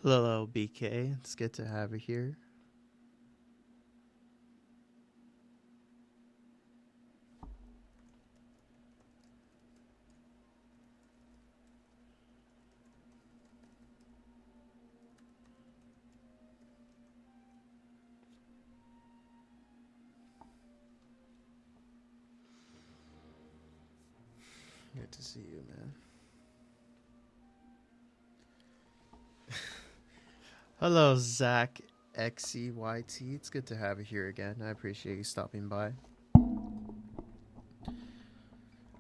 Hello, BK. It's good to have you here. Good to see you, man. Hello, Zach Xeyt. It's good to have you here again. I appreciate you stopping by.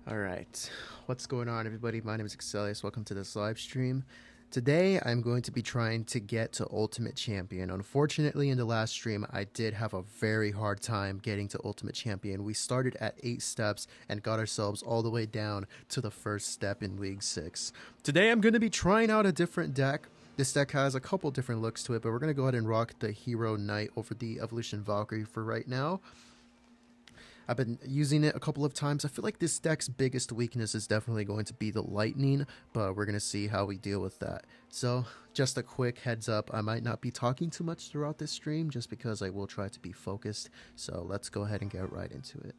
All right. What's going on, everybody? My name is Xelious. Welcome to this live stream. Today, I'm going to be trying to get to Ultimate Champion. Unfortunately, in the last stream, I did have a very hard time getting to Ultimate Champion. We started at 8 steps and got ourselves all the way down to the first step in League 6. Today, I'm going to be trying out a different deck. This deck has a couple different looks to it, but we're going to go ahead and rock the Hero Knight over the Evolution Valkyrie for right now. I've been using it a couple of times. I feel like this deck's biggest weakness is definitely going to be the lightning, but we're going to see how we deal with that. So, just a quick heads up, I might not be talking too much throughout this stream just because I will try to be focused. So, let's go ahead and get right into it.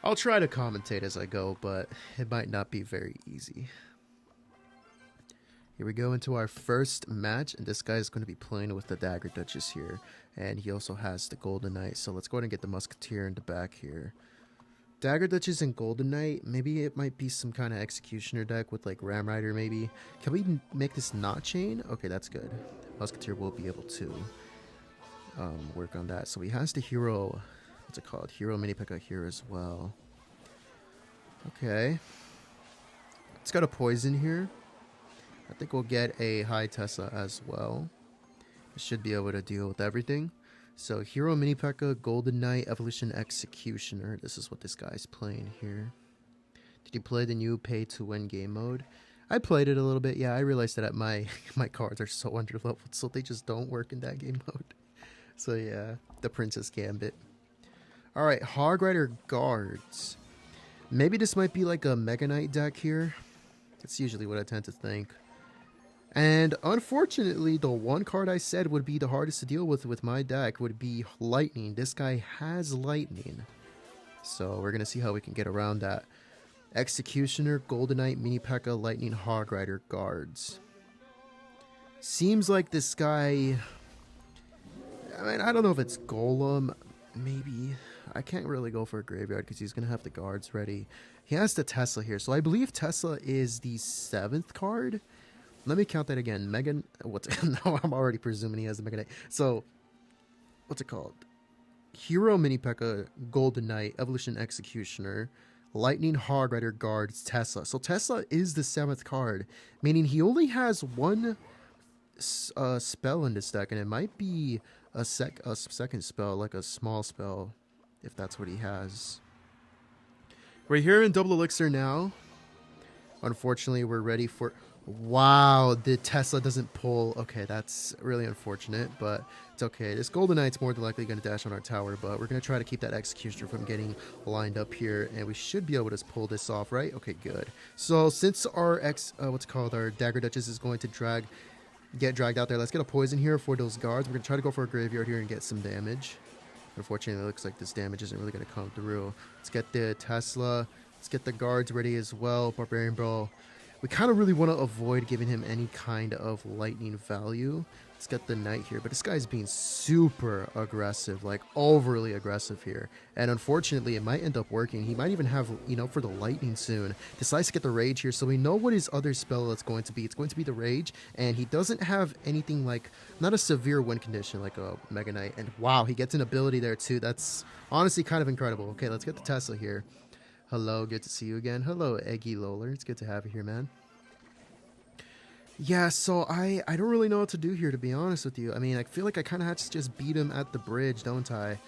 I'll try to commentate as I go, but it might not be very easy. Here we go into our first match, and this guy is going to be playing with the Dagger Duchess here, and he also has the Golden Knight, so let's go ahead and get the Musketeer in the back here. Dagger Duchess and Golden Knight, maybe it might be some kind of Executioner deck with like Ram Rider maybe. Can we make this not chain? Okay, that's good. Musketeer will be able to work on that. So he has the Hero, what's it called? Hero Mini P.E.K.K.A here as well. Okay. It's got a Poison here. I think we'll get a high Tesla as well. I should be able to deal with everything. So Hero Mini P.E.K.K.A, Golden Knight, Evolution Executioner. This is what this guy's playing here. Did you play the new pay to win game mode? I played it a little bit. Yeah, I realized that my cards are so underleveled, so they just don't work in that game mode. So yeah, the Princess Gambit. Alright, Hog Rider Guards. Maybe this might be like a Mega Knight deck here. That's usually what I tend to think. And unfortunately, the one card I said would be the hardest to deal with my deck would be Lightning. This guy has Lightning. So we're going to see how we can get around that. Executioner, Golden Knight, Mini P.E.K.K.A, Lightning, Hog Rider, Guards. Seems like this guy... I mean, I don't know if it's Golem. Maybe. I can't really go for a Graveyard because he's going to have the Guards ready. He has the Tesla here. So I believe Tesla is the 7th card. Let me count that again. Megan, no, I'm already presuming he has the Mega Knight. So, what's it called? Hero Mini P.E.K.K.A, Golden Knight, Evolution Executioner, Lightning, Hog Rider, Guards, Tesla. So Tesla is the 7th card, meaning he only has one spell in this deck, and it might be a second spell, like a small spell, if that's what he has. We're here in Double Elixir now. Unfortunately, we're ready for... Wow, the Tesla doesn't pull. Okay, that's really unfortunate, but it's okay. This Golden Knight's more than likely going to dash on our tower, but we're going to try to keep that Executioner from getting lined up here, and we should be able to pull this off, right? Okay, good. So since our our Dagger Duchess is going to get dragged out there, let's get a Poison here for those guards. We're going to try to go for a Graveyard here and get some damage. Unfortunately, it looks like this damage isn't really going to come through. Let's get the Tesla. Let's get the guards ready as well. Barbarian Brawl. We kind of really want to avoid giving him any kind of lightning value. Let's get the knight here. But this guy's being super aggressive, like overly aggressive here. And unfortunately, it might end up working. He might even have, for the lightning soon. Decides to get the rage here. So we know what his other spell is going to be. It's going to be the rage. And he doesn't have anything like, not a severe win condition like a Mega Knight. And wow, he gets an ability there too. That's honestly kind of incredible. Okay, let's get the Tesla here. Hello, good to see you again. Hello, Eggy Loler. It's good to have you here, man. Yeah, so I don't really know what to do here, to be honest with you. I mean, I feel like I kind of have to just beat him at the bridge, don't I?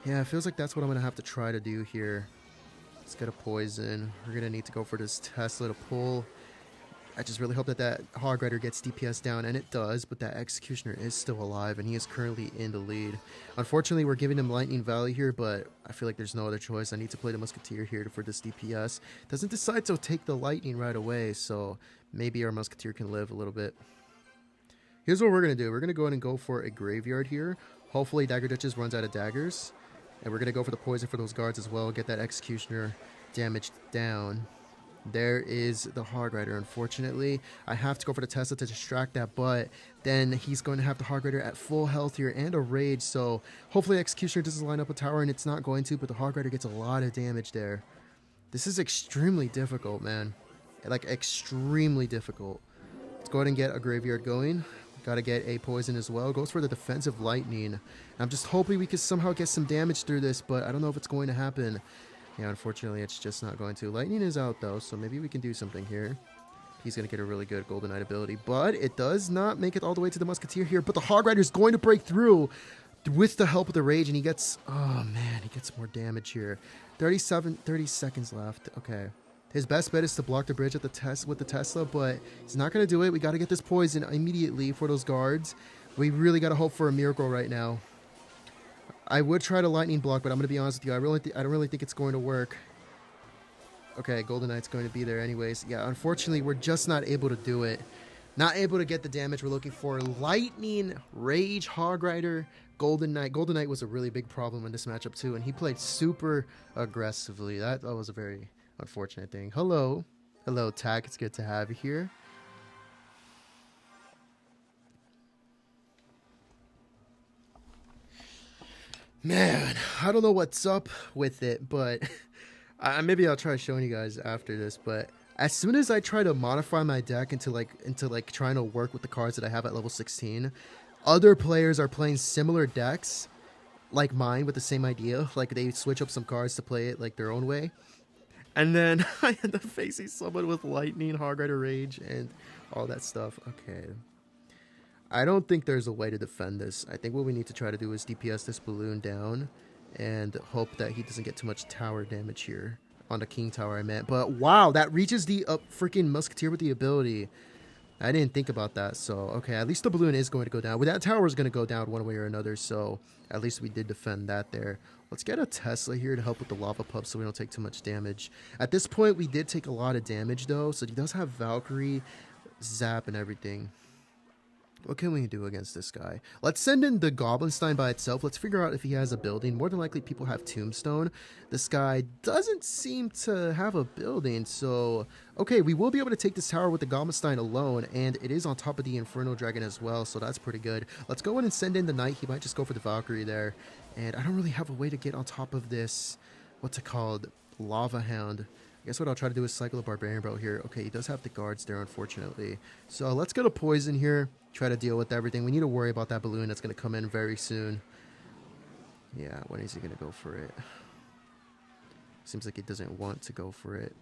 Yeah, it feels like that's what I'm going to have to try to do here. Let's get a Poison. We're going to need to go for this Tesla to pull. I just really hope that that Hog Rider gets DPS down, and it does, but that Executioner is still alive, and he is currently in the lead. Unfortunately, we're giving him Lightning Valley here, but I feel like there's no other choice. I need to play the Musketeer here for this DPS. Doesn't decide to take the Lightning right away, so maybe our Musketeer can live a little bit. Here's what we're going to do. We're going to go ahead and go for a Graveyard here. Hopefully, Dagger Duchess runs out of daggers, and we're going to go for the poison for those guards as well, get that Executioner damaged down. There is the Hog Rider, unfortunately. I have to go for the Tesla to distract that, but then he's going to have the Hog Rider at full health here and a rage, so hopefully Executioner doesn't line up a tower, and it's not going to, but the Hog Rider gets a lot of damage there. This is extremely difficult, man. Like, extremely difficult. Let's go ahead and get a Graveyard going. Got to get a poison as well. Goes for the defensive lightning. I'm just hoping we can somehow get some damage through this, but I don't know if it's going to happen. Yeah, unfortunately, it's just not going to. Lightning is out, though, so maybe we can do something here. He's going to get a really good Golden Knight ability, but it does not make it all the way to the Musketeer here, but the Hog Rider is going to break through with the help of the Rage, and he gets... Oh, man, he gets more damage here. 30 seconds left. Okay. His best bet is to block the bridge at with the Tesla, but he's not going to do it. We got to get this poison immediately for those guards. We really got to hope for a miracle right now. I would try to lightning block, but I'm going to be honest with you. I don't really think it's going to work. Okay, Golden Knight's going to be there anyways. Yeah, unfortunately, we're just not able to do it. Not able to get the damage we're looking for. Lightning, Rage, Hog Rider, Golden Knight. Golden Knight was a really big problem in this matchup too, and he played super aggressively. That was a very unfortunate thing. Hello. Hello, Tack. It's good to have you here. Man, I don't know what's up with it, but maybe I'll try showing you guys after this. But as soon as I try to modify my deck into trying to work with the cards that I have at level 16, other players are playing similar decks like mine with the same idea. Like they switch up some cards to play it like their own way. And then I end up facing someone with Lightning, Hog Rider Rage, and all that stuff. Okay. I don't think there's a way to defend this. I think what we need to try to do is DPS this balloon down and hope that he doesn't get too much tower damage here. On the King Tower, I meant. But wow, that reaches the freaking Musketeer with the ability. I didn't think about that. So, okay, at least the balloon is going to go down. Well, that tower is going to go down one way or another. So, at least we did defend that there. Let's get a Tesla here to help with the lava pup so we don't take too much damage. At this point, we did take a lot of damage, though. So, he does have Valkyrie, Zap, and everything. What can we do against this guy? Let's send in the Goblinstein by itself. Let's figure out if he has a building. More than likely, people have Tombstone. This guy doesn't seem to have a building. So, okay, we will be able to take this tower with the Goblinstein alone. And it is on top of the Inferno Dragon as well. So that's pretty good. Let's go in and send in the Knight. He might just go for the Valkyrie there. And I don't really have a way to get on top of this, what's it called? Lava Hound. I guess what I'll try to do is cycle a Barbarian Belt here. Okay, he does have the guards there, unfortunately. So let's get a poison here. Try to deal with everything. We need to worry about that balloon that's going to come in very soon. Yeah, when is he going to go for it? Seems like he doesn't want to go for it.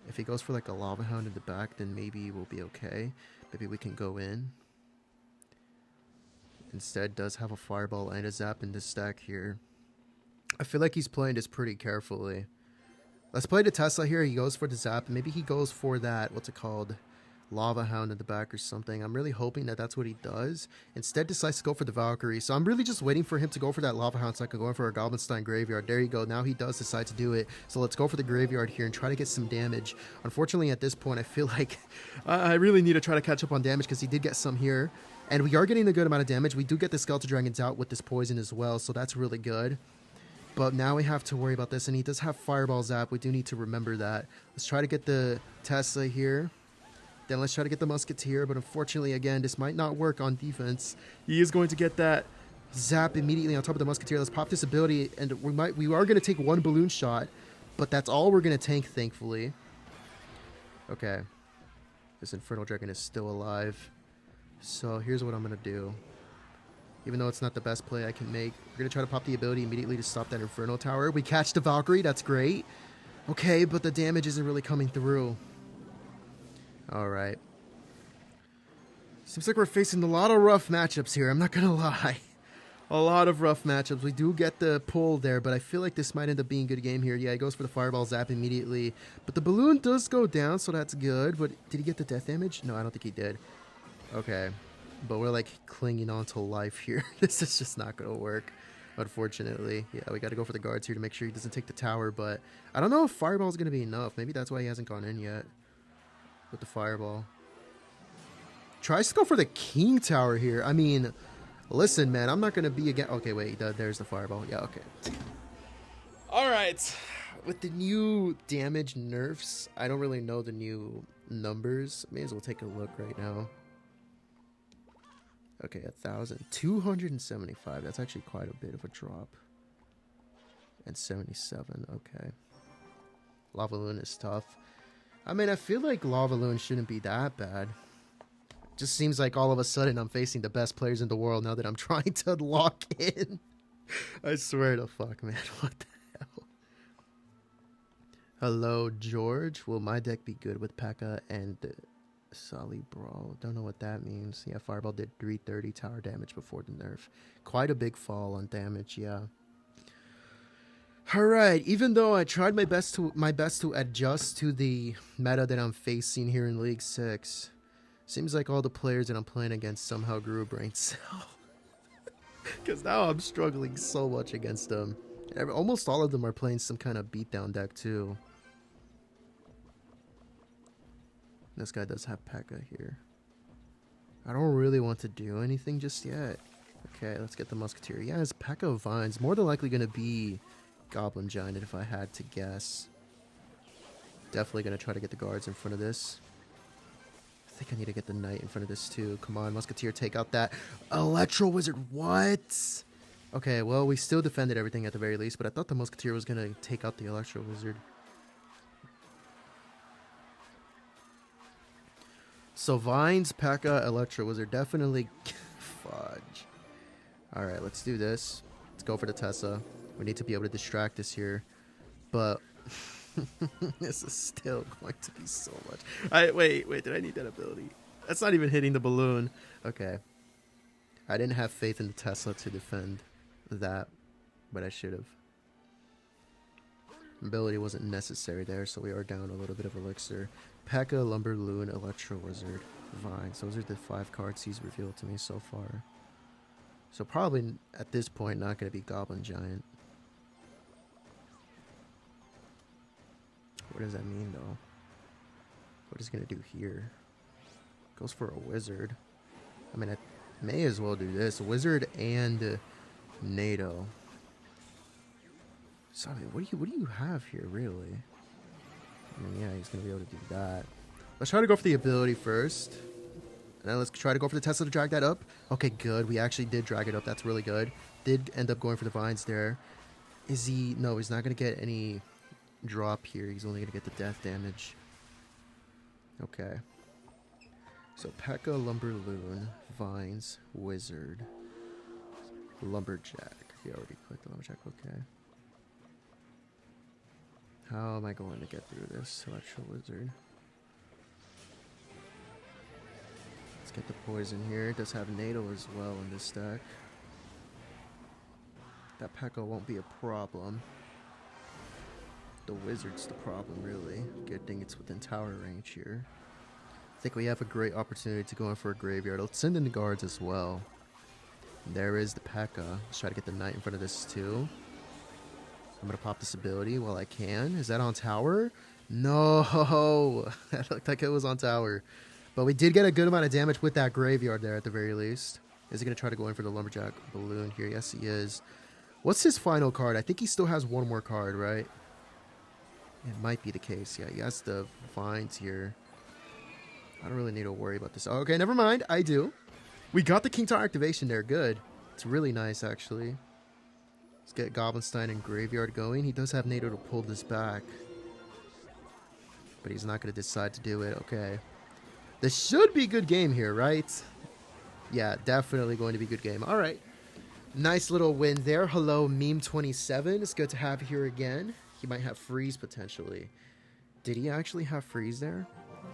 If he goes for like a Lava Hound in the back, then maybe we'll be okay. Maybe we can go in. Instead, does have a Fireball and a Zap in this stack here. I feel like he's playing this pretty carefully. Let's play the Tesla here. He goes for the Zap. Maybe he goes for that, what's it called? Lava Hound in the back or something. I'm really hoping that that's what he does. Instead decides to go for the Valkyrie. So I'm really just waiting for him to go for that Lava Hound so I can go in for a Goblinstein Graveyard. There you go. Now he does decide to do it. So let's go for the Graveyard here and try to get some damage. Unfortunately, at this point, I feel like I really need to try to catch up on damage because he did get some here. And we are getting a good amount of damage. We do get the Skeleton Dragons out with this poison as well. So that's really good. But now we have to worry about this. And he does have Fireball Zap. We do need to remember that. Let's try to get the Tesla here. Then let's try to get the Musketeer. But unfortunately, again, this might not work on defense. He is going to get that Zap immediately on top of the Musketeer. Let's pop this ability. And we are going to take one balloon shot. But that's all we're going to tank, thankfully. Okay. This Infernal Dragon is still alive. So here's what I'm going to do. Even though it's not the best play I can make, we're going to try to pop the ability immediately to stop that Inferno Tower. We catch the Valkyrie. That's great. Okay, but the damage isn't really coming through. Alright. Seems like we're facing a lot of rough matchups here. I'm not going to lie. A lot of rough matchups. We do get the pull there, but I feel like this might end up being a good game here. Yeah, he goes for the fireball zap immediately. But the balloon does go down, so that's good. But did he get the death damage? No, I don't think he did. Okay. But we're like clinging on to life here. This is just not going to work, unfortunately. Yeah, we got to go for the guards here to make sure he doesn't take the tower. But I don't know if fireball is going to be enough. Maybe that's why he hasn't gone in yet with the fireball. Tries to go for the king tower here. I mean, listen, man, I'm not going to be again. Okay, wait, there's the fireball. Yeah, okay. All right. With the new damage nerfs, I don't really know the new numbers. May as well take a look right now. Okay, 1,000. 275. That's actually quite a bit of a drop. And 77. Okay. Lava Loon is tough. I mean, I feel like Lava Loon shouldn't be that bad. Just seems like all of a sudden I'm facing the best players in the world now that I'm trying to lock in. I swear to fuck, man. What the hell? Hello, George. Will my deck be good with P.E.K.K.A. and Sully Brawl? Don't know what that means. Yeah, Fireball did 330 tower damage before the nerf. Quite a big fall on damage, yeah. Alright, even though I tried my best to adjust to the meta that I'm facing here in League 6, seems like all the players that I'm playing against somehow grew a brain cell. Because now I'm struggling so much against them. Almost all of them are playing some kind of beatdown deck too. This guy does have P.E.K.K.A. here. I don't really want to do anything just yet. Okay, let's get the Musketeer. Yeah, his P.E.K.K.A. Vines. More than likely going to be Goblin Giant if I had to guess. Definitely going to try to get the guards in front of this. I think I need to get the Knight in front of this too. Come on, Musketeer, take out that Electro Wizard. What? Okay, well, we still defended everything at the very least, but I thought the Musketeer was going to take out the Electro Wizard. So Vines, P.E.K.K.A., Electro Wizard, definitely fudge. Alright, let's do this. Let's go for the Tessa. We need to be able to distract this here. But this is still going to be so much. Wait, did I need that ability? That's not even hitting the balloon. Okay. I didn't have faith in the Tesla to defend that, but I should have. Ability wasn't necessary there, so we are down a little bit of elixir. P.E.K.K.A., Lumber Loon, Electro Wizard, Vines. Those are the 5 cards he's revealed to me so far. So probably at this point not going to be Goblin Giant. What does that mean though? What is he going to do here? Goes for a Wizard. I mean, I may as well do this. Wizard and NATO. So, I mean, what do you have here, really? I mean, yeah, he's going to be able to do that. Let's try to go for the ability first. And then let's try to go for the Tesla to drag that up. Okay, good. We actually did drag it up. That's really good. Did end up going for the Vines there. Is he... No, he's not going to get any drop here. He's only going to get the death damage. Okay. So, P.E.K.K.A., Lumber Loon, Vines, Wizard, Lumberjack. He already clicked the Lumberjack. Okay. How am I going to get through this? Electro Wizard. Let's get the poison here. It does have NATO as well in this deck. That P.E.K.K.A. won't be a problem. The Wizard's the problem, really. Good thing it's within tower range here. I think we have a great opportunity to go in for a graveyard. Let's send in the guards as well. There is the P.E.K.K.A. Let's try to get the Knight in front of this too. I'm going to pop this ability while I can. Is that on tower? No! That looked like it was on tower. But we did get a good amount of damage with that graveyard there at the very least. Is he going to try to go in for the Lumberjack Balloon here? Yes, he is. What's his final card? I think he still has one more card, right? It might be the case. Yeah, he has the Vines here. I don't really need to worry about this. Oh, okay, never mind. I do. We got the King Tower activation there. Good. It's really nice, actually. Let's get Goblinstein and Graveyard going. He does have NATO to pull this back. But he's not going to decide to do it. Okay. This should be a good game here, right? Yeah, definitely going to be a good game. All right. Nice little win there. Hello, Meme27. It's good to have you here again. He might have Freeze, potentially. Did he actually have Freeze there?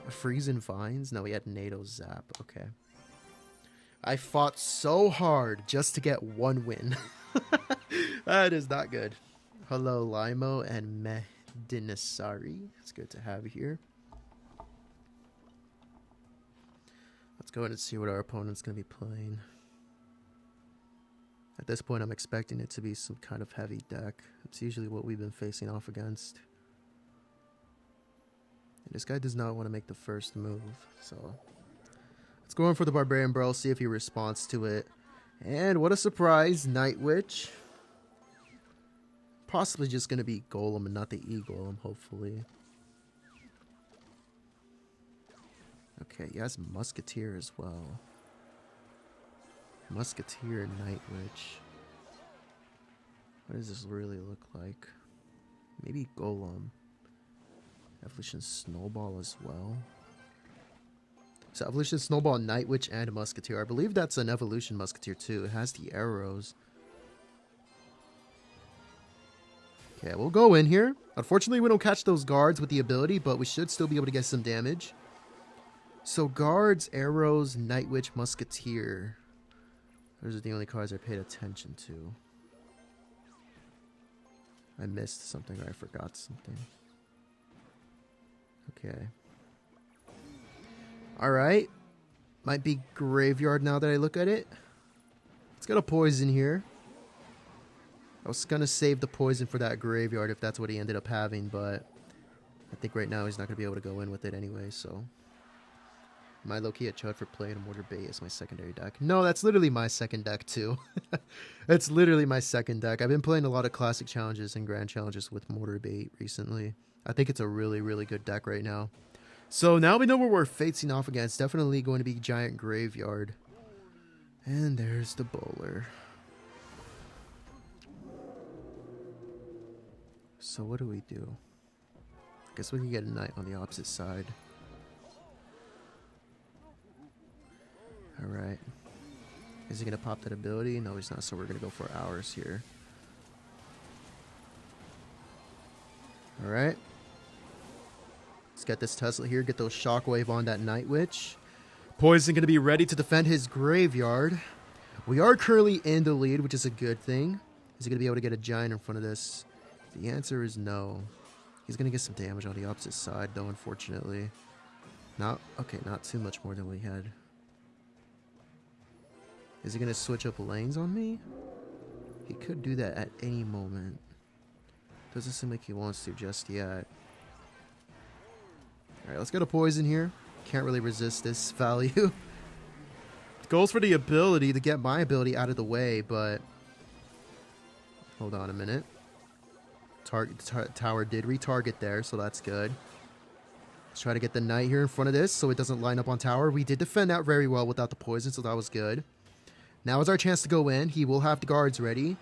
A Freeze and Vines? No, he had NATO Zap. Okay. I fought so hard just to get one win. That is not good. Hello, Limo and Medinisari. It's good to have you here. Let's go ahead and see what our opponent's going to be playing. At this point, I'm expecting it to be some kind of heavy deck. It's usually what we've been facing off against. And this guy does not want to make the first move, so let's go in for the Barbarian Bro, see if he responds to it. And what a surprise, Night Witch. Possibly just going to be Golem and not the E-Golem, hopefully. Okay, he has Musketeer as well. Musketeer and Night Witch. What does this really look like? Maybe Golem. Evolution Snowball as well. So Evolution Snowball, Night Witch, and Musketeer. I believe that's an Evolution Musketeer too. It has the arrows. Okay, we'll go in here. Unfortunately, we don't catch those guards with the ability, but we should still be able to get some damage. So guards, arrows, Night Witch, Musketeer. Those are the only cards I paid attention to. I missed something or I forgot something. Okay. Alright. Might be Graveyard now that I look at it. Let's get a poison here. I was going to save the poison for that Graveyard if that's what he ended up having, but I think right now he's not going to be able to go in with it anyway, so. Am I low-key a chud for playing a Mortar Bait as my secondary deck? No, that's literally my second deck too. It's literally my second deck. I've been playing a lot of Classic Challenges and Grand Challenges with Mortar Bait recently. I think it's a really, really good deck right now. So now we know where we're facing off against. Definitely going to be Giant Graveyard. And there's the bowler. So what do we do? Guess we can get a Knight on the opposite side. Alright. Is he going to pop that ability? No, he's not, so we're going to go for ours here. Alright. Let's get this Tesla here, get those Shockwave on that Night Witch. Poison going to be ready to defend his Graveyard. We are currently in the lead, which is a good thing. Is he going to be able to get a Giant in front of this? The answer is no. He's going to get some damage on the opposite side, though, unfortunately. Not too much more than we had. Is he going to switch up lanes on me? He could do that at any moment. Doesn't seem like he wants to just yet. Alright, let's get a poison here. Can't really resist this value. Goes for the ability to get my ability out of the way, but... Hold on a minute. Tower did retarget there, so that's good. Let's try to get the Knight here in front of this so it doesn't line up on tower. We did defend that very well without the poison, so that was good. Now is our chance to go in. He will have the guards ready.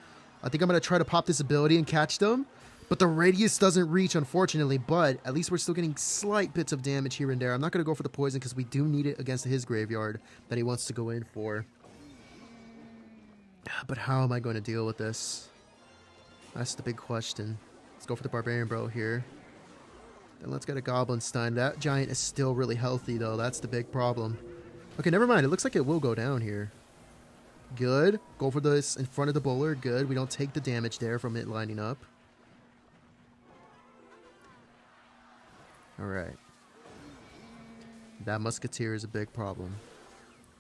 I think I'm going to try to pop this ability and catch them. But the radius doesn't reach, unfortunately. But at least we're still getting slight bits of damage here and there. I'm not going to go for the poison because we do need it against his Graveyard that he wants to go in for. But how am I going to deal with this? That's the big question. Let's go for the Barbarian Bro here. Then let's get a Goblin Stein. That Giant is still really healthy, though. That's the big problem. Okay, never mind. It looks like it will go down here. Good. Go for this in front of the bowler. Good. We don't take the damage there from it lining up. Alright. That Musketeer is a big problem.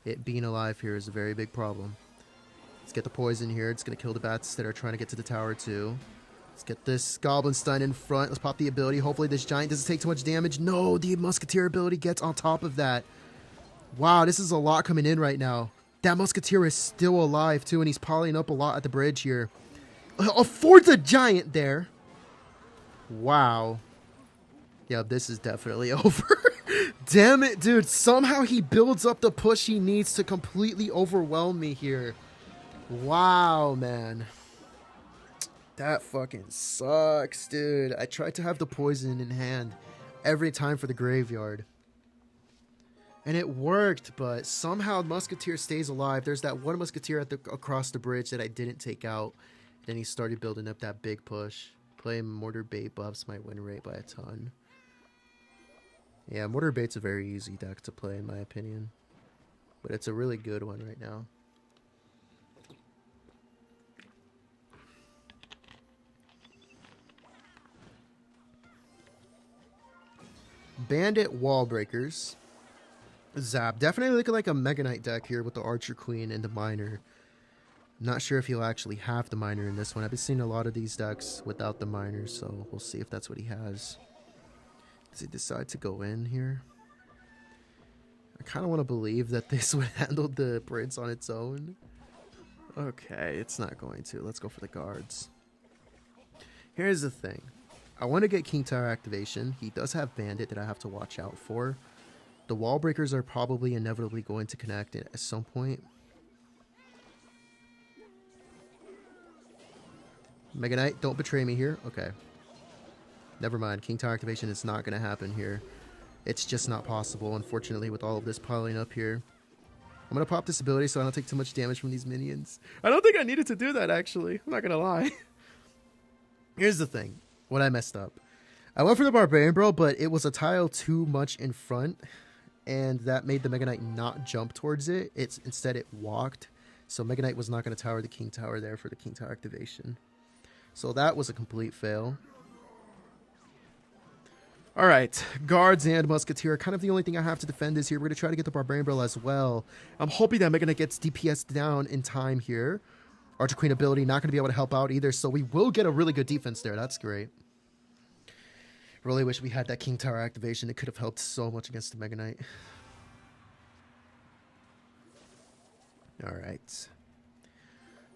It being alive here is a very big problem. Let's get the poison here. It's going to kill the bats that are trying to get to the tower too. Let's get this Goblin Stein in front. Let's pop the ability. Hopefully this Giant doesn't take too much damage. No, the Musketeer ability gets on top of that. Wow, this is a lot coming in right now. That Musketeer is still alive too, and he's piling up a lot at the bridge here. Affords a Giant there. Wow. Yeah, this is definitely over. Damn it, dude. Somehow he builds up the push he needs to completely overwhelm me here. Wow, man. That fucking sucks, dude. I tried to have the poison in hand every time for the Graveyard. And it worked, but somehow Musketeer stays alive. There's that one Musketeer across the bridge that I didn't take out. Then he started building up that big push. Playing Mortar Bait buffs my win rate by a ton. Yeah, Mortar Bait's a very easy deck to play in my opinion. but it's a really good one right now. Bandit Wall Breakers. Zap. Definitely looking like a Mega Knight deck here with the Archer Queen and the Miner. Not sure if he'll actually have the Miner in this one. I've been seeing a lot of these decks without the Miner, so we'll see if that's what he has. Does he decide to go in here? I kind of want to believe that this would handle the Prince on its own. Okay, it's not going to. Let's go for the guards. Here's the thing. I want to get King Tower activation. He does have Bandit that I have to watch out for. The Wall Breakers are probably inevitably going to connect it at some point. Mega Knight, don't betray me here. Okay. Never mind. King Tower activation is not going to happen here. It's just not possible, unfortunately, with all of this piling up here. I'm going to pop this ability so I don't take too much damage from these minions. I don't think I needed to do that, actually. I'm not going to lie. Here's the thing. What I messed up. I went for the Barbarian Bro, but it was a tile too much in front, and that made the Mega Knight not jump towards it. Instead, it walked. So Mega Knight was not going to tower the King Tower there for the King Tower activation. So that was a complete fail. Alright, Guards and Musketeer are kind of the only thing I have to defend this here. We're going to try to get the Barbarian Bro as well. I'm hoping that Mega Knight gets DPS down in time here. Archer Queen ability not going to be able to help out either, so we will get a really good defense there. That's great. Really wish we had that King Tower activation. It could have helped so much against the Mega Knight. Alright.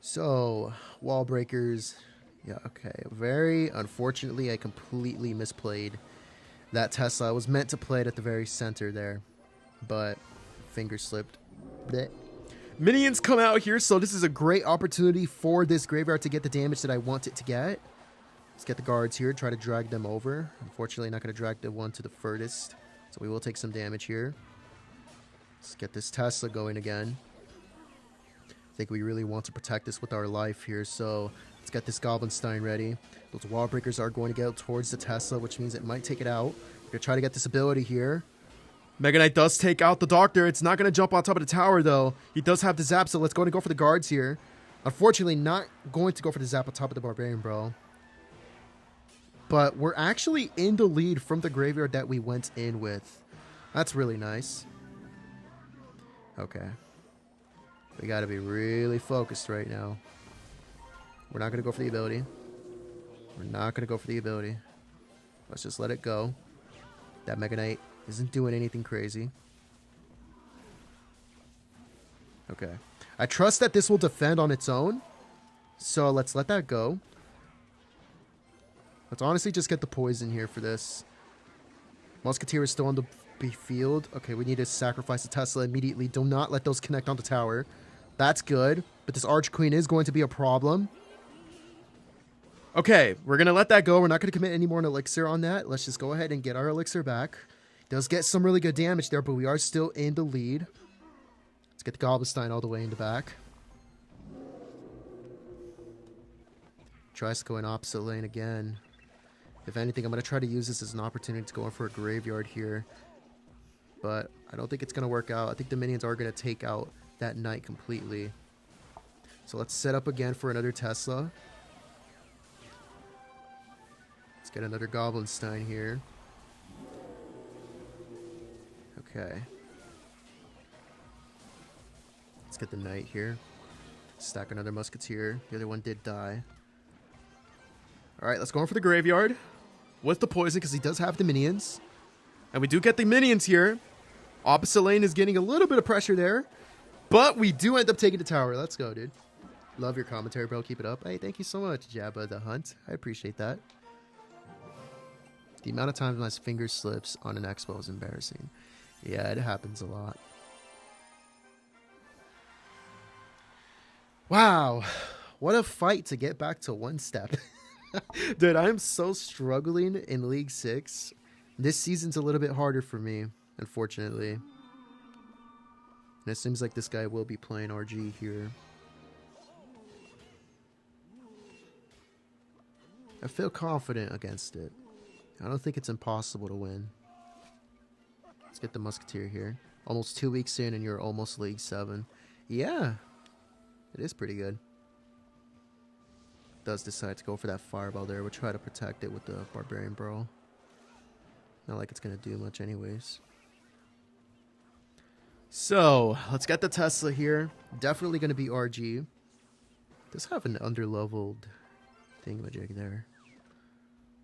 So, Wall Breakers. Yeah, okay. Very unfortunately, I completely misplayed that Tesla. I was meant to play it at the very center there, but finger slipped. Blech. Minions come out here, so this is a great opportunity for this graveyard to get the damage that I want it to get. Let's get the guards here, try to drag them over. Unfortunately, not going to drag the one to the furthest, so we will take some damage here. Let's get this Tesla going again. I think we really want to protect this with our life here, so let's get this Goblinstein ready. Those Wall Breakers are going to go towards the Tesla, which means it might take it out. We're going to try to get this ability here. Mega Knight does take out the Doctor. It's not going to jump on top of the tower, though. He does have the Zap, so let's go for the guards here. Unfortunately, not going to go for the Zap on top of the Barbarian Bro. But we're actually in the lead from the graveyard that we went in with. That's really nice. Okay. We got to be really focused right now. We're not going to go for the ability. We're not going to go for the ability. Let's just let it go. That Mega Knight isn't doing anything crazy. Okay. I trust that this will defend on its own. So let's let that go. Let's honestly just get the poison here for this. Musketeer is still on the field. Okay, we need to sacrifice the Tesla immediately. Do not let those connect on the tower. That's good. But this Arch Queen is going to be a problem. Okay, we're going to let that go. We're not going to commit any more an elixir on that. Let's just go ahead and get our elixir back. Does get some really good damage there, but we are still in the lead. Let's get the Goblinstein all the way in the back. Tries to go in opposite lane again. If anything, I'm going to try to use this as an opportunity to go in for a graveyard here. But I don't think it's going to work out. I think the minions are going to take out that knight completely. So let's set up again for another Tesla. Let's get another Goblinstein here. Okay. Let's get the knight here. Stack another Musketeer. The other one did die. Alright, let's go in for the graveyard with the poison because he does have the minions. And we do get the minions here. Opposite lane is getting a little bit of pressure there. But we do end up taking the tower. Let's go, dude. Love your commentary, bro. Keep it up. Hey, thank you so much, Jabba the Hunt. I appreciate that. The amount of times my finger slips on an expo is embarrassing. Yeah, it happens a lot. Wow. What a fight to get back to one step. Dude, I'm so struggling in League 6. This season's a little bit harder for me, unfortunately. And it seems like this guy will be playing RG here. I feel confident against it. I don't think it's impossible to win. Let's get the Musketeer here. Almost 2 weeks in and you're almost League 7. Yeah, it is pretty good. Does decide to go for that fireball there. We'll try to protect it with the Barbarian Brawl. Not like it's going to do much anyways. So, let's get the Tesla here. Definitely going to be RG. Does have an underleveled thingamajig there.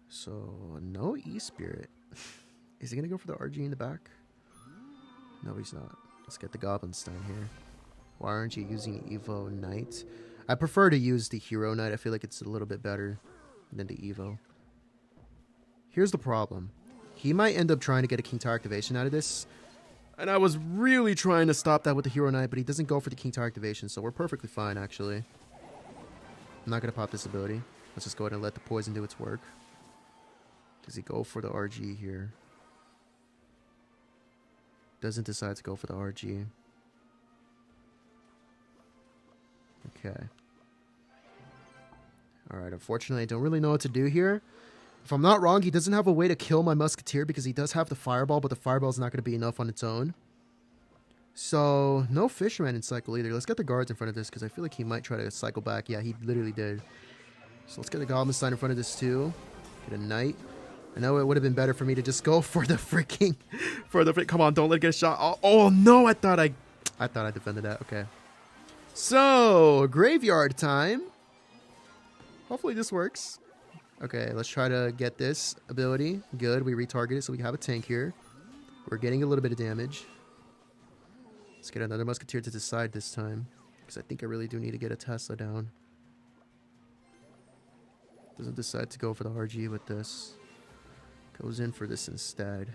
So, no E-Spirit. Is he going to go for the RG in the back? No, he's not. Let's get the Goblinstein here. Why aren't you using Evo Knight? I prefer to use the Hero Knight. I feel like it's a little bit better than the Evo. Here's the problem. He might end up trying to get a King Tower activation out of this. And I was really trying to stop that with the Hero Knight, but he doesn't go for the King Tower activation, so we're perfectly fine, actually. I'm not going to pop this ability. Let's just go ahead and let the poison do its work. Does he go for the RG here? Doesn't decide to go for the RG. Okay. Alright, unfortunately, I don't really know what to do here. If I'm not wrong, he doesn't have a way to kill my Musketeer because he does have the Fireball, but the Fireball is not going to be enough on its own. So, no Fisherman in cycle either. Let's get the guards in front of this because I feel like he might try to cycle back. Yeah, he literally did. So let's get the Goblinstein in front of this too. Get a Knight. I know it would have been better for me to just go for the freaking... Come on, don't let it get a shot. Oh no, I thought I defended that. Okay. So, graveyard time. Hopefully this works. Okay, let's try to get this ability. Good, we retargeted, so we have a tank here. We're getting a little bit of damage. Let's get another Musketeer to decide this time. Because I think I really do need to get a Tesla down. Doesn't decide to go for the RG with this. Goes in for this instead.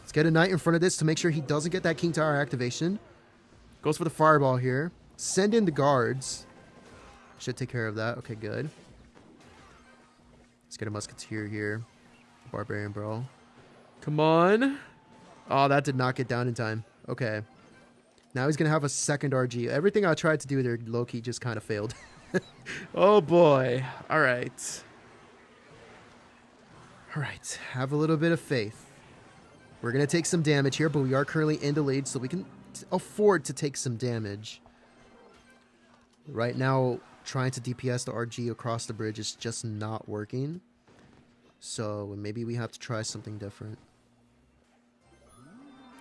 Let's get a Knight in front of this to make sure he doesn't get that King Tower activation. Goes for the Fireball here. Send in the guards. Should take care of that. Okay, good. Let's get a Musketeer here. Barbarian Brawl. Come on. Oh, that did not get down in time. Okay. Now he's going to have a second RG. Everything I tried to do there, low-key, just kind of failed. Oh, boy. All right. All right. Have a little bit of faith. We're going to take some damage here, but we are currently in the lead, so we can afford to take some damage. Right now, trying to DPS the RG across the bridge is just not working. So maybe we have to try something different.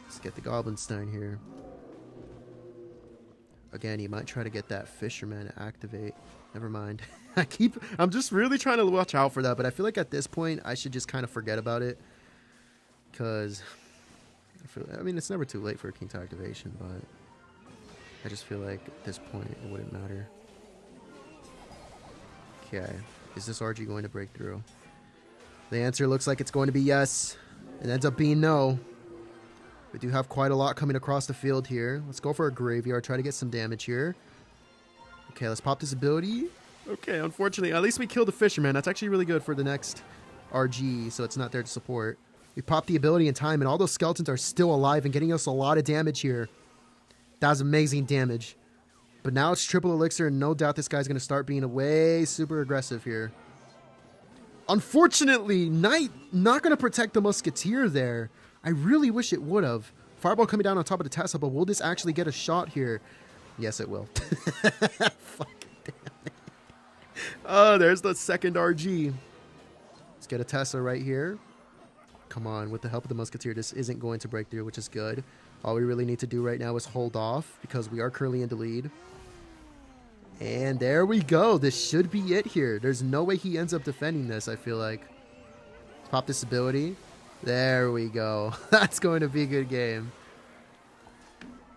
Let's get the Goblinstein here. Again, he might try to get that Fisherman to activate. Never mind. I'm just really trying to watch out for that, but I feel like at this point, I should just kind of forget about it. Because, I mean, it's never too late for a King Tower activation, but I just feel like at this point, it wouldn't matter. Okay. Is this RG going to break through? The answer looks like it's going to be yes. It ends up being no. We do have quite a lot coming across the field here. Let's go for a Graveyard. Try to get some damage here. Okay, let's pop this ability. Okay, unfortunately, at least we killed the Fisherman. That's actually really good for the next RG, so it's not there to support. We popped the ability in time, and all those skeletons are still alive and getting us a lot of damage here. That was amazing damage. But now it's triple elixir, and no doubt this guy's going to start being way super aggressive here. Unfortunately, Knight not going to protect the Musketeer there. I really wish it would have. Fireball coming down on top of the Tesla, but will this actually get a shot here? Yes, it will. Fucking damn it. Oh, there's the second RG. Let's get a Tesla right here. Come on, with the help of the Musketeer, this isn't going to break through, which is good. All we really need to do right now is hold off, because we are currently in the lead. And there we go. This should be it here. There's no way he ends up defending this, I feel like. Let's pop this ability. There we go. That's going to be a good game.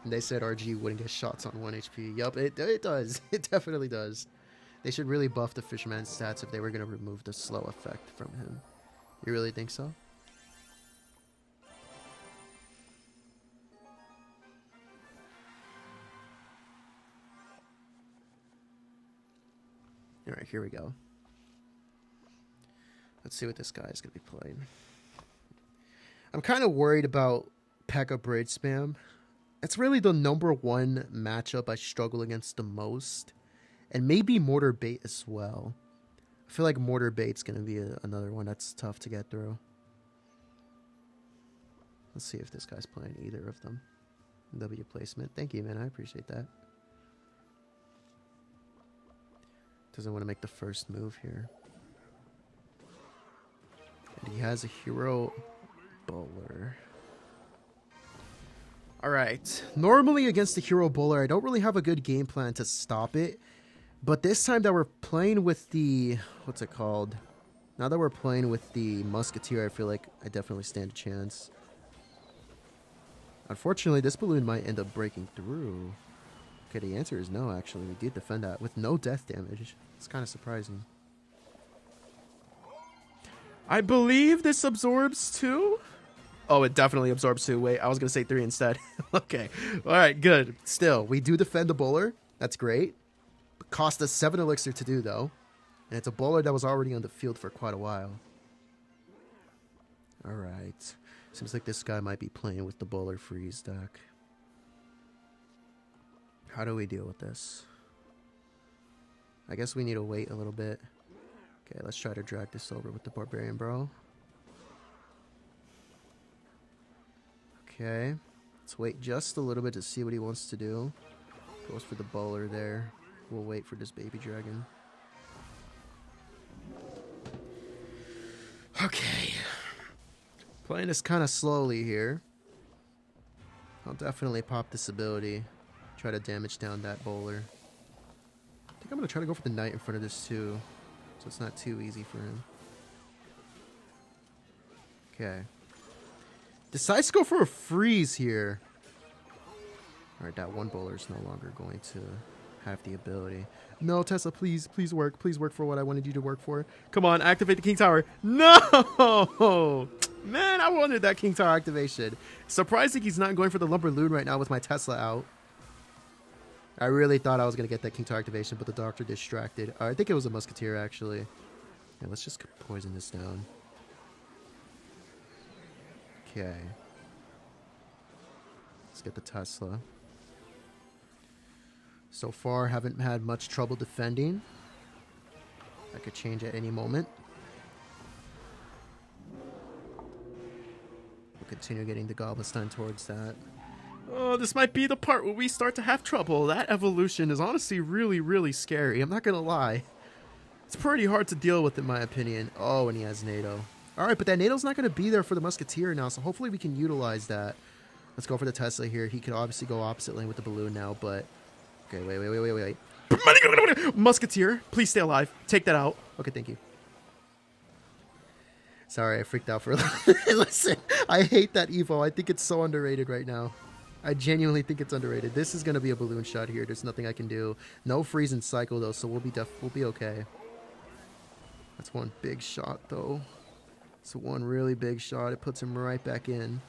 And they said RG wouldn't get shots on 1 HP. Yup, it does. It definitely does. They should really buff the Fisherman's stats if they were going to remove the slow effect from him. You really think so? Alright, here we go. Let's see what this guy is going to be playing. I'm kind of worried about P.E.K.K.A. Bridge spam. It's really the #1 matchup I struggle against the most. And maybe Mortar Bait as well. I feel like Mortar Bait's going to be another one that's tough to get through. Let's see if this guy's playing either of them. W placement. Thank you, man. I appreciate that. Doesn't want to make the first move here. And he has a hero bowler. Alright. Normally against the hero bowler, I don't really have a good game plan to stop it. But this time that we're playing with the... What's it called? Now that we're playing with the Musketeer, I feel like I definitely stand a chance. Unfortunately, this balloon might end up breaking through. Okay, the answer is no, actually. We did defend that with no death damage. It's kind of surprising. I believe this absorbs 2? Oh, it definitely absorbs 2. Wait, I was going to say 3 instead. Okay. All right, good. Still, we do defend the bowler. That's great. It cost us 7 elixir to do, though. And it's a bowler that was already on the field for quite a while. All right. Seems like this guy might be playing with the bowler freeze deck. How do we deal with this? I guess we need to wait a little bit. Okay, let's try to drag this over with the Barbarian Bro. Okay. Let's wait just a little bit to see what he wants to do. Goes for the bowler there. We'll wait for this baby dragon. Okay. Playing this kind of slowly here. I'll definitely pop this ability. Try to damage down that bowler. I think I'm going to try to go for the knight in front of this too. So it's not too easy for him. Okay. Decides to go for a freeze here. Alright, that one bowler is no longer going to have the ability. No, Tesla, please, please work. Please work for what I wanted you to work for. Come on, activate the King Tower. No! Man, I wanted that King Tower activation. Surprising he's not going for the Lumber Loon right now with my Tesla out. I really thought I was going to get that King Tower activation, but the Doctor distracted. I think it was a Musketeer, actually. Yeah, let's just poison this down. Okay. Let's get the Tesla. So far, haven't had much trouble defending. That could change at any moment. We'll continue getting the Goblin towards that. Oh, this might be the part where we start to have trouble. That evolution is honestly really, really scary. I'm not going to lie. It's pretty hard to deal with, in my opinion. Oh, and he has NATO. All right, but that NATO's not going to be there for the Musketeer now, so hopefully we can utilize that. Let's go for the Tesla here. He could obviously go opposite lane with the balloon now, but... Okay, wait. Musketeer, please stay alive. Take that out. Okay, thank you. Sorry, I freaked out for a little bit. Listen, I hate that Evo. I think it's so underrated right now. I genuinely think it's underrated. This is going to be a balloon shot here. There's nothing I can do. No freeze and cycle, though, so we'll be okay. That's one big shot, though. It's one really big shot. It puts him right back in.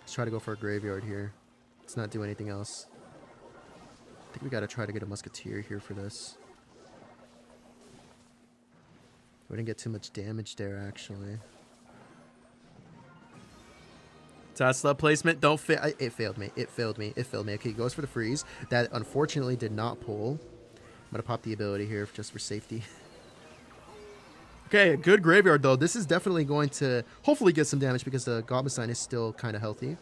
Let's try to go for a graveyard here. Let's not do anything else. I think we got to try to get a Musketeer here for this. We didn't get too much damage there, actually. Tesla placement, don't fail. It failed me. It failed me. Okay, he goes for the freeze. That unfortunately did not pull. I'm going to pop the ability here just for safety. Okay, a good graveyard, though. This is definitely going to hopefully get some damage because the Goblin Sign is still kind of healthy.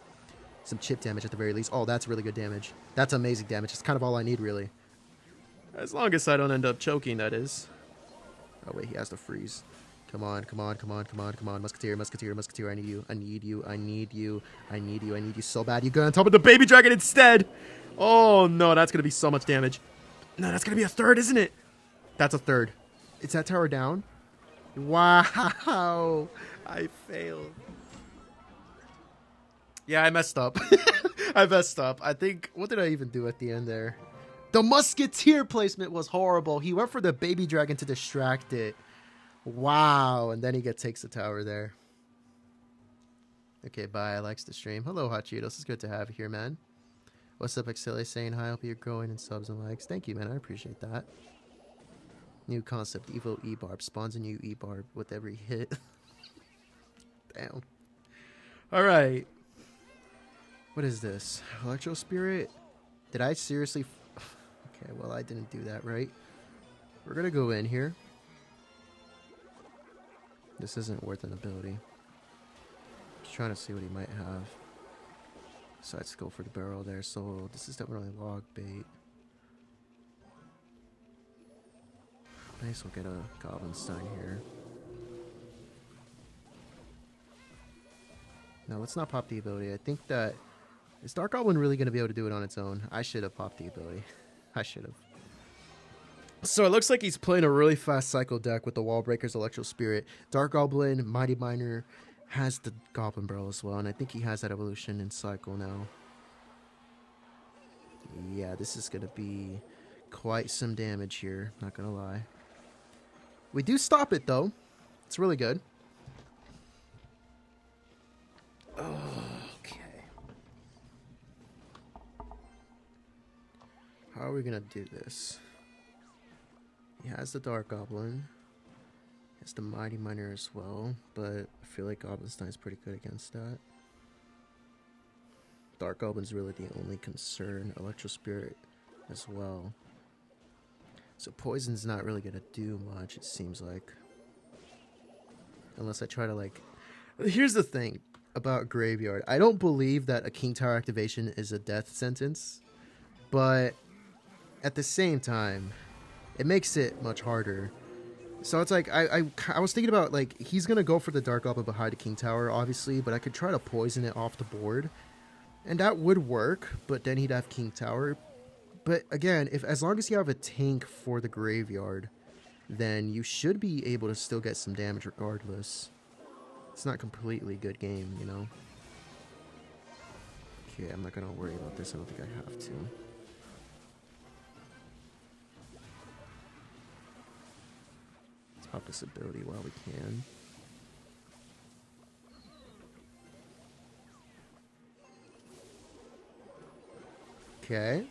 Some chip damage at the very least. Oh, that's really good damage. That's amazing damage. It's kind of all I need, really. As long as I don't end up choking, that is. Oh, wait, he has to freeze. Come on. Musketeer, I need you so bad. You get on top of the baby dragon instead. Oh, no, that's going to be so much damage. No, that's going to be a third, isn't it? That's a third. Is that tower down? Wow. I failed. Yeah, I messed up. I think, what did I even do at the end there? The Musketeer placement was horrible. He went for the baby dragon to distract it. Wow, and then he takes the tower there. Okay, bye. I likes the stream. Hello, Hot Cheetos. It's good to have you here, man. What's up, Xelious saying hi. Hope you're growing in subs and likes. Thank you, man. I appreciate that. New concept. Evo E-Barb. Spawns a new E-Barb with every hit. Damn. All right. What is this? Electro Spirit? Did I seriously... Okay, well, I didn't do that, right? We're going to go in here. This isn't worth an ability. Just trying to see what he might have. Decides to go for the barrel there, so this is definitely log bait. Nice, we'll get a Goblin Stein here. Now let's not pop the ability. I think that... Is Dark Goblin really going to be able to do it on its own? I should have popped the ability. I should have. So it looks like he's playing a really fast cycle deck with the Wall Breakers, Electro Spirit. Dark Goblin, Mighty Miner has the Goblin Barrel as well, and I think he has that evolution in cycle now. Yeah, this is going to be quite some damage here, not going to lie. We do stop it, though. It's really good. Okay. How are we going to do this? He has the Dark Goblin. He has the Mighty Miner as well, but I feel like Goblin Stein is pretty good against that. Dark Goblin's really the only concern. Electro Spirit as well. So Poison's not really going to do much, it seems like. Unless I try to, like... Here's the thing about Graveyard. I don't believe that a King Tower activation is a death sentence. But at the same time, it makes it much harder. So it's like, I was thinking about, like, he's going to go for the Dark Goblin behind the King Tower, obviously. But I could try to poison it off the board. And that would work, but then he'd have King Tower. But again, as long as you have a tank for the Graveyard, then you should be able to still get some damage regardless. It's not completely good game, you know? Okay, I'm not going to worry about this. I don't think I have to. Let's pop this ability while we can. Okay.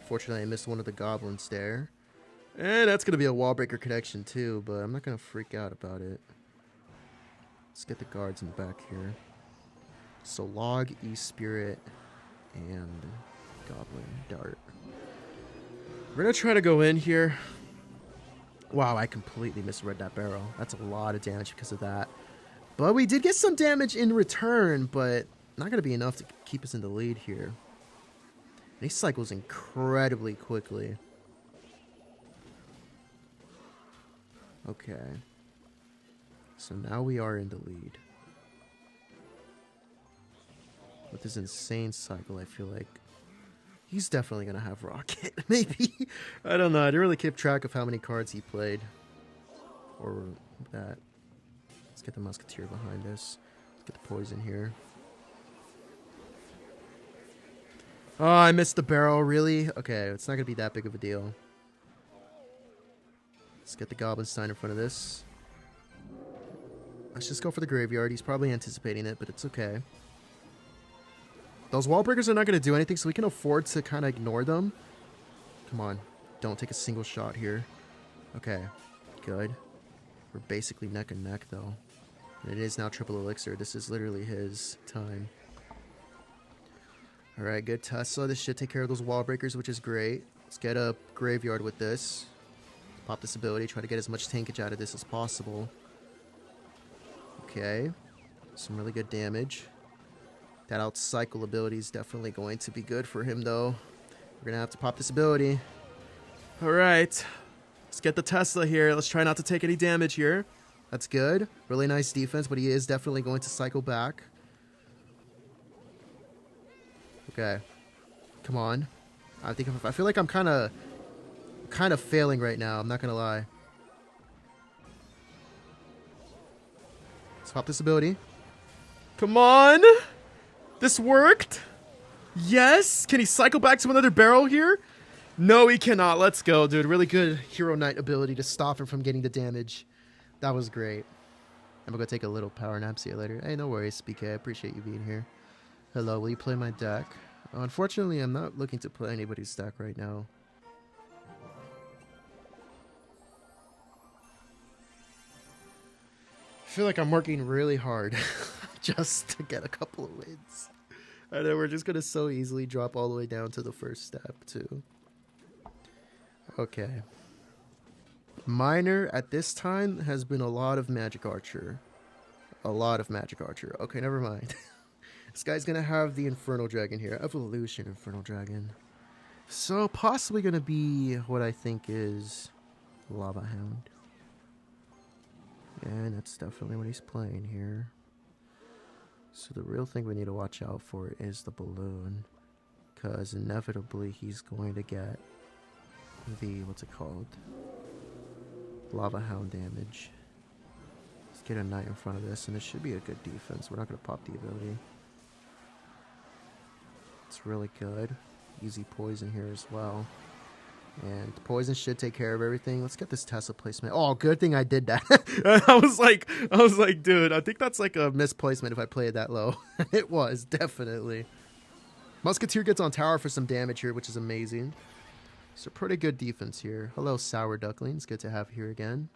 Fortunately, I missed one of the goblins there. And that's going to be a wall breaker connection too, but I'm not going to freak out about it. Let's get the guards in the back here. So Log, E-Spirit, and Goblin Dart. We're going to try to go in here. Wow, I completely misread that barrel. That's a lot of damage because of that. But we did get some damage in return, but not going to be enough to keep us in the lead here. And he cycles incredibly quickly. Okay. So now we are in the lead. With this insane cycle, I feel like he's definitely going to have Rocket, maybe. I don't know. I didn't really keep track of how many cards he played. Or that. Let's get the Musketeer behind us. Let's get the poison here. Oh, I missed the barrel, really? Okay, it's not going to be that big of a deal. Let's get the Goblin Stein in front of this. Let's just go for the Graveyard. He's probably anticipating it, but it's okay. Those wall breakers are not going to do anything, so we can afford to kind of ignore them. Come on. Don't take a single shot here. Okay. Good. We're basically neck and neck, though. And it is now triple elixir. This is literally his time. Alright, good Tesla. This should take care of those wall breakers, which is great. Let's get a Graveyard with this. Pop this ability. Try to get as much tankage out of this as possible. Okay. Some really good damage. That out-cycle ability is definitely going to be good for him, though. We're going to have to pop this ability. Alright. Let's get the Tesla here. Let's try not to take any damage here. That's good. Really nice defense, but he is definitely going to cycle back. Okay. Come on. I feel like I'm kind of failing right now. I'm not going to lie. Let's pop this ability. Come on! This worked! Yes! Can he cycle back to another barrel here? No, he cannot. Let's go, dude. Really good Hero Knight ability to stop him from getting the damage. That was great. I'm gonna go take a little power nap. See you later. Hey, no worries, BK. I appreciate you being here. Hello, will you play my deck? Unfortunately, I'm not looking to play anybody's deck right now. I feel like I'm working really hard just to get a couple of wins. I know we're just going to so easily drop all the way down to the first step, too. Okay. Miner, at this time, has been a lot of Magic Archer. a lot of magic archer. Okay, never mind. This guy's gonna have the Infernal Dragon here. Evolution Infernal Dragon. So possibly gonna be what I think is Lava Hound. And that's definitely what he's playing here. So the real thing we need to watch out for is the balloon. Because inevitably he's going to get the, what's it called? Lava Hound damage. Let's get a knight in front of this, and this should be a good defense. We're not going to pop the ability. It's really good. Easy poison here as well. And poison should take care of everything. Let's get this Tesla placement. Oh, good thing I did that. I was like, dude, I think that's like a misplacement if I play it that low. It was, definitely. Musketeer gets on tower for some damage here, which is amazing. So pretty good defense here. Hello, Sour Ducklings. Good to have you here again.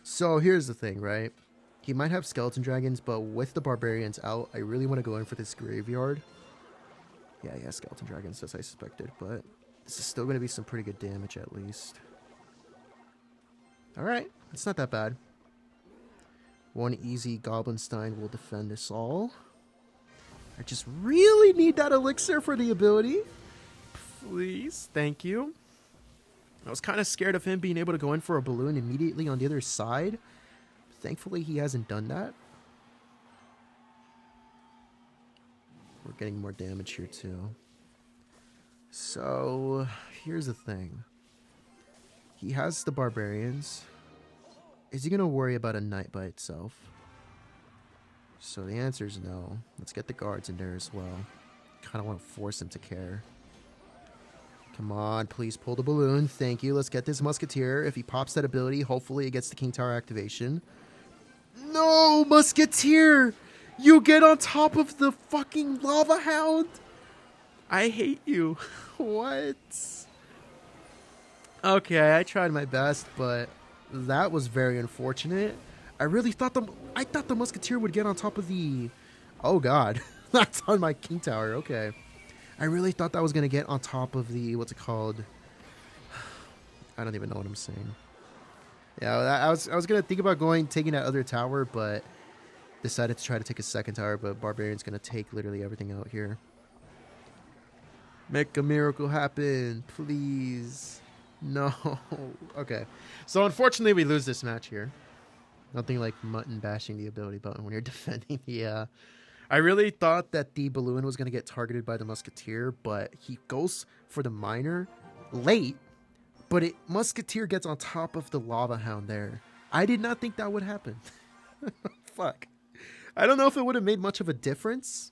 So here's the thing, right? He might have Skeleton Dragons, but with the Barbarians out, I really want to go in for this Graveyard. Yeah, Skeleton Dragons, as I suspected, but this is still going to be some pretty good damage at least. Alright, it's not that bad. One easy Goblinstein will defend us all. I just really need that elixir for the ability. Please, thank you. I was kind of scared of him being able to go in for a balloon immediately on the other side. Thankfully, he hasn't done that. We're getting more damage here too. So, here's the thing. He has the Barbarians. Is he going to worry about a knight by itself? So the answer is no. Let's get the guards in there as well. Kind of want to force him to care. Come on, please pull the balloon. Thank you. Let's get this Musketeer. If he pops that ability, hopefully it gets the King Tower activation. No, Musketeer! You get on top of the fucking Lava Hound! I hate you. What? Okay, I tried my best, but that was very unfortunate. I really thought the Musketeer would get on top of the... Oh god, that's on my King Tower, okay. I really thought that was going to get on top of the... What's it called? I don't even know what I'm saying. Yeah, I was going to think about taking that other tower, but decided to try to take a second tower, but Barbarian's going to take literally everything out here. Make a miracle happen, please. No. Okay. So unfortunately we lose this match here. Nothing like mutton bashing the ability button when you're defending the... I really thought that the balloon was going to get targeted by the Musketeer, but he goes for the Miner late, but Musketeer gets on top of the Lava Hound there. I did not think that would happen. Fuck. I don't know if it would have made much of a difference.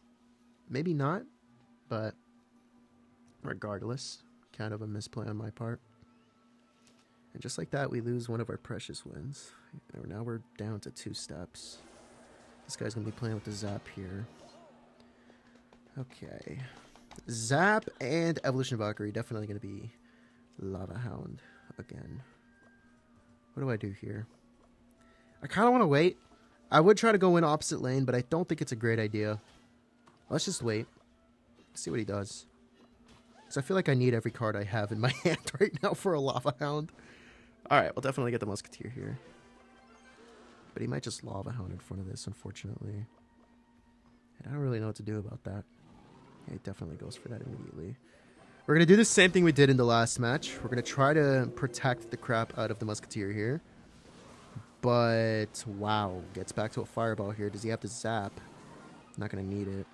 Maybe not, but regardless, kind of a misplay on my part. And just like that, we lose one of our precious wins. And now we're down to 2 steps. This guy's going to be playing with the Zap here. Okay. Zap and Evolution Valkyrie. Definitely going to be Lava Hound again. What do I do here? I kind of want to wait. I would try to go in opposite lane, but I don't think it's a great idea. Let's just wait. See what he does. Because I feel like I need every card I have in my hand right now for a Lava Hound. Alright, we'll definitely get the Musketeer here. But he might just Lava Hound in front of this, unfortunately. And I don't really know what to do about that. Yeah, he definitely goes for that immediately. We're going to do the same thing we did in the last match. We're going to try to protect the crap out of the Musketeer here. But, wow. Gets back to a Fireball here. Does he have to Zap? Not going to need it.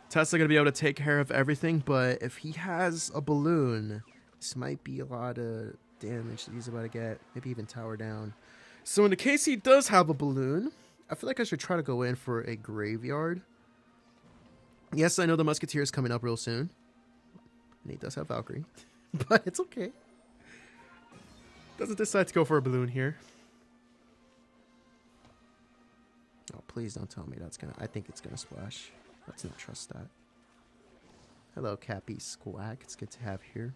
Tesla going to be able to take care of everything, but if he has a balloon, this might be a lot of damage that he's about to get. Maybe even tower down. So in the case he does have a balloon, I feel like I should try to go in for a Graveyard. Yes, I know the Musketeer is coming up real soon. And he does have Valkyrie. But it's okay. Doesn't decide to go for a balloon here. Oh, please don't tell me that's gonna... I think it's gonna splash. Let's not trust that. Hello, Cappy Squack. It's good to have here.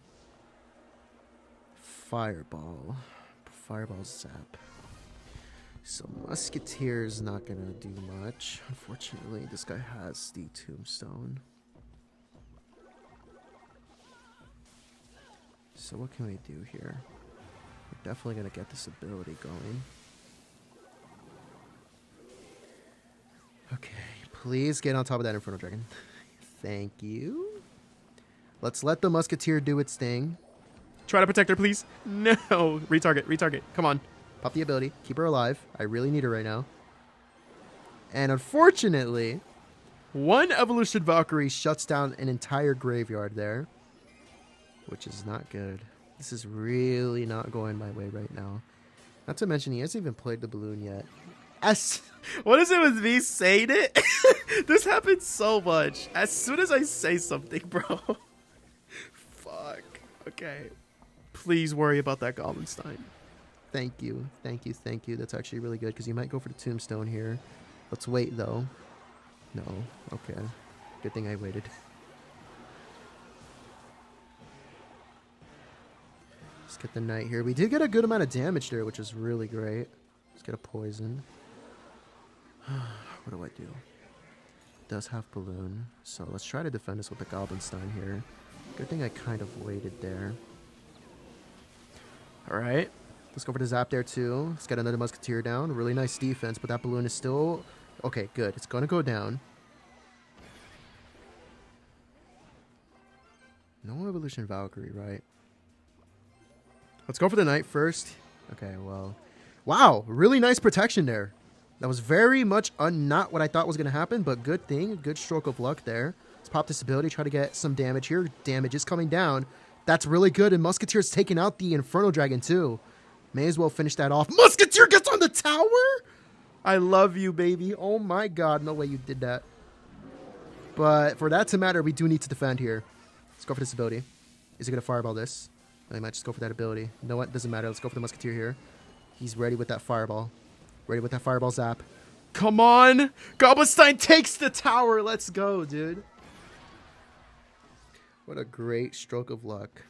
Fireball. Fireball Zap. So Musketeer's not gonna do much. Unfortunately, this guy has the Tombstone. So what can we do here? We're definitely gonna get this ability going. Okay, please get on top of that Infernal Dragon. Thank you. Let's let the Musketeer do its thing. Try to protect her, please. No. Retarget, retarget. Come on. Pop the ability. Keep her alive. I really need her right now. And unfortunately, one Evolution Valkyrie shuts down an entire graveyard there, which is not good. This is really not going my way right now. Not to mention, he hasn't even played the balloon yet. What is it with me saying it? This happens so much. As soon as I say something, bro. Fuck. Okay. Please worry about that Goblinstein. Thank you. Thank you. Thank you. That's actually really good because you might go for the Tombstone here. Let's wait, though. No. Okay. Good thing I waited. Let's get the Knight here. We did get a good amount of damage there, which is really great. Let's get a poison. What do I do? Does have balloon, so let's try to defend this with the Goblinstein here. Good thing I kind of waited there. Alright, let's go for the zap there too. Let's get another Musketeer down. Really nice defense, but that balloon is still... Okay, good. It's gonna go down. No Evolution Valkyrie, right? Let's go for the Knight first. Okay, well... Wow, really nice protection there. That was very much not what I thought was going to happen, but good thing. Good stroke of luck there. Let's pop this ability, try to get some damage here. Damage is coming down. That's really good, and Musketeer's taking out the Infernal Dragon too. May as well finish that off. Musketeer gets on the tower? I love you, baby. Oh my god, no way you did that. But for that to matter, we do need to defend here. Let's go for this ability. Is he going to fireball this? I might just go for that ability. You know what? Doesn't matter. Let's go for the Musketeer here. He's ready with that fireball. Ready with that fireball zap. Come on! Goblinstein takes the tower! Let's go, dude. What a great stroke of luck.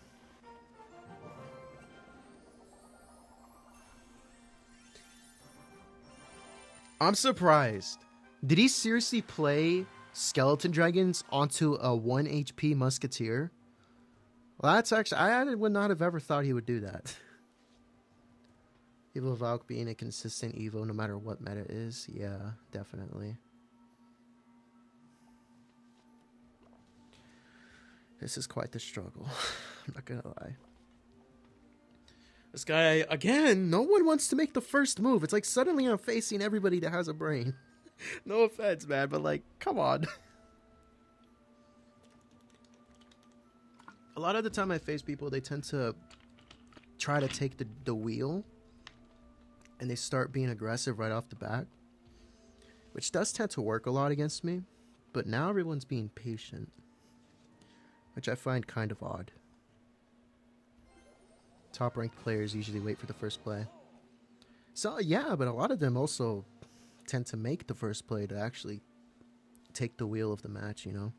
I'm surprised. Did he seriously play Skeleton Dragons onto a 1 HP Musketeer? Well, that's actually... I would not have ever thought he would do that. Evo Valk being a consistent Evo no matter what meta is. Yeah, definitely. This is quite the struggle. I'm not gonna lie. This guy, again, no one wants to make the first move. It's like suddenly I'm facing everybody that has a brain. No offense, man, but like, come on. A lot of the time I face people, they tend to try to take the wheel. And they start being aggressive right off the bat. Which does tend to work a lot against me. But now everyone's being patient. Which I find kind of odd. Top ranked players usually wait for the first play. So yeah, but a lot of them also tend to make the first play to actually take the wheel of the match, you know.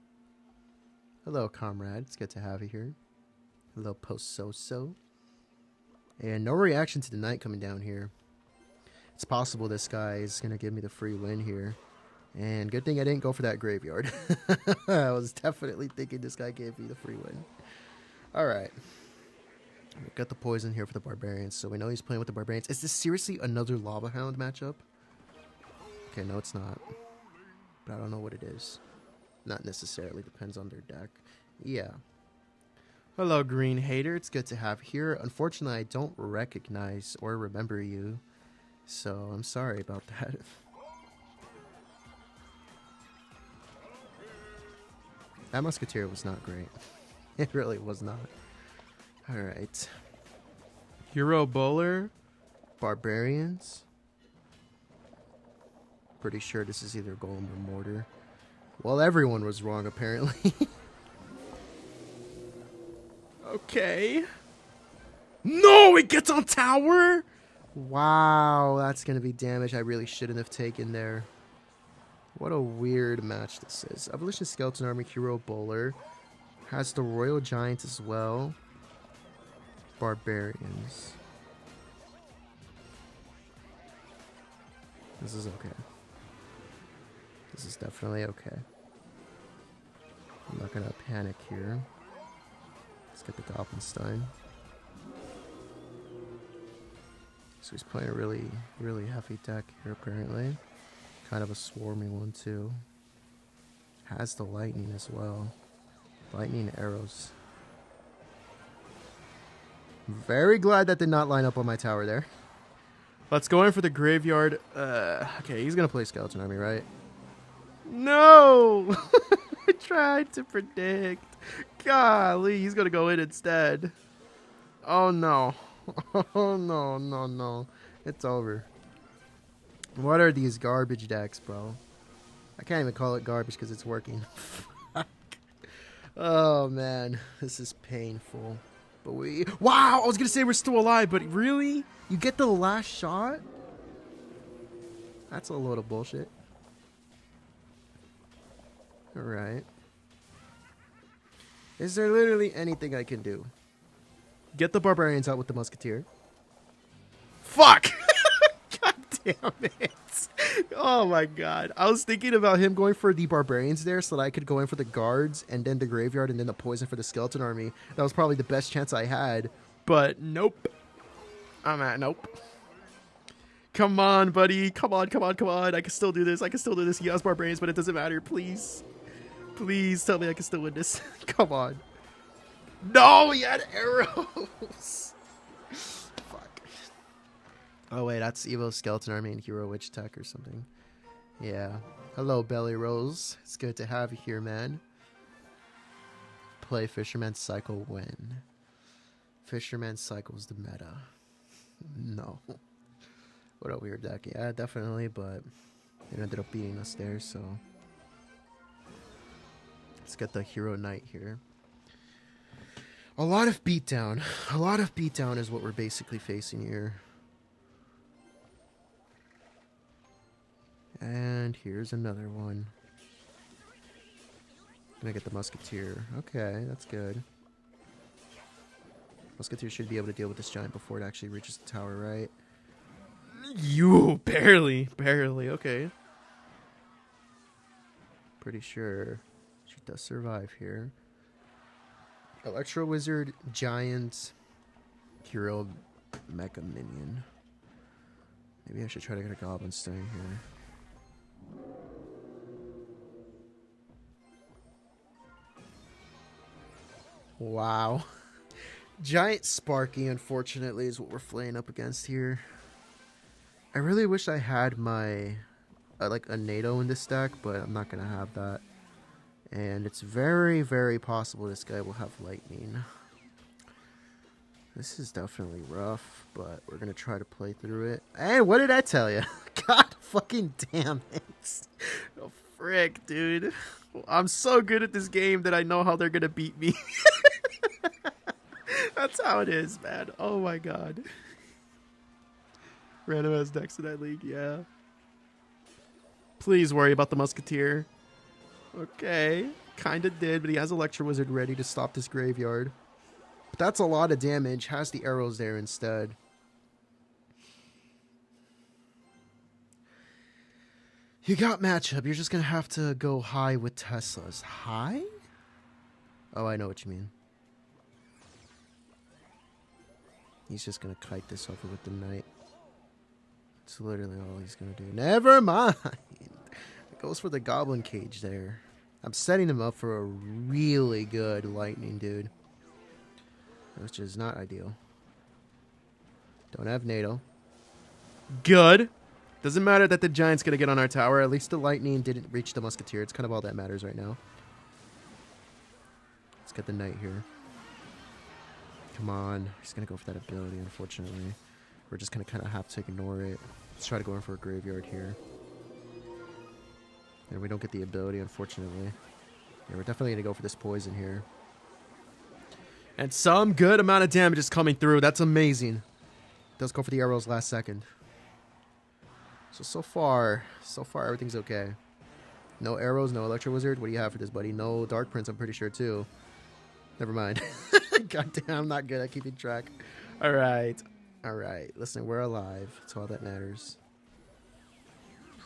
Hello, comrade. It's good to have you here. Hello, post-so-so. And no reaction to the Knight coming down here. It's possible this guy is going to give me the free win here. And good thing I didn't go for that graveyard. I was definitely thinking this guy gave me the free win. Alright. We've got the poison here for the Barbarians, so we know he's playing with the Barbarians. Is this seriously another Lava Hound matchup? Okay, no it's not. But I don't know what it is. Not necessarily, depends on their deck. Yeah. Hello, Green Hater. It's good to have you here. Unfortunately, I don't recognize or remember you. So, I'm sorry about that. That Musketeer was not great. It really was not. Alright. Hero Bowler. Barbarians. Pretty sure this is either Golem or Mortar. Well, everyone was wrong, apparently. Okay. No, it gets on tower? Wow, that's going to be damage I really shouldn't have taken there. What a weird match this is. Evolution Skeleton Army, Hero Bowler. Has the Royal Giant as well. Barbarians. This is okay. This is definitely okay. I'm not going to panic here. Let's get the Goblinstein. So he's playing a really, really heavy deck here, apparently. Kind of a swarmy one too. Has the lightning as well. Lightning arrows. Very glad that did not line up on my tower there. Let's go in for the graveyard. Okay, he's gonna play Skeleton Army, right? No! I tried to predict. Golly, he's gonna go in instead. Oh no. Oh no, no, no. It's over. What are these garbage decks, bro? I can't even call it garbage because it's working. Oh man, this is painful. But Wow, I was gonna say we're still alive, but really? You get the last shot? That's a load of bullshit. Alright. Is there literally anything I can do? Get the barbarians out with the musketeer. Fuck! God damn it. Oh my god. I was thinking about him going for the barbarians there so that I could go in for the guards and then the graveyard and then the poison for the skeleton army. That was probably the best chance I had. But nope. Nope. Come on, buddy. Come on, come on, come on. I can still do this. I can still do this. He has barbarians, but it doesn't matter. Please. Please tell me I can still win this. Come on. No, he had arrows. Fuck. Oh wait, that's Evo Skeleton Army and Hero Witch Tech or something. Yeah. Hello, Belly Rose. It's good to have you here, man. Play Fisherman Cycle when? Fisherman Cycle's the meta. No. What a weird deck. Yeah, definitely, but it ended up beating us there, so... Let's get the Hero Knight here. A lot of beatdown. A lot of beatdown is what we're basically facing here. And here's another one. Gonna get the Musketeer. Okay, that's good. Musketeer should be able to deal with this giant before it actually reaches the tower, right? You barely. Okay. Pretty sure she does survive here. Electro Wizard, Giant, Hero, Mecha Minion. Maybe I should try to get a Goblin staying here. Wow. Giant Sparky, unfortunately, is what we're flaying up against here. I really wish I had my, like, a NATO in this deck, but I'm not going to have that. And it's very, very possible this guy will have Lightning. This is definitely rough, but we're going to try to play through it. And what did I tell you? God fucking damn it. Oh, frick, dude. I'm so good at this game that I know how they're going to beat me. That's how it is, man. Oh my god. Random as decks in that league, yeah. Please worry about the Musketeer. Okay. Kinda did, but he has Electro Wizard ready to stop this graveyard. But that's a lot of damage. Has the arrows there instead. You got matchup. You're just gonna have to go high with Teslas. High? Oh, I know what you mean. He's just gonna kite this over with the knight. That's literally all he's gonna do. Never mind. It goes for the goblin cage there. I'm setting him up for a really good lightning, dude. Which is not ideal. Don't have NATO. Good. Doesn't matter that the giant's gonna get on our tower. At least the lightning didn't reach the musketeer. It's kind of all that matters right now. Let's get the knight here. Come on. He's going to go for that ability, unfortunately. We're just going to kind of have to ignore it. Let's try to go in for a graveyard here. And we don't get the ability, unfortunately. Yeah, we're definitely going to go for this poison here. And some good amount of damage is coming through. That's amazing. Does go for the arrows last second. So far, everything's okay. No arrows, no Electro Wizard. What do you have for this, buddy? No Dark Prince, I'm pretty sure, too. Never mind. God damn, I'm not good at keeping track. Alright. Alright. Listen, we're alive. That's all that matters.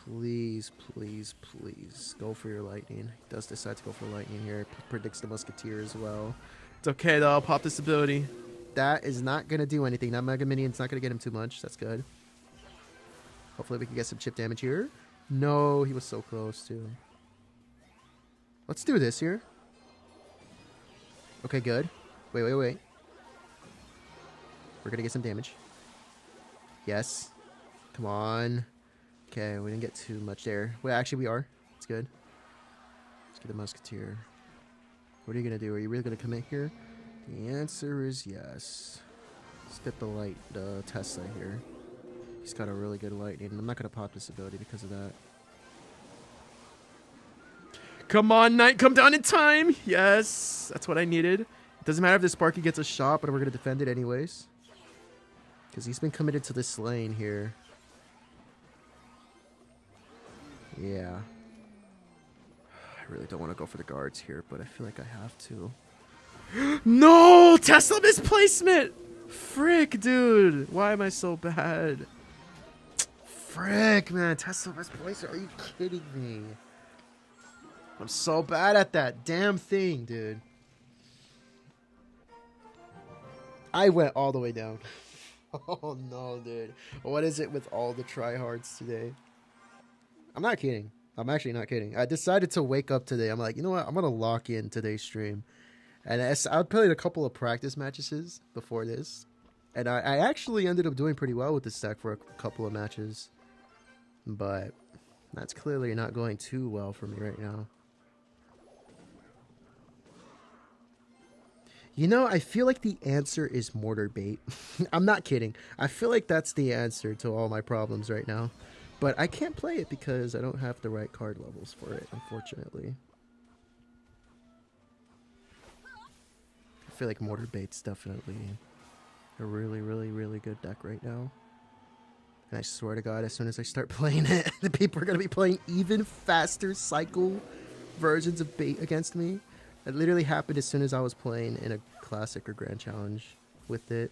Please, please, please. Go for your lightning. He does decide to go for lightning here. Predicts the musketeer as well. It's okay, though. I'll pop this ability. That is not going to do anything. That Mega Minion's not going to get him too much. That's good. Hopefully we can get some chip damage here. No, he was so close too. Let's do this here. Okay, good. Wait. We're gonna get some damage. Yes. Come on. Okay, we didn't get too much there. Wait, actually we are. It's good. Let's get the Musketeer. What are you gonna do? Are you really gonna commit here? The answer is yes. Let's get the Tesla here. He's got a really good lightning. I'm not gonna pop this ability because of that. Come on, Knight, come down in time. Yes, that's what I needed. It doesn't matter if the Sparky gets a shot, but we're gonna defend it anyways. Because he's been committed to this lane here. Yeah. I really don't want to go for the guards here, but I feel like I have to. No! Tesla misplacement! Frick, dude. Why am I so bad? Frick, man. Tesla misplacement. Are you kidding me? I'm so bad at that damn thing, dude. I went all the way down. Oh, no, dude. What is it with all the tryhards today? I'm not kidding. I'm actually not kidding. I decided to wake up today. I'm like, you know what? I'm going to lock in today's stream. And I played a couple of practice matches before this. And I actually ended up doing pretty well with this deck for a couple of matches. But that's clearly not going too well for me right now. You know, I feel like the answer is Mortar Bait. I'm not kidding. I feel like that's the answer to all my problems right now. But I can't play it because I don't have the right card levels for it, unfortunately. I feel like Mortar Bait's definitely a really, really, really good deck right now. And I swear to God, as soon as I start playing it, the people are going to be playing even faster cycle versions of Bait against me. It literally happened as soon as I was playing in a Classic or Grand Challenge with it.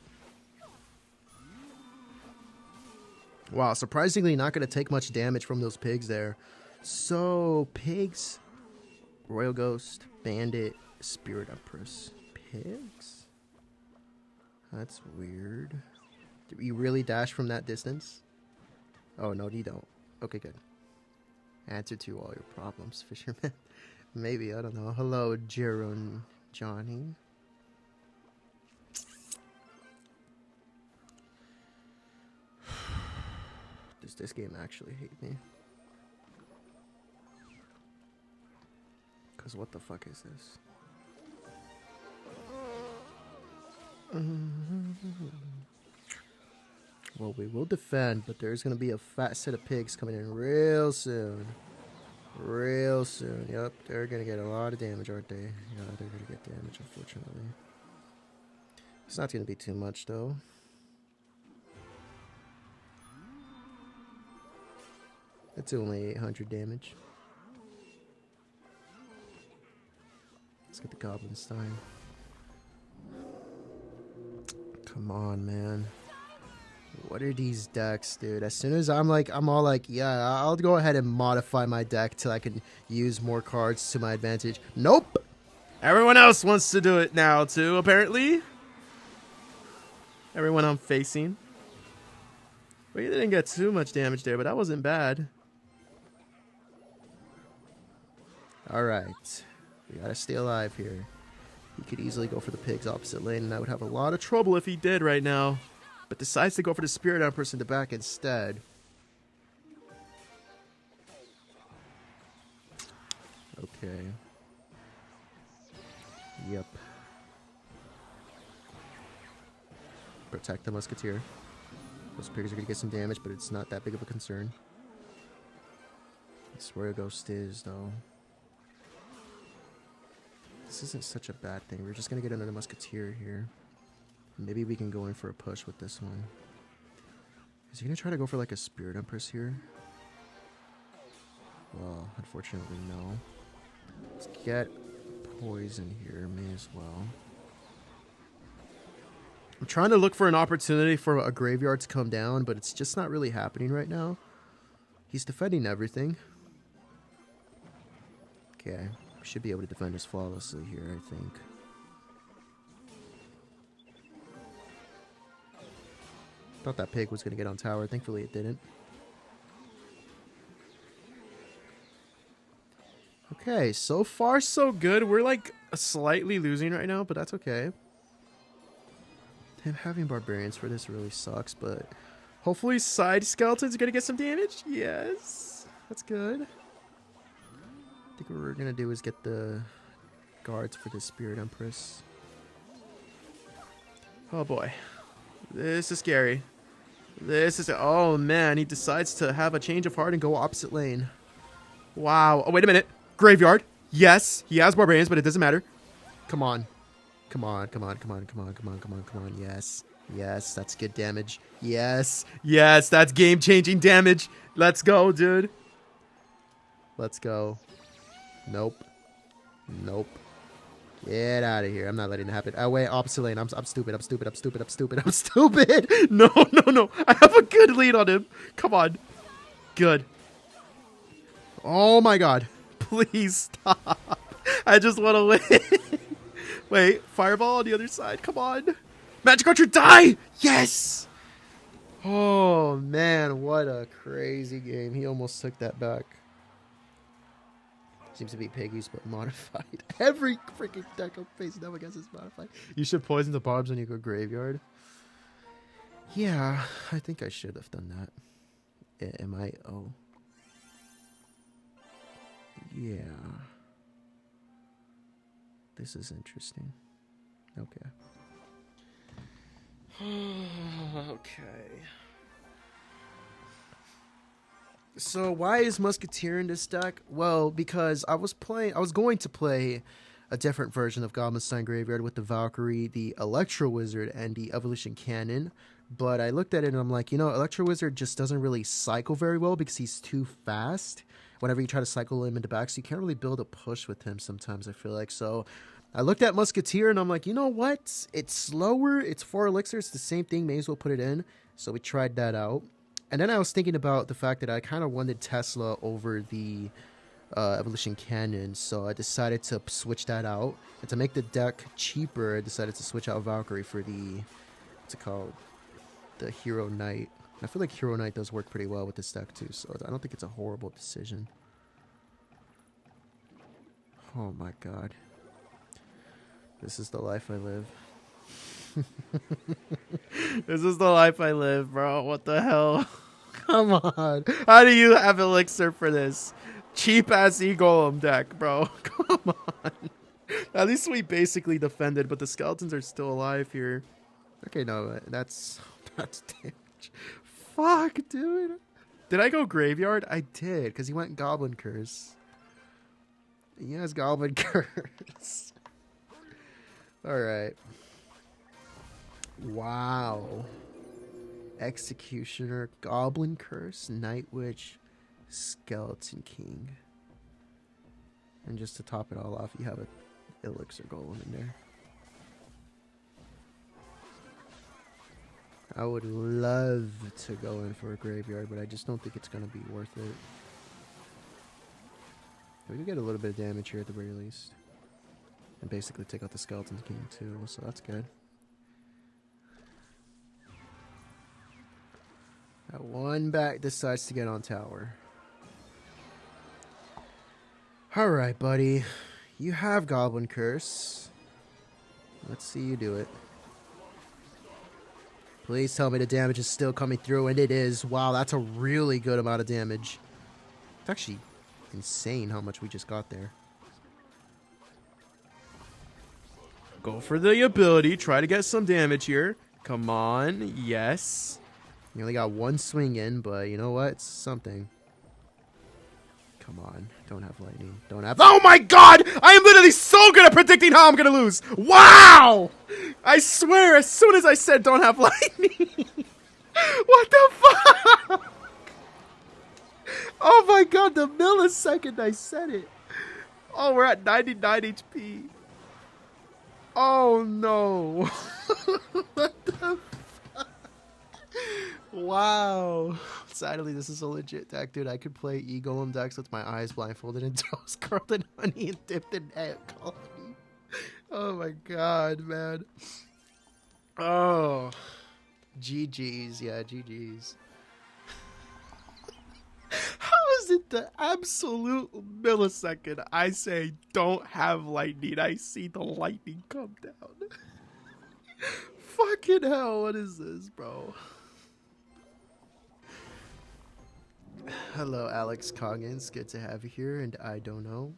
Wow, surprisingly not going to take much damage from those pigs there. So, pigs, Royal Ghost, Bandit, Spirit Empress. Pigs? That's weird. Do you really dash from that distance? Oh, no, you don't. Okay, good. Answer to all your problems, fisherman. Maybe, I don't know. Hello, Jeron Johnny. Does this game actually hate me? Because what the fuck is this? Well, we will defend, but there's going to be a fat set of pigs coming in real soon. Real soon. Yep, they're going to get a lot of damage, aren't they? Yeah, they're going to get damage, unfortunately. It's not going to be too much, though. It's only 800 damage. Let's get the Goblins time. Come on, man. What are these decks, dude? As soon as I'm all like, yeah, I'll go ahead and modify my deck till I can use more cards to my advantage. Nope! Everyone else wants to do it now, too, apparently. Everyone I'm facing. Well, you didn't get too much damage there, but that wasn't bad. Alright. We gotta stay alive here. He could easily go for the pigs opposite lane, and I would have a lot of trouble if he did right now. But decides to go for the Spirit Empress in the back instead. Okay. Yep. Protect the Musketeer. Those pigs are gonna get some damage, but it's not that big of a concern. That's where a Ghost is, though. This isn't such a bad thing. We're just gonna get another Musketeer here. Maybe we can go in for a push with this one. Is he gonna try to go for like a Spirit Empress here? Well, unfortunately, no. Let's get poison here. May as well. I'm trying to look for an opportunity for a graveyard to come down, but it's just not really happening right now. He's defending everything. Okay. We should be able to defend us flawlessly here, I think. Thought that pig was going to get on tower. Thankfully, it didn't. Okay, so far so good. We're like slightly losing right now, but that's okay. Him having barbarians for this really sucks, but hopefully side skeletons are gonna get some damage. Yes, that's good. I think what we're gonna do is get the guards for the Spirit Empress. Oh boy, this is scary. This is, oh man, he decides to have a change of heart and go opposite lane. Wow. Oh, wait a minute. Graveyard. Yes, he has barbarians, but it doesn't matter. Come on. Come on, come on, come on, come on, come on, come on, come on. Yes. Yes, that's good damage. Yes. Yes, that's game-changing damage. Let's go, dude. Let's go. Nope. Nope. Get out of here. I'm not letting it happen. Oh, wait, opposite lane. I'm stupid. I'm stupid. I'm stupid. I'm stupid. I'm stupid. No, no, no. I have a good lead on him. Come on. Good. Oh, my God. Please stop. I just want to win. Wait, fireball on the other side. Come on. Magic Archer, die! Yes! Oh, man. What a crazy game. He almost took that back. Seems to be Piggy's, but modified. Every freaking deck I'm facing up against is modified. You should poison the bombs when you go graveyard. Yeah, I think I should have done that. Am I? Oh. Yeah. This is interesting. Okay. Okay. So why is Musketeer in this deck? Well, because I was going to play a different version of Goblinstein Graveyard with the Valkyrie, the Electro Wizard, and the Evolution Cannon. But I looked at it and I'm like, you know, Electro Wizard just doesn't really cycle very well because he's too fast whenever you try to cycle him into back. So you can't really build a push with him sometimes, I feel like. So I looked at Musketeer and I'm like, you know what? It's slower. It's 4 elixir. It's the same thing. May as well put it in. So we tried that out. And then I was thinking about the fact that I kind of wanted Tesla over the Evolution Cannon, so I decided to switch that out. And to make the deck cheaper, I decided to switch out Valkyrie for the, what's it called? The Hero Knight. I feel like Hero Knight does work pretty well with this deck too, so I don't think it's a horrible decision. Oh my god. This is the life I live. This is the life I live, bro. What the hell? Come on. How do you have elixir for this? Cheap ass E-Golem deck, bro. Come on. At least we basically defended, but the skeletons are still alive here. Okay, no, that's damage. Fuck, dude. Did I go graveyard? I did, because he went Goblin Curse. He has Goblin Curse. Alright. Wow. Executioner, Goblin Curse, Night Witch, Skeleton King. And just to top it all off, you have an Elixir Golem in there. I would love to go in for a graveyard, but I just don't think it's going to be worth it. We can get a little bit of damage here at the very least. And basically take out the Skeleton King too, so that's good. That one back decides to get on tower. Alright, buddy. You have Goblin Curse. Let's see you do it. Please tell me the damage is still coming through, and it is. Wow, that's a really good amount of damage. It's actually insane how much we just got there. Go for the ability. Try to get some damage here. Come on. Yes. You only got one swing in, but you know what? It's something. Come on. Don't have lightning. Don't have... Oh my god! I am literally so good at predicting how I'm going to lose. Wow! I swear, as soon as I said don't have lightning. What the fuck? Oh my god, the millisecond I said it. Oh, we're at 99 HP. Oh no. What the fuck? Wow. Sadly, this is a legit deck, dude. I could play E-Golem decks with my eyes blindfolded and toast curled in honey and dipped in egg coffee. Oh my god, man. Oh. GG's. Yeah, GG's. How is instant, the absolute millisecond I say don't have lightning, I see the lightning come down. Fucking hell, what is this, bro? Hello, Alex Coggins. Good to have you here, and I don't know.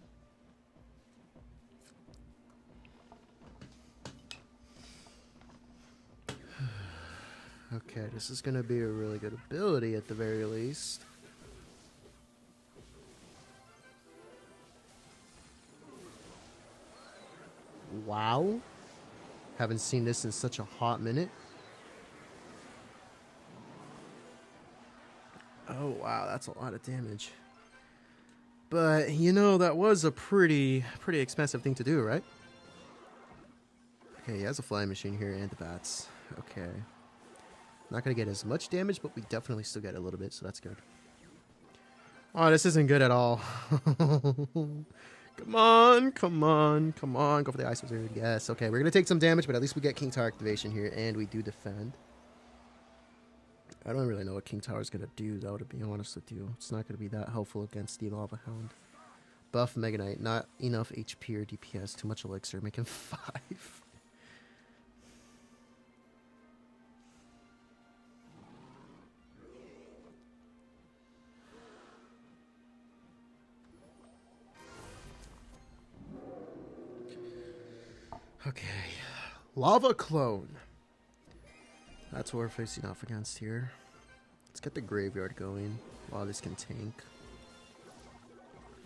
Okay, this is gonna be a really good ability at the very least. Wow. Haven't seen this in such a hot minute. Oh, wow, that's a lot of damage. But, you know, that was a pretty expensive thing to do, right? Okay, he has a flying machine here and the bats. Okay. Not going to get as much damage, but we definitely still get a little bit, so that's good. Oh, this isn't good at all. Come on, come on, come on. Go for the Ice Wizard. Yes, okay. We're going to take some damage, but at least we get King Tower activation here, and we do defend. I don't really know what King Tower is going to do, though, to be honest with you. It's not going to be that helpful against the Lava Hound. Buff Mega Knight. Not enough HP or DPS. Too much elixir. Make him 5. Okay. Lava Clone. That's what we're facing off against here. Let's get the graveyard going while this can tank.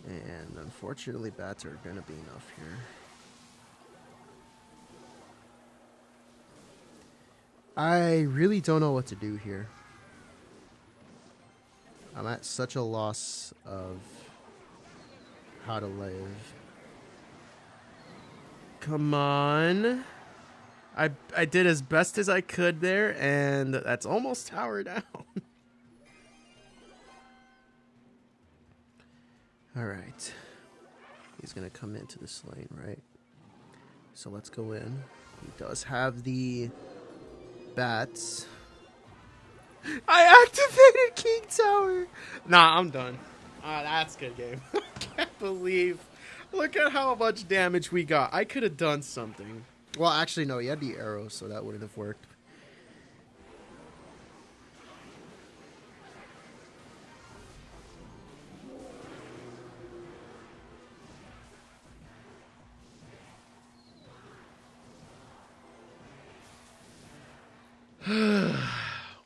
And unfortunately, bats are going to be enough here. I really don't know what to do here. I'm at such a loss of how to live. Come on. I did as best as I could there, and that's almost tower down. Alright. He's going to come into this lane, right? So let's go in. He does have the bats. I activated King Tower. Nah, I'm done. That's good game. I can't believe. Look at how much damage we got. I could have done something. Well, actually, no. He had the arrow, so that wouldn't have worked.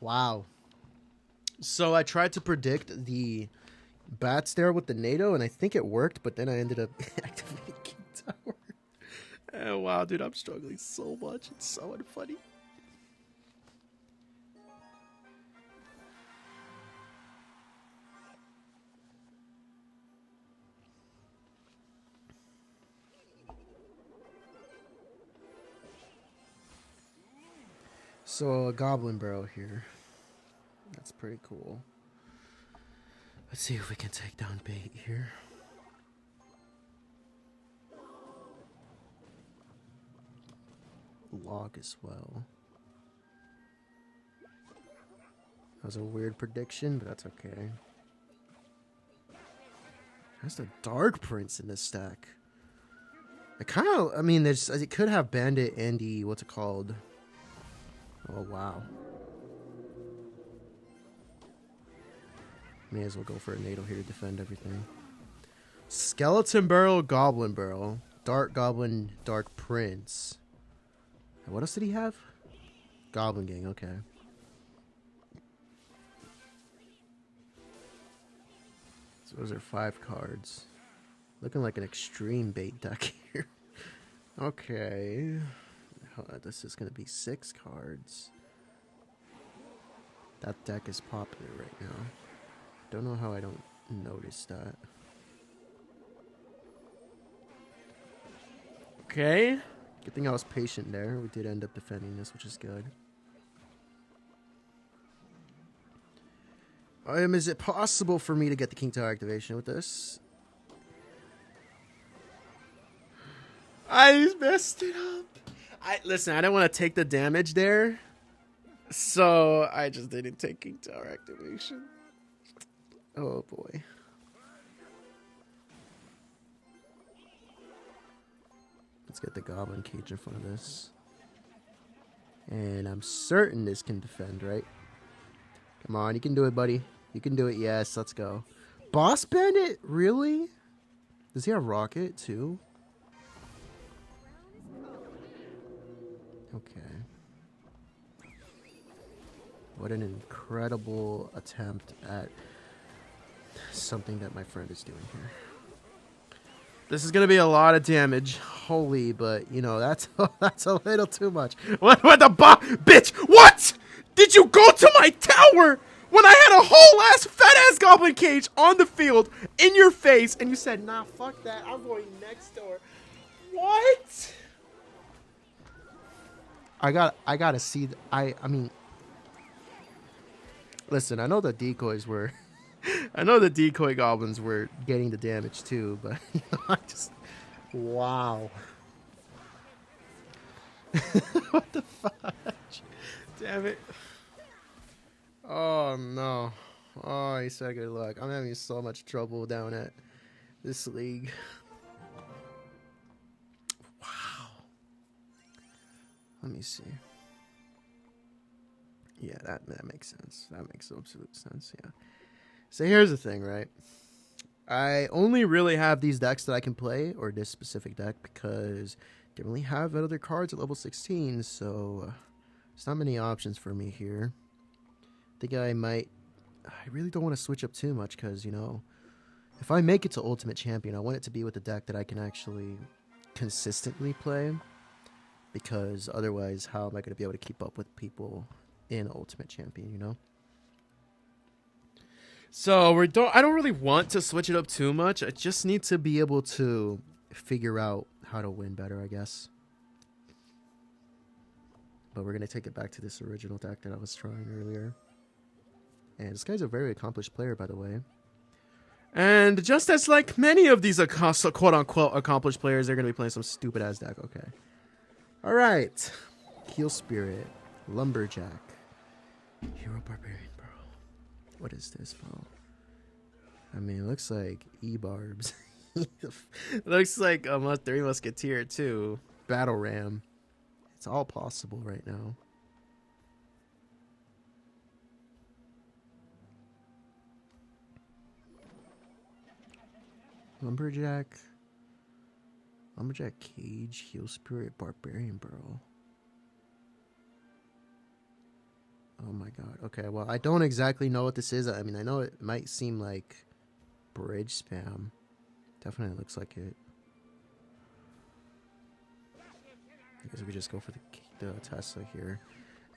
Wow. So I tried to predict the bats there with the NATO, and I think it worked, but then I ended up activating King Tower. Oh, wow, dude, I'm struggling so much. It's so unfunny. So a Goblin Barrel here. That's pretty cool. Let's see if we can take down bait here. Log as well. That was a weird prediction, but that's okay. There's the Dark Prince in this stack. It kind of, I mean, there's, it could have Bandit and the, what's it called? Oh, wow. May as well go for a NATO here to defend everything. Skeleton Barrel, Goblin Barrel, Dark Goblin, Dark Prince. And what else did he have? Goblin Gang, okay. So those are 5 cards. Looking like an extreme bait deck here. Okay. This is going to be 6 cards. That deck is popular right now. Don't know how I don't notice that. Okay. Good thing I was patient there. We did end up defending this, which is good. Is it possible for me to get the King Tower activation with this? I messed it up. Listen, I didn't want to take the damage there, so I just didn't take King Tower activation. Oh boy. Let's get the Goblin Cage in front of this. And I'm certain this can defend, right? Come on, you can do it, buddy. You can do it. Yes, let's go. Boss Bandit? Really? Does he have Rocket, too? Okay. What an incredible attempt at something that my friend is doing here. This is gonna be a lot of damage. Holy, but, you know, that's a little too much. What the bitch? What? Did you go to my tower when I had a whole ass fat ass goblin cage on the field in your face, and you said, "Nah, fuck that. I'm going next door." What? I gotta see. I mean, listen. I know the decoys were. I know the decoy goblins were getting the damage too, but you know, I just. Wow. What the fudge? Damn it. Oh no. Oh, he said good luck. I'm having so much trouble down at this league. Wow. Let me see. Yeah, that makes sense. That makes absolute sense, yeah. So here's the thing, right? I only really have these decks that I can play, or this specific deck, because I didn't really have other cards at level 16, so there's not many options for me here. I think I really don't want to switch up too much, because, you know, if I make it to Ultimate Champion, I want it to be with a deck that I can actually consistently play, because otherwise, how am I going to be able to keep up with people in Ultimate Champion, you know? So I don't really want to switch it up too much. I just need To be able to figure out how to win better, I guess. But we're going to take it back to this original deck that I was trying earlier. And this guy's a very accomplished player, by the way. And just as like many of these quote-unquote accomplished players, they're going to be playing some stupid-ass deck. Okay. All right. Heal Spirit. Lumberjack. Hero Barbarian, bro. What is this, bro? I mean, it looks like E-Barbs. It looks like a Three Musketeer too. Battle Ram. It's all possible right now. Lumberjack. Lumberjack Cage. Heal Spirit. Barbarian, bro. Oh my god. Okay, well, I don't exactly know what this is. I mean, I know it might seem like bridge spam. Definitely looks like it. I guess we just go for the Tesla here.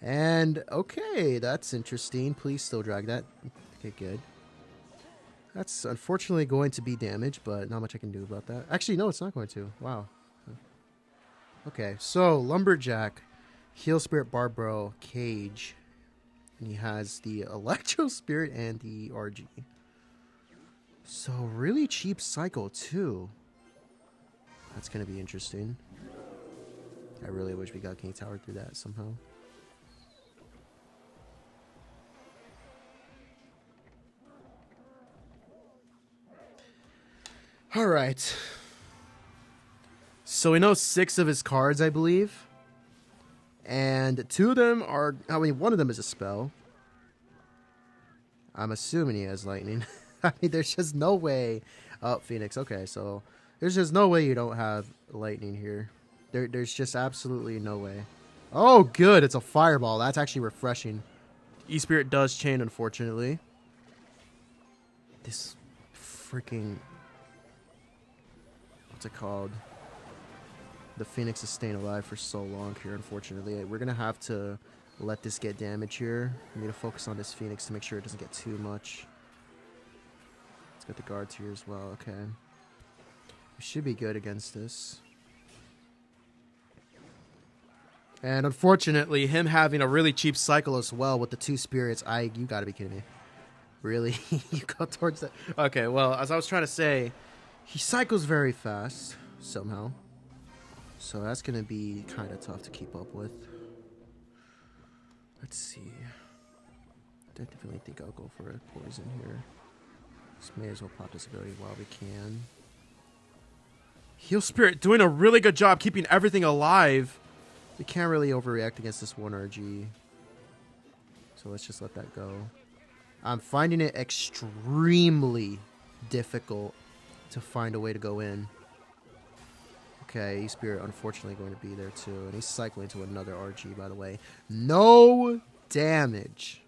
And, okay, that's interesting. Please still drag that. Okay, good. That's unfortunately going to be damage, but not much I can do about that. Actually, no, it's not going to. Wow. Okay, so Lumberjack, Heal Spirit, Barbaro, Cage. And he has the Electro Spirit and the RG. So really cheap cycle too. That's going to be interesting. I really wish we got King Tower through that somehow. All right. So we know 6 of his cards, I believe. And 2 of them are... I mean, one of them is a spell. I'm assuming he has lightning. I mean, there's just no way... Oh, Phoenix. Okay, so... There's just no way you don't have lightning here. There's just absolutely no way. Oh, good. It's a fireball. That's actually refreshing. E-Spirit does chain, unfortunately. This freaking... What's it called? The Phoenix is staying alive for so long here, unfortunately. We're going to have to let this get damage here. We need to focus on this Phoenix to make sure it doesn't get too much. Let's get the guards here as well. Okay. We should be good against this. And unfortunately, him having a really cheap cycle as well with the 2 spirits, you gotta be kidding me. Really? You go towards that? Okay, well, as I was trying to say, he cycles very fast, somehow. So that's going to be kind of tough to keep up with. Let's see. I definitely think I'll go for a poison here. Just may as well pop this ability while we can. Heal Spirit doing a really good job keeping everything alive. We can't really overreact against this one RG. So let's just let that go. I'm finding it extremely difficult to find a way to go in. Okay, E-Spirit unfortunately going to be there too. And he's cycling to another RG, by the way. No damage.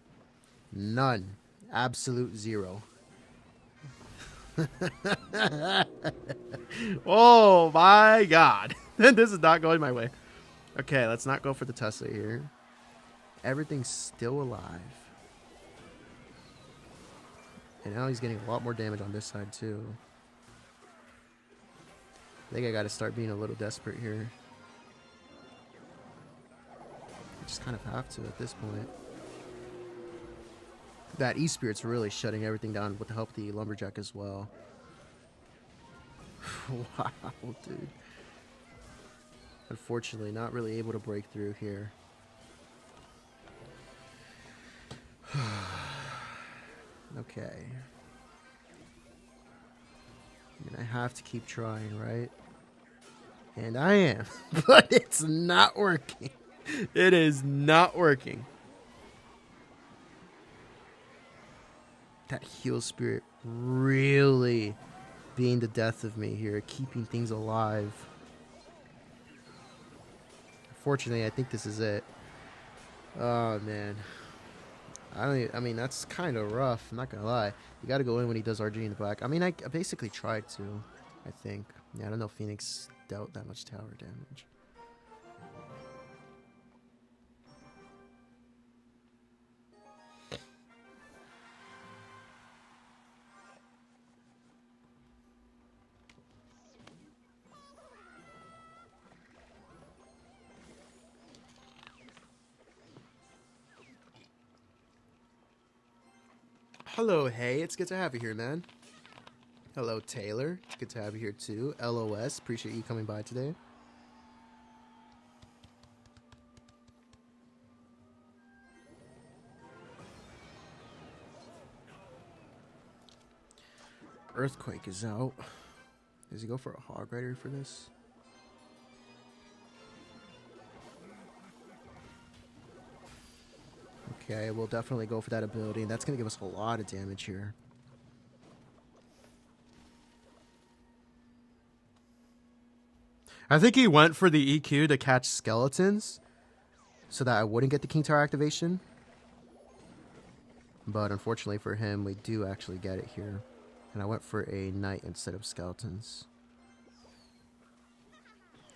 None. Absolute zero. Oh my god. This is not going my way. Okay, let's not go for the Tesla here. Everything's still alive. And now he's getting a lot more damage on this side too. I think I gotta start being a little desperate here. I just kind of have to at this point. That E-Spirit's really shutting everything down with the help of the Lumberjack as well. Wow, dude. Unfortunately, not really able to break through here. Okay. I mean, I have to keep trying, right? And I am, but it's not working. It is not working. That Heal Spirit really being the death of me here, keeping things alive. Fortunately, I think this is it. Oh, man. I mean, that's kind of rough. I'm not going to lie. You got to go in when he does RG in the back. I mean, I basically tried to, I think. Yeah, I don't know if Phoenix dealt that much tower damage. Hello, hey, it's good to have you here, man. Hello, Taylor. It's good to have you here, too. LOS, appreciate you coming by today. Earthquake is out. Does he go for a Hog Rider for this? Okay, we'll definitely go for that ability, and that's going to give us a lot of damage here. I think he went for the EQ to catch skeletons so that I wouldn't get the King Tower activation. But unfortunately for him, we do actually get it here. And I went for a Knight instead of skeletons.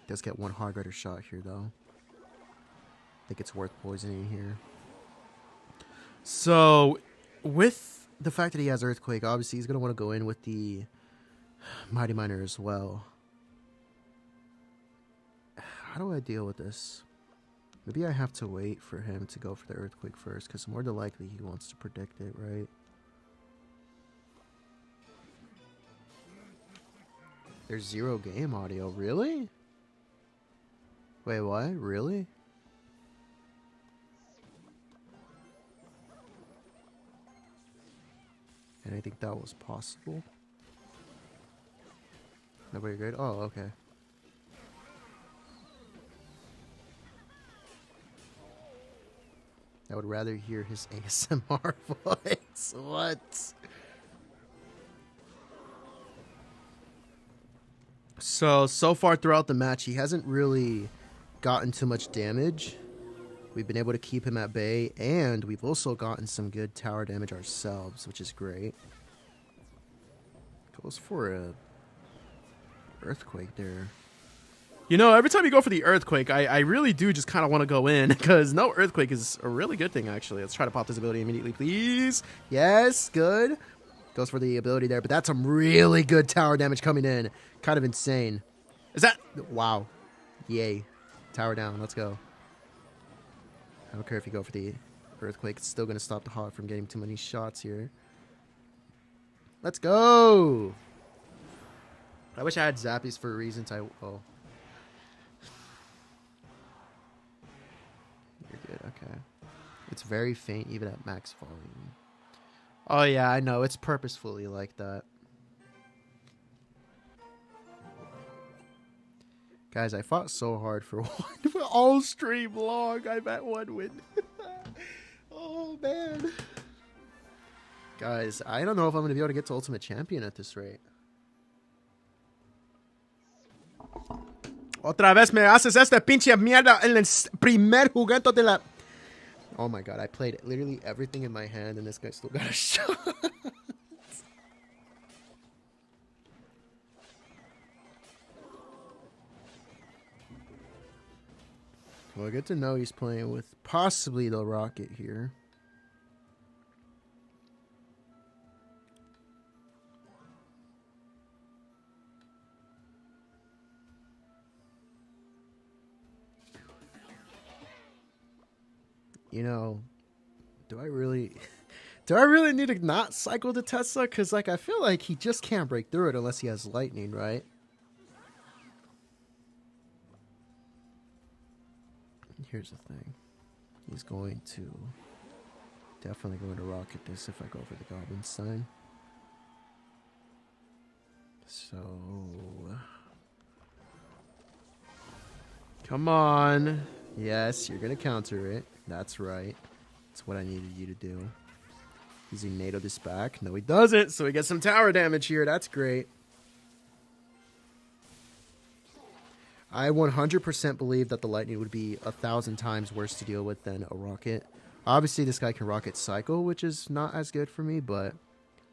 Does get one Hog Rider shot here, though. I think it's worth poisoning here. So, with the fact that he has Earthquake, obviously he's going to want to go in with the Mighty Miner as well. How do I deal with this? Maybe I have to wait for him to go for the Earthquake first, because more than likely he wants to predict it, right? There's 0 game audio. Really? Wait, what? Really? And I think that was possible. Nobody good? Oh, okay. I would rather hear his ASMR voice. What? So far throughout the match, he hasn't really gotten too much damage. We've been able to keep him at bay, and we've also gotten some good tower damage ourselves, which is great. Goes for a Earthquake there. you know, every time you go for the Earthquake, I really do just kind of want to go in, because no Earthquake is a really good thing, actually. Let's try to pop this ability immediately, please. Yes, good. Goes for the ability there, but that's some really good tower damage coming in. Kind of insane. Is that... Wow. Yay. Tower down. Let's go. I don't care if you go for the Earthquake. It's still going to stop the Hog from getting too many shots here. Let's go. I wish I had Zappies for reasons I... Oh. You're good. Okay. It's very faint even at max volume. Oh, yeah, I know. It's purposefully like that. Guys, I fought so hard for one. For all stream long, I'm at 1 win. Oh, man. Guys, I don't know if I'm going to be able to get to Ultimate Champion at this rate. Otra vez me haces esta pinche mierda en el primer juguete de la... Oh my god, I played literally everything in my hand and this guy still got a shot. Well, good to know he's playing with possibly the Rocket here. You know, do I really need to not cycle the Tesla? Because, like, I feel like he just can't break through it unless he has lightning, right? Here's the thing. He's going to... Definitely going to rocket this if I go for the Goblin sign. So... Come on. Yes, you're going to counter it. That's right. That's what I needed you to do. Does he NATO this back? No, he doesn't. So we get some tower damage here. That's great. I 100% believe that the lightning would be 1,000 times worse to deal with than a rocket. Obviously, this guy can rocket cycle, which is not as good for me, but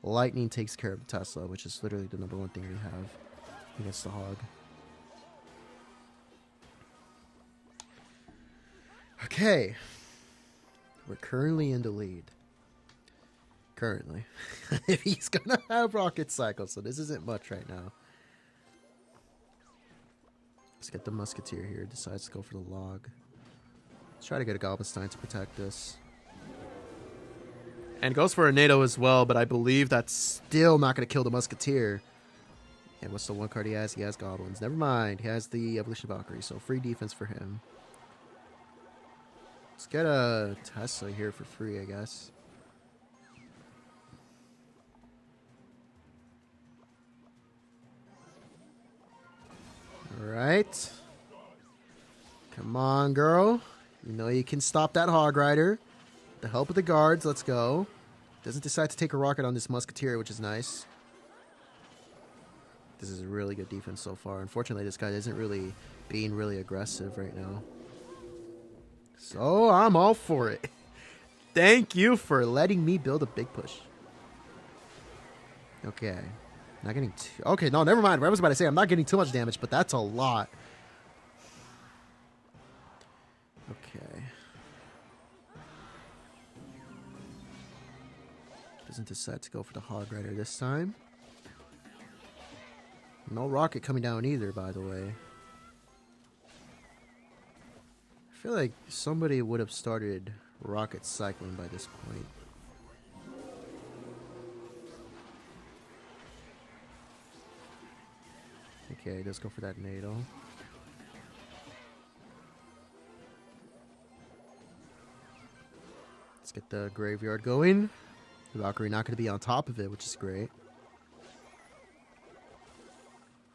lightning takes care of the Tesla, which is literally the #1 thing we have against the Hog. Okay. We're currently in the lead. Currently. He's going to have rocket cycle, so this isn't much right now. Let's get the Musketeer here. Decides to go for the log. Let's try to get a Goblin Stein to protect this. And goes for a NATO as well, but I believe that's still not going to kill the Musketeer. And what's the one card he has? He has Goblins. Never mind. He has the Evolution Valkyrie, so free defense for him. Let's get a Tesla here for free, I guess. Alright. Come on, girl. You know you can stop that Hog Rider. The help of the guards, let's go. Doesn't decide to take a rocket on this Musketeer, which is nice. This is a really good defense so far. Unfortunately, this guy isn't really being really aggressive right now. So, I'm all for it. Thank you for letting me build a big push. Okay. Not getting too... Okay, no, never mind. I was about to say I'm not getting too much damage, but that's a lot. Okay. Doesn't decide to go for the Hog Rider this time. No rocket coming down either, by the way. I feel like somebody would have started rocket cycling by this point. Okay, let's go for that NATO. Let's get the graveyard going. The Valkyrie not going to be on top of it, which is great.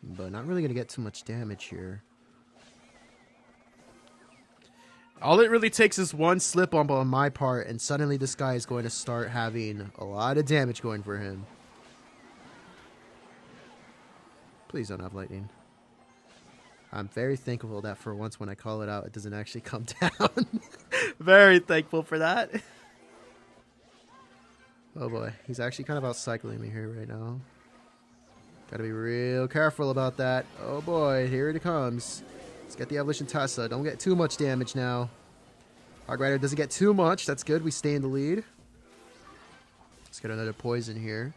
But not really going to get too much damage here. All it really takes is one slip on my part, and suddenly this guy is going to start having a lot of damage going for him. Please don't have lightning. I'm very thankful that for once when I call it out, it doesn't actually come down. Very thankful for that. Oh boy, he's actually kind of out-cycling me here right now. Gotta be real careful about that. Oh boy, here it comes. Let's get the Evolution Tesla. Don't get too much damage now. Hog Rider doesn't get too much. That's good. We stay in the lead. Let's get another poison here.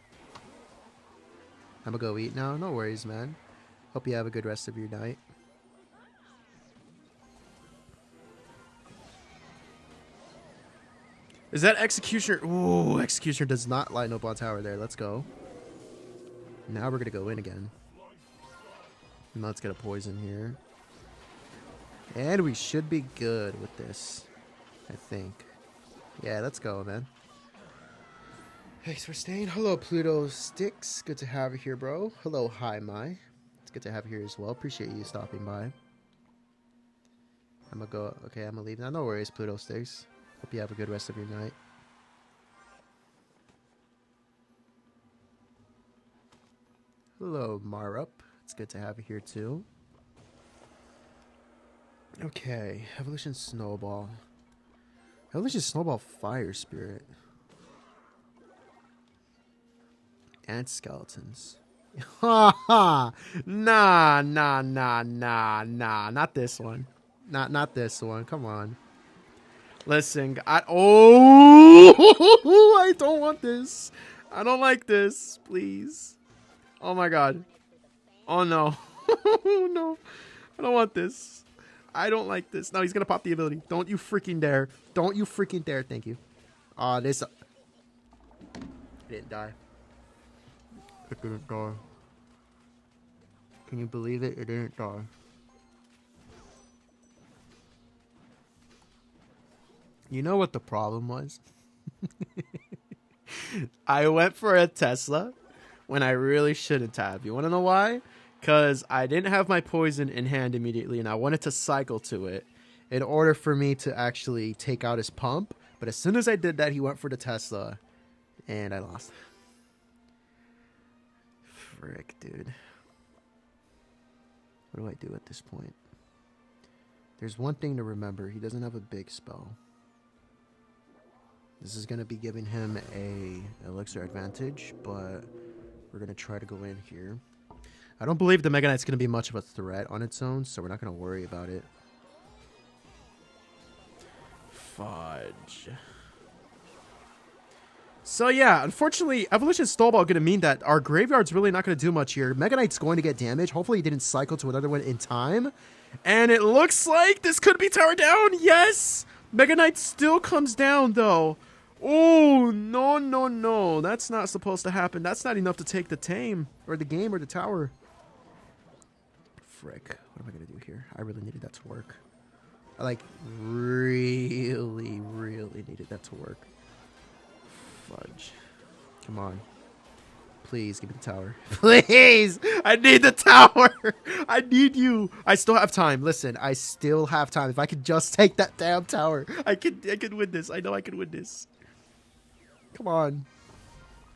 I'm gonna go eat now. No worries, man. Hope you have a good rest of your night. Is that Executioner? Ooh, Executioner does not line up on tower there. Let's go. Now we're gonna go in again. And let's get a poison here. And we should be good with this, I think. Yeah, let's go, man. Thanks for staying. Hello, Pluto Sticks. Good to have you here, bro. Hello, Hi Mai. It's good to have you here as well. Appreciate you stopping by. I'm gonna go. Okay, I'm gonna leave now. No worries, Pluto Sticks. Hope you have a good rest of your night. Hello, Marup. It's good to have you here too. Okay, Evolution Snowball. Evolution Snowball Fire Spirit. And skeletons. Ha ha! Nah. Not this one. Not this one. Come on. Listen, I don't want this. I don't like this. Please. Oh my god. Oh no. No. I don't want this. I don't like this. No, he's gonna pop the ability. Don't you freaking dare. Don't you freaking dare. Thank you. This. I didn't die. It didn't die. Can you believe it? It didn't die. You know what the problem was? I went for a Tesla when I really shouldn't have. You want to know why? Because I didn't have my poison in hand immediately, and I wanted to cycle to it in order for me to actually take out his pump. But as soon as I did that, he went for the Tesla, and I lost. Frick, dude. What do I do at this point? There's one thing to remember. He doesn't have a big spell. This is going to be giving him a elixir advantage, but we're going to try to go in here. I don't believe the Mega Knight's going to be much of a threat on its own, so we're not going to worry about it. Fudge. So yeah, unfortunately, Evolution Snowball going to mean that our graveyard's really not going to do much here. Mega Knight's going to get damage. Hopefully he didn't cycle to another one in time. And it looks like this could be tower down. Yes! Mega Knight still comes down, though. Oh, no. That's not supposed to happen. That's not enough to take the tame, or the game, or the tower. Frick. What am I going to do here? I really needed that to work. I, like, really needed that to work. Fudge. Come on. Please, give me the tower. Please! I need the tower! I need you! I still have time. Listen, I still have time. If I could just take that damn tower, I could win this. I know I can win this. Come on.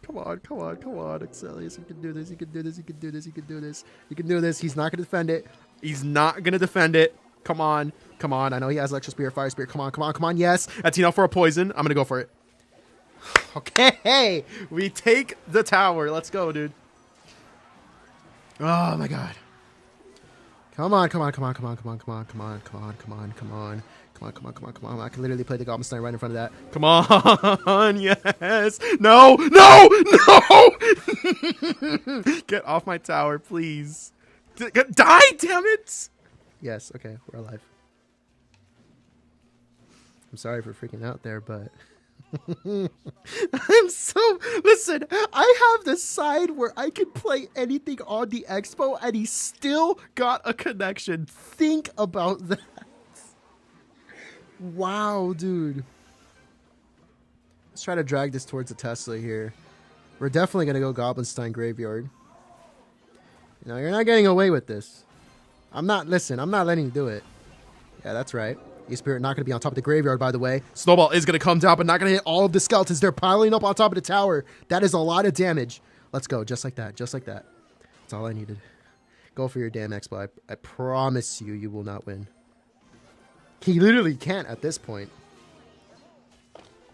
Come on. Xelious, you can do this. You can do this. You can do this. He's not going to defend it. He's not going to defend it. Come on. I know he has Electro Spear, Fire Spear. Come on. Yes. That's enough for a poison. I'm going to go for it. Okay, we take the tower. Let's go, dude. Oh my god. Come on. I can literally play the Goblin Snipe right in front of that. Come on. Yes. No. Get off my tower, please. Die, damn it. Yes, okay, we're alive. I'm sorry for freaking out there, but listen, I have the side where I can play anything on the expo and he still got a connection. Think about that. Wow, dude. Let's try to drag this towards the Tesla here. We're definitely going to go Goblinstein Graveyard. You know, you're not getting away with this. I'm not letting you do it. Yeah, that's right. E-Spirit not going to be on top of the graveyard, by the way. Snowball is going to come down, but not going to hit all of the skeletons. They're piling up on top of the tower. That is a lot of damage. Let's go. Just like that. That's all I needed. Go for your damn Expo. I promise you will not win. He literally can't at this point.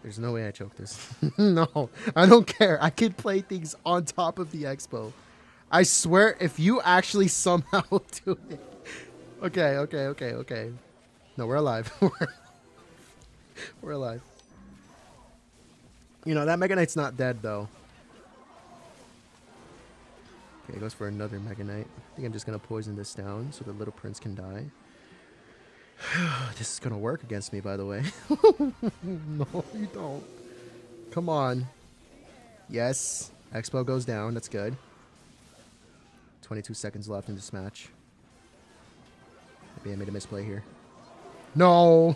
There's no way I choke this. No, I don't care. I can play things on top of the Expo. I swear, if you actually somehow do it. Okay. No, we're alive. We're alive. You know, that Mega Knight's not dead, though. Okay, goes for another Mega Knight. I think I'm just going to poison this down so the little prince can die. This is going to work against me, by the way. No, you don't. Come on. Yes. Expo goes down. That's good. 22 seconds left in this match. Maybe I made a misplay here. No.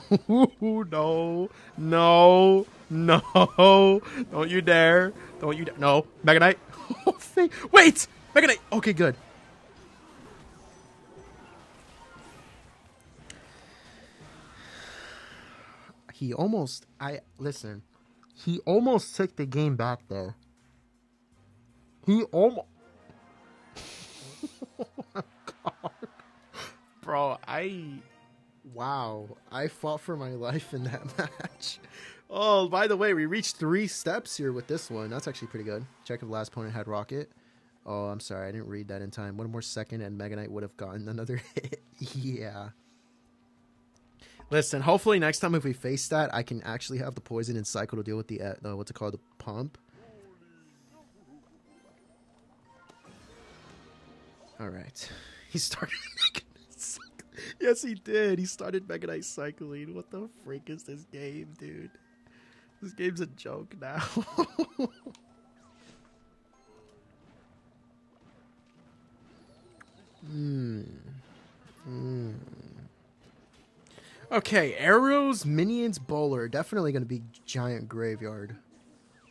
No. Don't you dare. No. Mega Knight. Wait. Mega Knight. Okay, good. He almost... Listen. He almost took the game back there. He almost... Oh my God. Bro, Wow. I fought for my life in that match. Oh, by the way, we reached 3 steps here with this one. That's actually pretty good. Check if the last opponent had Rocket. Oh, I'm sorry. I didn't read that in time. One more second and Mega Knight would have gotten another hit. Yeah. Listen, hopefully next time if we face that, I can actually have the poison and cycle to deal with the, what's it called, the pump. All right. He started Mega Knight cycling. Yes, he did. He started Mega Knight cycling. What the freak is this game, dude? This game's a joke now. Okay, arrows, minions, bowler. Definitely going to be giant graveyard.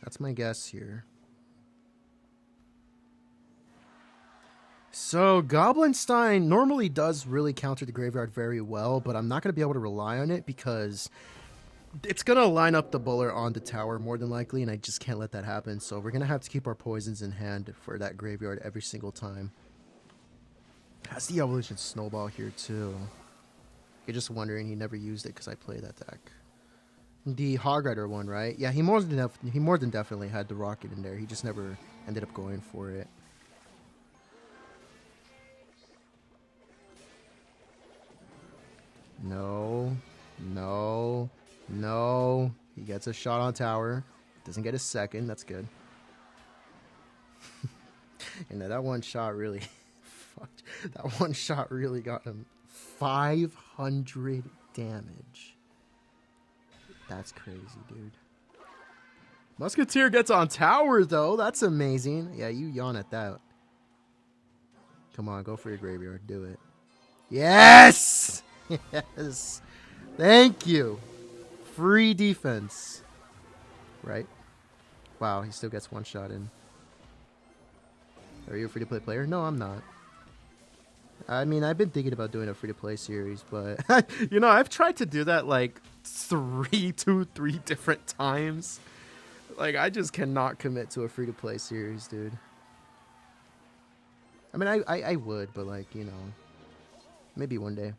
That's my guess here. So, Goblinstein normally does really counter the graveyard very well, but I'm not going to be able to rely on it because it's going to line up the bowler on the tower more than likely, and I just can't let that happen. So we're going to have to keep our poisons in hand for that graveyard every single time. Has the evolution snowball here too. You're just wondering he never used it because I played that deck. The Hog Rider one, right? Yeah, he more than definitely had the Rocket in there. He just never ended up going for it. No, no, no. He gets a shot on tower. Doesn't get a second. That's good. And that one shot really... fucked. That one shot really got him 500 damage. That's crazy, dude. Musketeer gets on tower, though. That's amazing. Yeah, you yawn at that. Come on, go for your graveyard. Do it. Yes! Yes. Thank you. Free defense. Right? Wow, he still gets one shot in. Are you a free-to-play player? No, I'm not. I mean, I've been thinking about doing a free-to-play series, but... you know, I've tried to do that, like, 3 different times. Like, I just cannot commit to a free-to-play series, dude. I mean, I would, but, like, you know... maybe one day.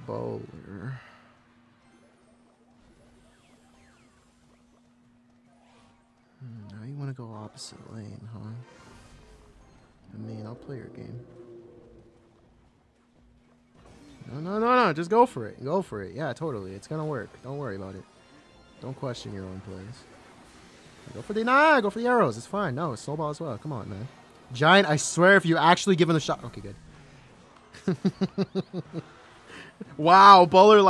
Bowler... now you want to go opposite lane, huh? I mean, I'll play your game. No. Just go for it. Go for it. Yeah, totally. It's going to work. Don't worry about it. Don't question your own plays. Go for the... nah, go for the arrows. It's fine. No, snowball as well. Come on, man. Giant, I swear if you actually give him the shot... okay, good. Wow, Bowler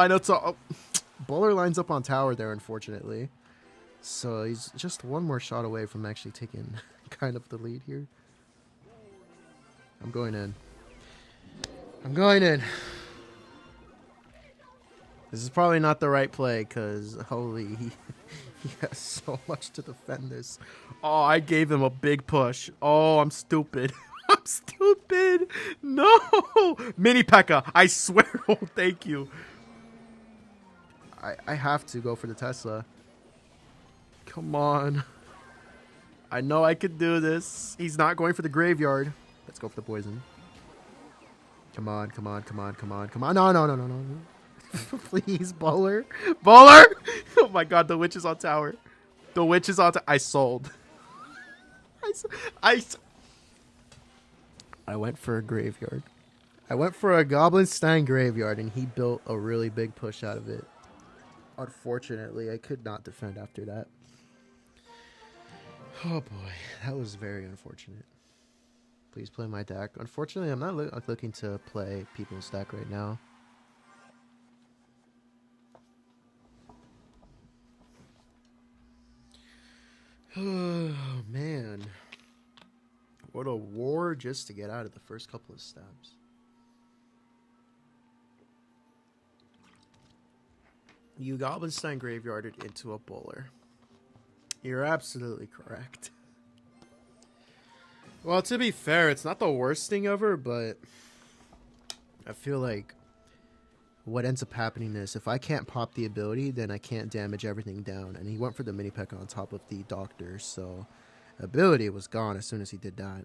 Bowler lines up on tower there, unfortunately. So he's just one more shot away from actually taking kind of the lead here. I'm going in. I'm going in. This is probably not the right play because, holy, he has so much to defend this. Oh, I gave him a big push. Oh, I'm stupid. I'm stupid. No. Mini P.E.K.K.A. I swear. Oh, thank you. I have to go for the Tesla. Come on. I know I could do this. He's not going for the graveyard. Let's go for the poison. Come on. No. Please, Bowler. Bowler! Oh my god, the witch is on tower. The witch is on tower. I sold. I went for a graveyard. I went for a Goblinstein graveyard, and he built a really big push out of it. Unfortunately, I could not defend after that. Oh boy, that was very unfortunate. Please play my deck. Unfortunately, I'm not looking to play people's deck right now. Oh man. What a war just to get out of the first couple of steps. You Goblinstein graveyarded into a bowler. You're absolutely correct. Well, to be fair, it's not the worst thing ever, but I feel like what ends up happening is if I can't pop the ability, then I can't damage everything down. And he went for the mini P.E.K.K.A on top of the doctor, so ability was gone as soon as he did that.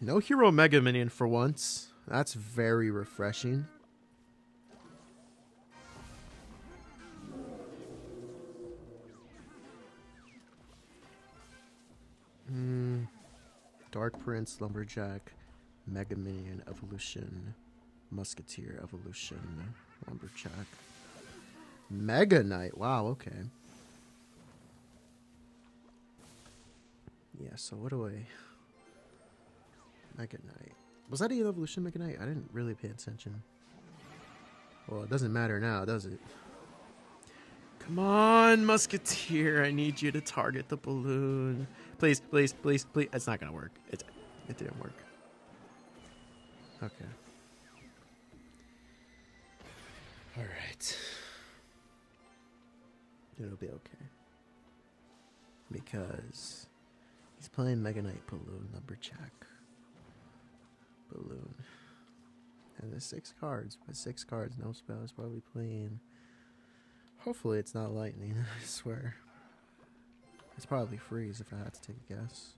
No hero Mega Minion for once. That's very refreshing. Dark Prince, Lumberjack, Mega Minion, Evolution, Musketeer, Evolution, Lumberjack, Mega Knight. Wow, okay. Yeah, so what do I... Mega Knight. Was that an Evolution Mega Knight? I didn't really pay attention. Well, it doesn't matter now, does it? Come on, Musketeer. I need you to target the balloon. Please, please, please, please. It's not gonna work. It didn't work. Okay. Alright. It'll be okay. Because he's playing Mega Knight, Balloon, Lumberjack. Balloon. And there's 6 cards. With 6 cards, no spell is probably playing. Hopefully it's not lightning, I swear. It's probably freeze if I had to take a guess.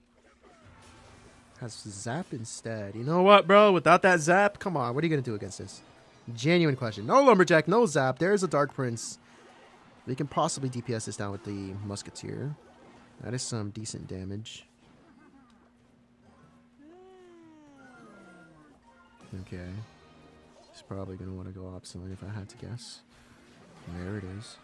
Has zap instead. You know what, bro? Without that zap, come on. What are you going to do against this? Genuine question. No Lumberjack, no zap. There's a Dark Prince. We can possibly DPS this down with the Musketeer. That is some decent damage. Okay. He's probably going to want to go Obsolete if I had to guess. There it is.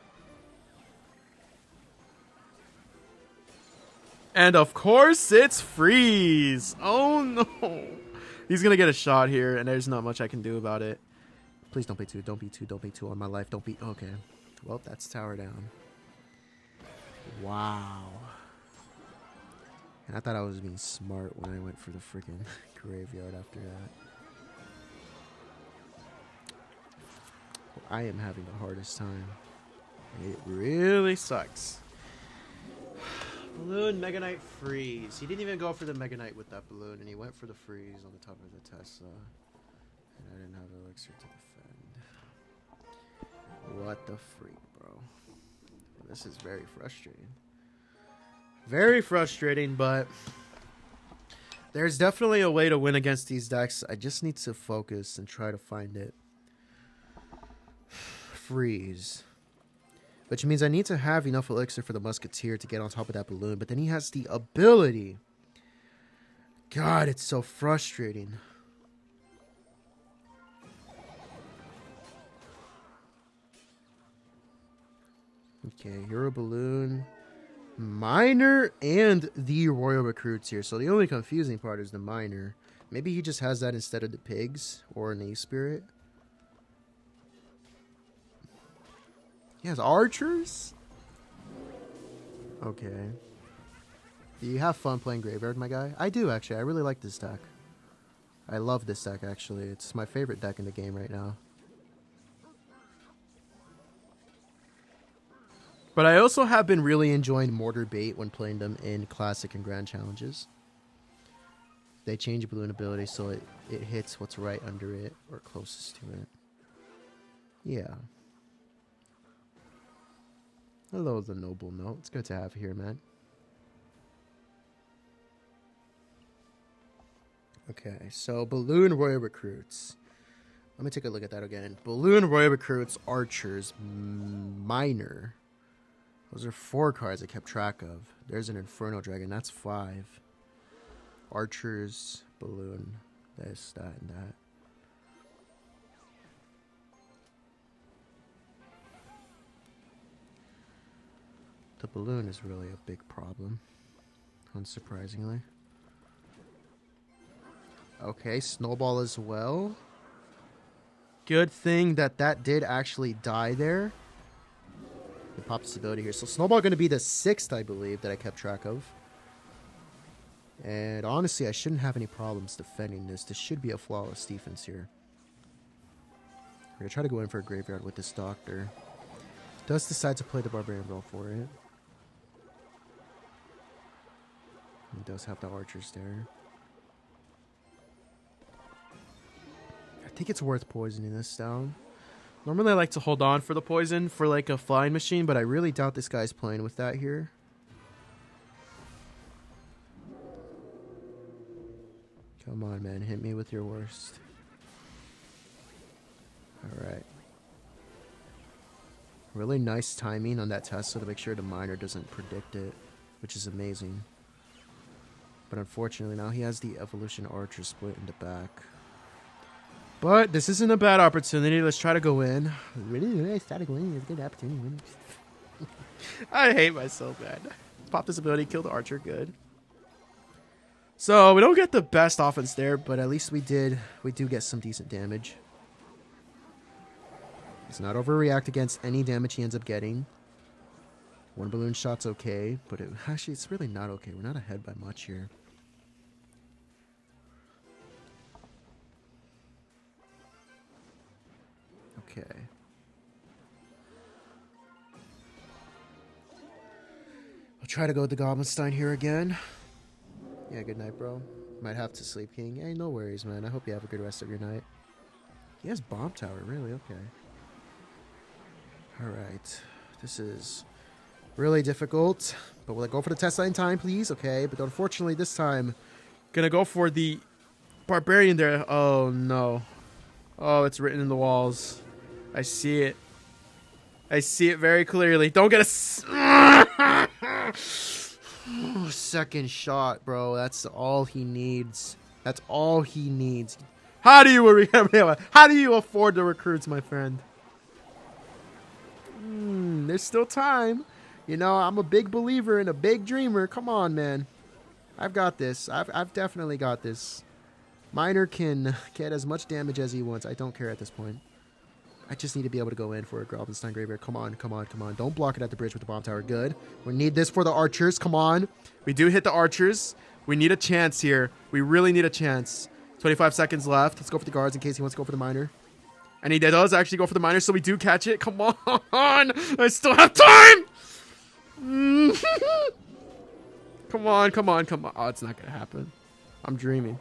And of course, it's freeze. Oh no. He's going to get a shot here, and there's not much I can do about it. Please don't pay 2. Don't be 2. Don't pay 2 on my life. Don't be... Okay. Well, that's tower down. Wow. And I thought I was being smart when I went for the freaking graveyard after that. I am having the hardest time. It really sucks. Balloon, Mega Knight, freeze. He didn't even go for the Mega Knight with that balloon, and he went for the freeze on the top of the Tesla. And I didn't have the elixir to defend. What the freak, bro? This is very frustrating. Very frustrating, but there's definitely a way to win against these decks. I just need to focus and try to find it. Freeze. Which means I need to have enough elixir for the Musketeer to get on top of that balloon. But then he has the ability. God, it's so frustrating. Okay, Hero Balloon, Miner, and the Royal Recruits here. So the only confusing part is the Miner. Maybe he just has that instead of the pigs or an A-Spirit. He has archers? Okay. Do you have fun playing Graveyard, my guy? I do, actually. I really like this deck. I love this deck, actually. It's my favorite deck in the game right now. But I also have been really enjoying Mortar Bait when playing them in Classic and Grand Challenges. They change balloon ability so it hits what's right under it or closest to it. Yeah. Hello, the Noble Note. It's good to have you here, man. Okay, so Balloon Royal Recruits. Let me take a look at that again. Balloon Royal Recruits, Archers, Miner. Those are 4 cards I kept track of. There's an Inferno Dragon. That's 5. Archers, Balloon, this, that, and that. The balloon is really a big problem, unsurprisingly. Okay, Snowball as well. Good thing that did actually die there. He popped his ability here. So Snowball going to be the 6th, I believe, that I kept track of. And honestly, I shouldn't have any problems defending this. This should be a flawless defense here. We're going to try to go in for a graveyard with this Doctor. Does decide to play the Barbarian Brawl for it. He does have the archers there. think it's worth poisoning this down. Normally I like to hold on for the poison for like a flying machine, but I really doubt this guy's playing with that here. Come on, man. Hit me with your worst. Alright. Really nice timing on that Tesla to make sure the miner doesn't predict it, which is amazing. But unfortunately, now he has the Evolution Archer split in the back. But this isn't a bad opportunity. Let's try to go in. Really started going. It's a good opportunity. I hate myself, man. Pop this ability, kill the archer, good. So we don't get the best offense there, but But at least we do get some decent damage. He's not overreact against any damage he ends up getting. One balloon shot's okay, but actually it's really not okay. We're not ahead by much here. Okay. I'll try to go with the Goblin Stein here again. Yeah, good night, bro. Might have to sleep, King. Hey, no worries, man. I hope you have a good rest of your night. He has Bomb Tower, really? Okay. Alright. This is really difficult. But will I go for the Tesla in time, please? Okay, but unfortunately this time... gonna go for the barbarian there. Oh, no. Oh, it's written in the walls. I see it. I see it very clearly. Don't get a... Second shot, bro. That's all he needs. That's all he needs. How do you afford the recruits, my friend? There's still time. You know, I'm a big believer and a big dreamer. Come on, man. I've got this. I've definitely got this. Miner can get as much damage as he wants. I don't care at this point. I just need to be able to go in for a Grobbenstein Graveyard. Come on, come on, come on. Don't block it at the bridge with the Bomb Tower. Good. We need this for the archers. Come on. We do hit the archers. We need a chance here. We really need a chance. 25 seconds left. Let's go for the guards in case he wants to go for the miner. And he does actually go for the miner, so we do catch it. Come on. I still have time. Come on, come on, come on. Oh, it's not going to happen. I'm dreaming.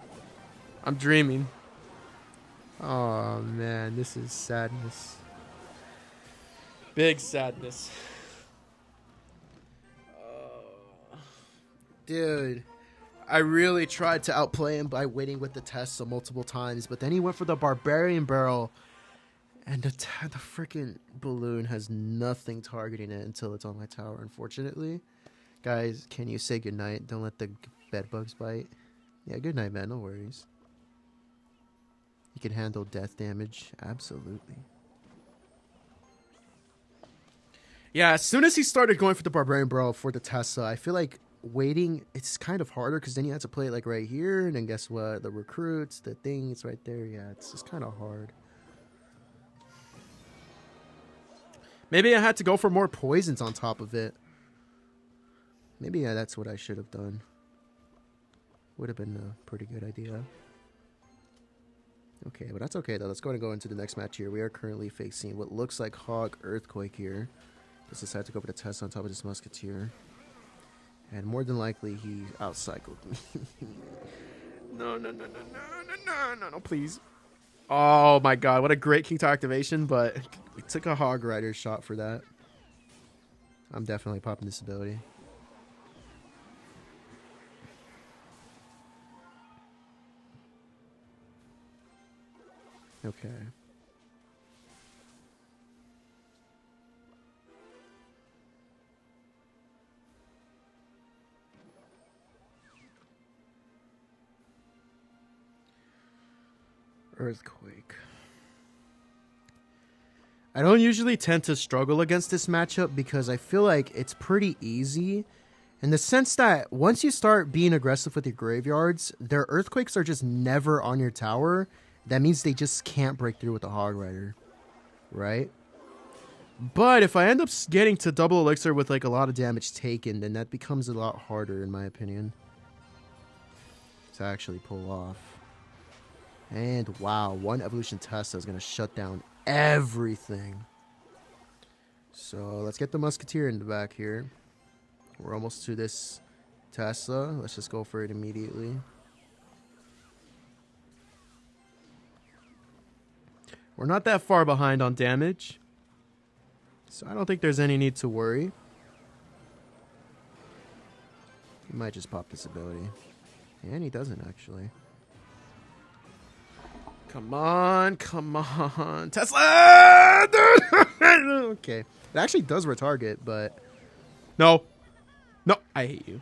I'm dreaming. Oh, man. This is sadness. Big sadness. Dude. I really tried to outplay him by waiting with the Tesla multiple times, but then he went for the Barbarian Barrel, and the freaking balloon has nothing targeting it until it's on my tower, unfortunately. Guys, can you say goodnight? Don't let the bedbugs bite. Yeah, good night, man. No worries. You can handle death damage. Absolutely. Yeah, as soon as he started going for the Barbarian Barrel for the Tesla, I feel like waiting, it's kind of harder because then you have to play it like right here, and then guess what? The recruits, the things right there. Yeah, it's just kind of hard. Maybe I had to go for more poisons on top of it. Maybe that's what I should have done. Would have been a pretty good idea. Okay, but that's okay though. Let's go ahead and go into the next match here. We are currently facing what looks like Hog Earthquake here. Let's decide to go for the test on top of this Musketeer. And more than likely, he outcycled me. No, please. Oh my god, what a great King Tower activation, but We took a Hog Rider shot for that. I'm definitely popping this ability. Okay. Earthquake. I don't usually tend to struggle against this matchup because I feel like it's pretty easy in the sense that once you start being aggressive with your graveyards, their earthquakes are just never on your tower. That means they just can't break through with the Hog Rider, right? But if I end up getting to double elixir with like a lot of damage taken, then that becomes a lot harder in my opinion to actually pull off. And wow, one evolution Tesla is going to shut down everything. So let's get the Musketeer in the back here. We're almost to this Tesla. Let's just go for it immediately. We're not that far behind on damage. So I don't think there's any need to worry. He might just pop this ability. And he doesn't, actually. Come on, come on. Tesla! Okay. It actually does retarget, but... No. No, I hate you.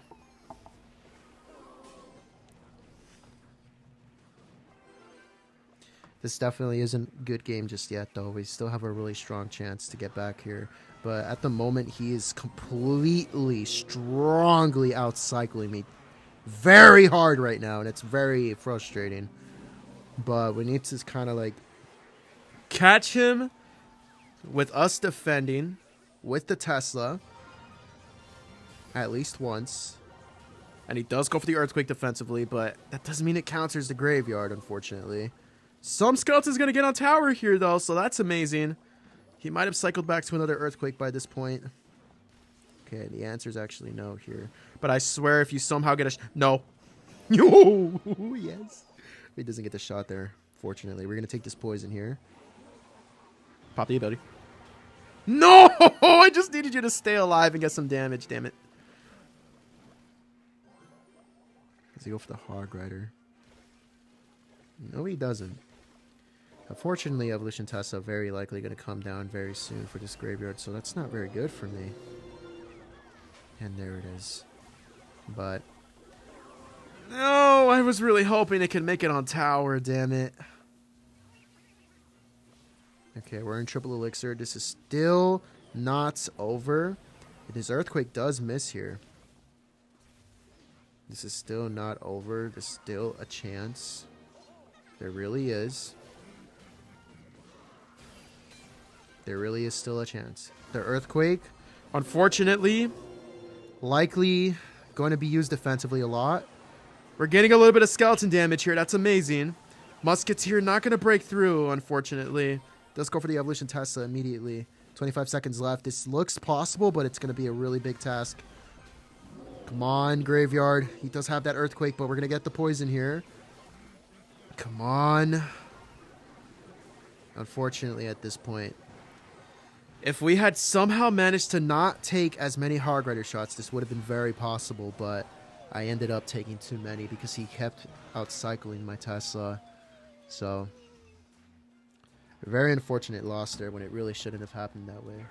This definitely isn't a good game just yet, though. We still have a really strong chance to get back here. But at the moment, he is completely, strongly outcycling me very hard right now, and it's very frustrating. But we need to kind of, like, catch him with us defending with the Tesla at least once. And he does go for the Earthquake defensively, but that doesn't mean it counters the Graveyard, unfortunately. Some Skeleton's going to get on tower here, though, so that's amazing. He might have cycled back to another Earthquake by this point. Okay, the answer is actually no here. But I swear if you somehow get a... No. No! Yes. He doesn't get the shot there, fortunately. We're going to take this poison here. Pop the ability. No! I just needed you to stay alive and get some damage, damn it. Does he go for the Hog Rider? No, he doesn't. Unfortunately, Evolution Tesla very likely going to come down very soon for this Graveyard, so that's not very good for me. And there it is. But... no, I was really hoping it could make it on tower, damn it. Okay, we're in Triple Elixir. This is still not over. His Earthquake does miss here. This is still not over. There's still a chance. There really is. There really is still a chance. The Earthquake, unfortunately, likely going to be used defensively a lot. We're getting a little bit of skeleton damage here. That's amazing. Musketeer not going to break through, unfortunately. Does go for the Evolution Tesla immediately. 25 seconds left. This looks possible, but it's going to be a really big task. Come on, Graveyard. He does have that Earthquake, but we're going to get the poison here. Come on. Unfortunately, at this point, if we had somehow managed to not take as many Hog Rider shots, this would have been very possible, but I ended up taking too many because he kept outcycling my Tesla. So, a very unfortunate loss there when it really shouldn't have happened that way.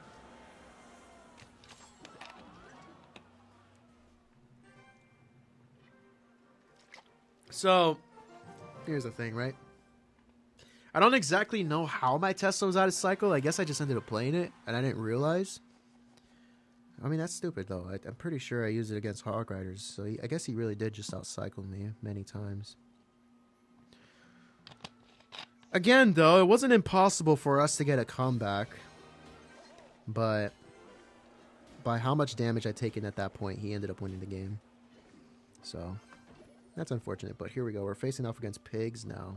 So, here's the thing, right? I don't exactly know how my Tesla was out of cycle. I guess I just ended up playing it, and I didn't realize. I mean, that's stupid, though. I'm pretty sure I used it against Hog Riders, so I guess he really did just outcycle me many times. Again, though, it wasn't impossible for us to get a comeback, but by how much damage I'd taken at that point, he ended up winning the game. So, that's unfortunate, but here we go. We're facing off against pigs now.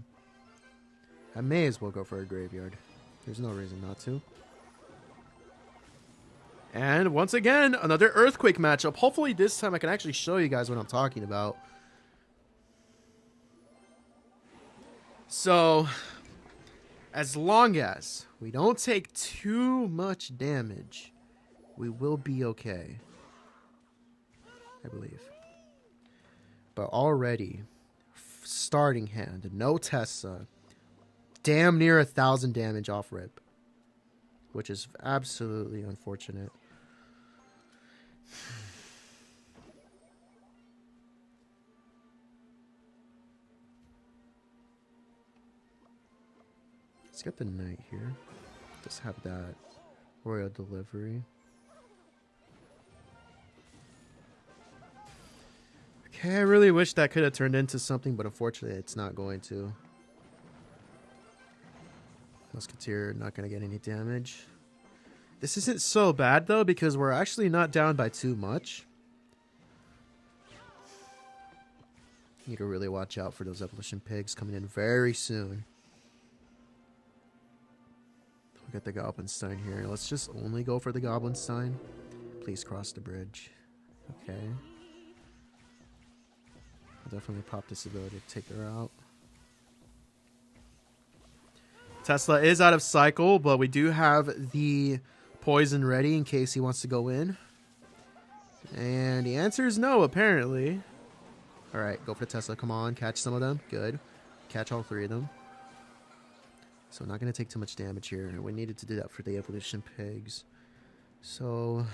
I may as well go for a Graveyard. There's no reason not to. And once again, another Earthquake matchup. Hopefully this time I can actually show you guys what I'm talking about. So, as long as we don't take too much damage, we will be okay. I believe. But already, starting hand, no Tesla. Damn near 1,000 damage off rip, which is absolutely unfortunate. Let's get the knight here. Let's have that royal delivery. Okay, I really wish that could have turned into something, but unfortunately it's not going to. Musketeer not going to get any damage. This isn't so bad, though, because we're actually not down by too much. Need to really watch out for those Evolution Pigs coming in very soon. We'll get the Goblinstein here. Let's just only go for the Goblinstein. Please cross the bridge. Okay. I'll definitely pop this ability to take her out. Tesla is out of cycle, but we do have the poison ready in case he wants to go in. And the answer is no, apparently. All right, go for the Tesla. Come on, catch some of them. Good. Catch all 3 of them. So not going to take too much damage here. We needed to do that for the evolution pigs. So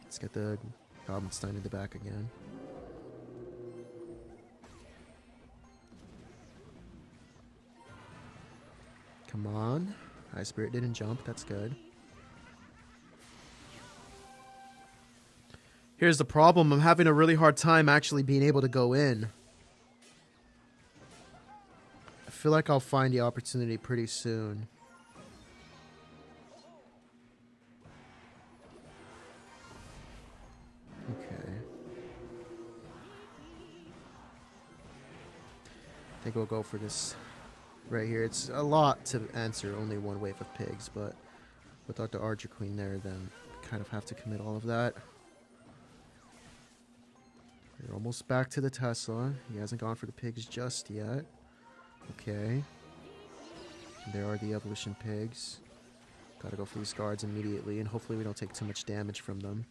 let's get the Goblinstein in the back again. Come on. High Spirit didn't jump. That's good. Here's the problem. I'm having a really hard time actually being able to go in. I feel like I'll find the opportunity pretty soon. Okay. I think we'll go for this right here. It's a lot to answer only one wave of pigs, but without the Archer Queen there, then kind of have to commit all of that. We're almost back to the Tesla. He hasn't gone for the pigs just yet. Okay. And there are the evolution pigs. Gotta go for these guards immediately, and hopefully we don't take too much damage from them.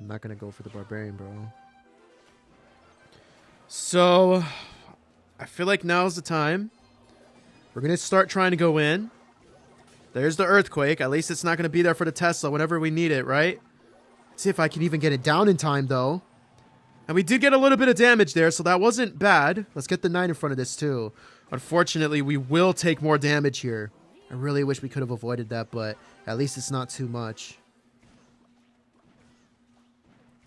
I'm not gonna go for the barbarian, bro. So, I feel like now's the time. We're gonna start trying to go in. There's the earthquake. At least it's not gonna be there for the Tesla whenever we need it, right? Let's see if I can even get it down in time, though. And we did get a little bit of damage there, so that wasn't bad. Let's get the 9 in front of this, too. Unfortunately, we will take more damage here. I really wish we could have avoided that, but at least it's not too much.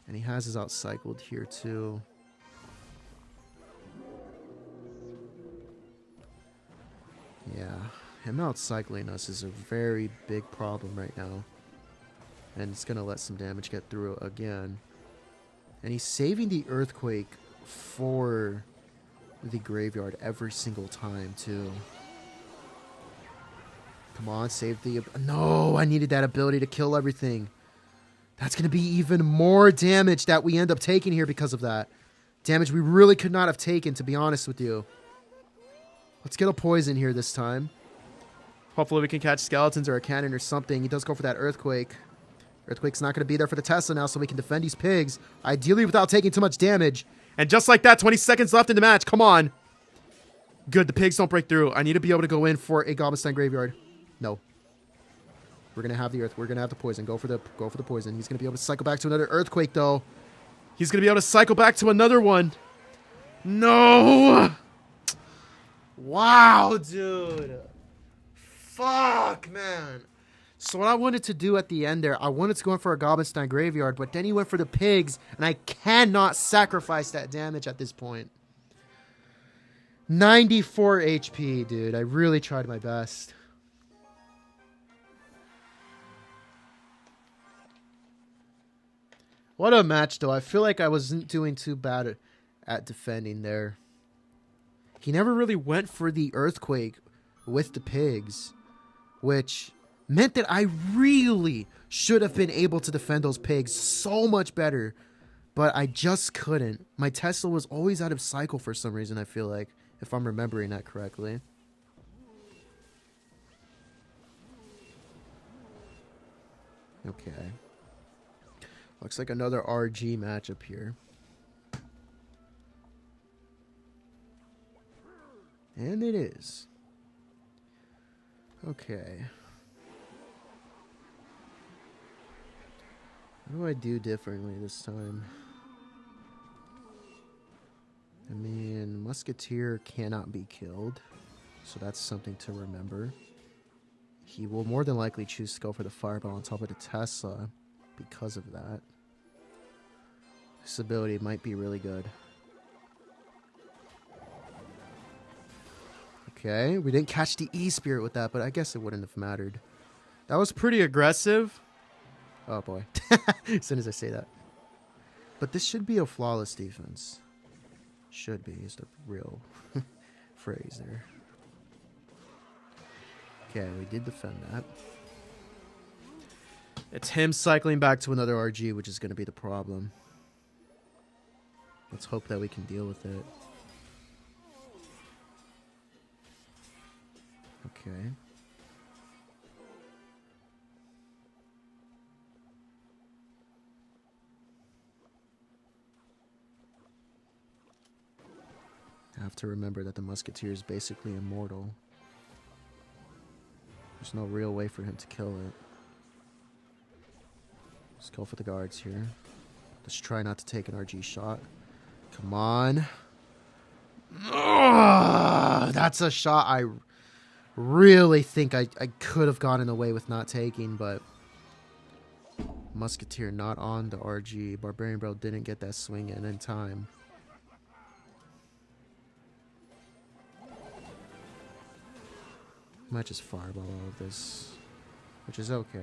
And he has his outcycled here, too. Yeah, him outcycling us is a very big problem right now. And it's going to let some damage get through again. And he's saving the earthquake for the graveyard every single time, too. Come on, save the... No, I needed that ability to kill everything. That's going to be even more damage that we end up taking here because of that. Damage we really could not have taken, to be honest with you. Let's get a poison here this time. Hopefully we can catch skeletons or a cannon or something. He does go for that earthquake. Earthquake's not going to be there for the Tesla now, so we can defend these pigs. Ideally without taking too much damage. And just like that, 20 seconds left in the match. Come on. Good, the pigs don't break through. I need to be able to go in for a Goblinstein graveyard. No. We're going to have the earth. We're going to have the poison. Go for the poison. He's going to be able to cycle back to another earthquake, though. He's going to be able to cycle back to another one. No. Wow, dude. Fuck, man. So what I wanted to do at the end there, I wanted to go in for a Goblinstein graveyard, but then he went for the pigs, and I cannot sacrifice that damage at this point. 94 HP, dude. I really tried my best. What a match, though. I feel like I wasn't doing too bad at defending there. He never really went for the earthquake with the pigs, which meant that I really should have been able to defend those pigs so much better, but I just couldn't. My Tesla was always out of cycle for some reason, I feel like, if I'm remembering that correctly. Okay. Looks like another RG matchup here. And it is. Okay. What do I do differently this time? I mean, Musketeer cannot be killed, so that's something to remember. He will more than likely choose to go for the Fireball on top of the Tesla because of that. This ability might be really good. Okay, we didn't catch the E-Spirit with that, but I guess it wouldn't have mattered. That was pretty aggressive. Oh boy, as soon as I say that. But this should be a flawless defense. Should be, is the real phrase there. Okay, we did defend that. It's him cycling back to another RG, which is going to be the problem. Let's hope that we can deal with it. Okay. I have to remember that the Musketeer is basically immortal. There's no real way for him to kill it. Let's go for the guards here. Let's try not to take an RG shot. Come on. Ugh, that's a shot I really think I could have gotten away with not taking, but Musketeer not on the RG. Barbarian Bro didn't get that swing in time. Might just fireball all of this, which is okay.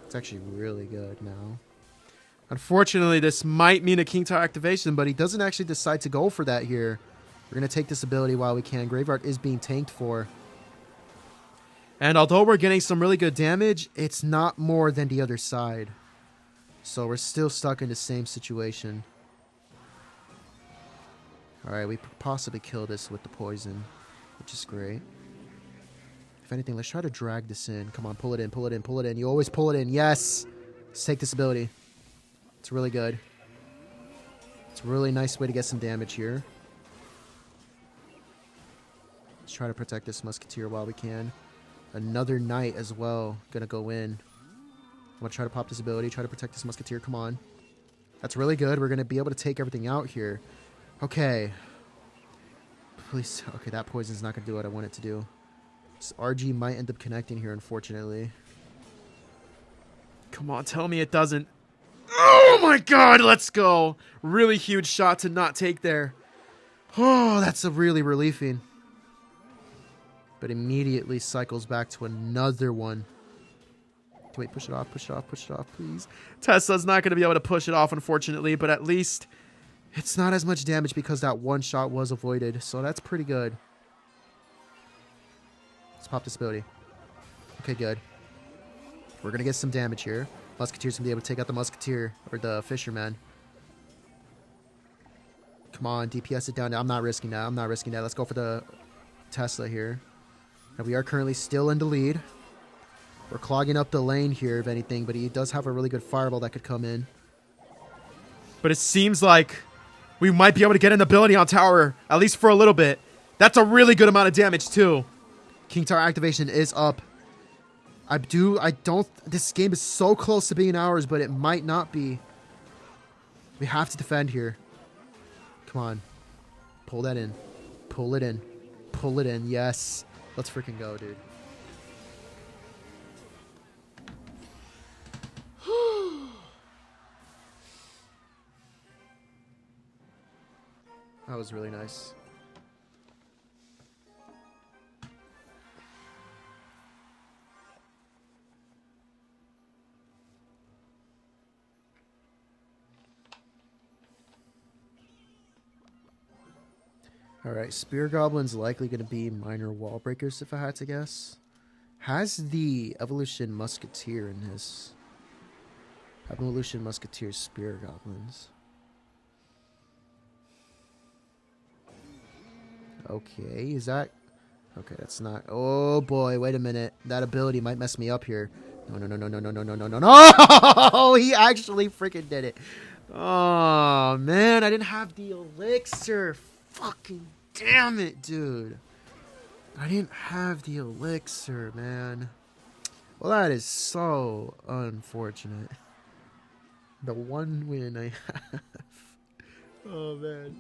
It's actually really good now. Unfortunately, this might mean a King Tower activation, but he doesn't actually decide to go for that here. We're going to take this ability while we can. Graveyard is being tanked for. And although we're getting some really good damage, it's not more than the other side. So we're still stuck in the same situation. Alright, we could possibly kill this with the poison, which is great. If anything, let's try to drag this in. Come on, pull it in, pull it in, pull it in. You always pull it in. Yes! Let's take this ability. It's really good. It's a really nice way to get some damage here. Let's try to protect this Musketeer while we can. Another Knight as well. Gonna go in. I'm gonna try to pop this ability. Try to protect this Musketeer. Come on. That's really good. We're gonna be able to take everything out here. Okay. Please. Okay, that poison's not gonna do what I want it to do. This RG might end up connecting here, unfortunately. come on, tell me it doesn't. Oh my god, let's go. Really huge shot to not take there. Oh, that's a really relieving. But immediately cycles back to another one. Wait, push it off, push it off, push it off, please. Tesla's not going to be able to push it off, unfortunately, but at least it's not as much damage because that one shot was avoided, so that's pretty good. Let's pop this ability. Okay, good. We're going to get some damage here. Musketeer's going to be able to take out the Musketeer, or the Fisherman. Come on, DPS it down. I'm not risking that. I'm not risking that. Let's go for the Tesla here. Now, we are currently still in the lead. We're clogging up the lane here, if anything, but he does have a really good fireball that could come in. But it seems like we might be able to get an ability on tower, at least for a little bit. That's a really good amount of damage, too. King Tower activation is up. This game is so close to being ours, but it might not be. We have to defend here. Come on. Pull that in. Pull it in. Pull it in. Yes. Let's freaking go, dude. That was really nice. Alright, Spear Goblin's likely going to be minor wall breakers if I had to guess. Has the Evolution Musketeer in his... Evolution Musketeer Spear Goblins. Okay, is that... Okay, that's not... Oh boy, wait a minute. That ability might mess me up here. No, no, no, no, no, no, no, no, no, no, no! Oh, he actually freaking did it. Oh, man, I didn't have the elixir. Fucking damn it, dude. I didn't have the elixir, man. Well, that is so unfortunate. The one win I have. Oh, man.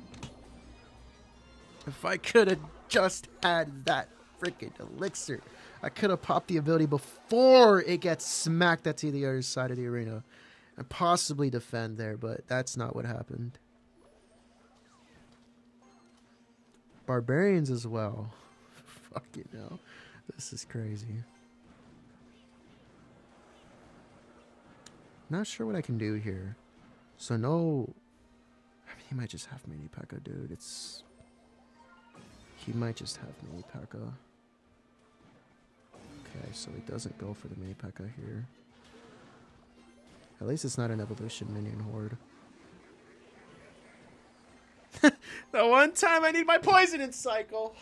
If I could have just had that freaking elixir, I could have popped the ability before it gets smacked to the other side of the arena and possibly defend there, but that's not what happened. Barbarians as well. Fucking hell. This is crazy. Not sure what I can do here. So no... I mean, he might just have mini P.E.K.K.A, dude. He might just have mini P.E.K.K.A. Okay, so he doesn't go for the mini P.E.K.K.A here. At least it's not an evolution minion horde. The one time I need my poison in cycle.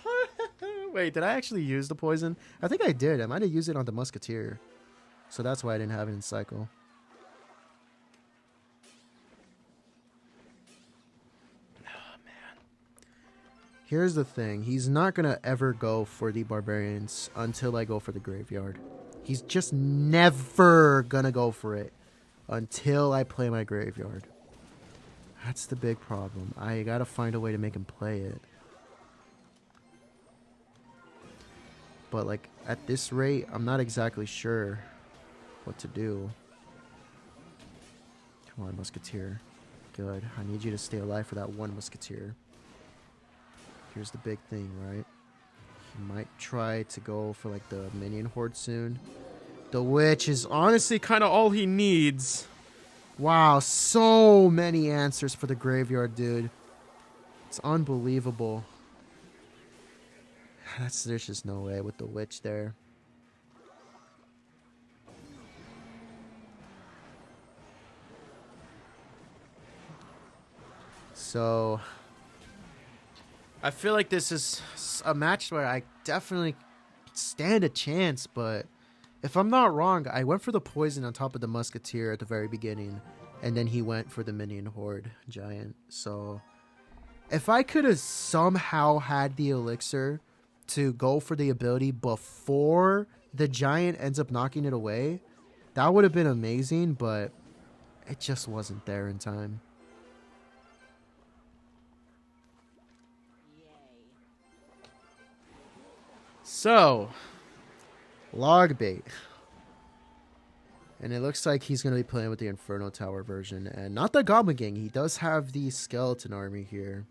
Wait, did I actually use the poison? I think I did. I might have used it on the Musketeer. So that's why I didn't have it in cycle. Oh, man. Here's the thing. He's not going to ever go for the Barbarians until I go for the Graveyard. He's just never going to go for it until I play my Graveyard. That's the big problem. I got to find a way to make him play it. But, like, at this rate, I'm not exactly sure what to do. Come on, Musketeer. Good. I need you to stay alive for that one Musketeer. Here's the big thing, right? He might try to go for, like, the minion horde soon. The Witch is honestly Kind of all he needs. wow, so many answers for the Graveyard, dude. It's unbelievable. There's just no way with the Witch there. So, I feel like this is a match where I definitely stand a chance, but if I'm not wrong, I went for the poison on top of the Musketeer at the very beginning, and then he went for the Minion Horde Giant. So, if I could have somehow had the elixir to go for the ability before the Giant ends up knocking it away, that would have been amazing, but it just wasn't there in time. So, Log bait. And it looks like he's going to be playing with the Inferno Tower version. And not the Goblin Gang. He does have the Skeleton Army here.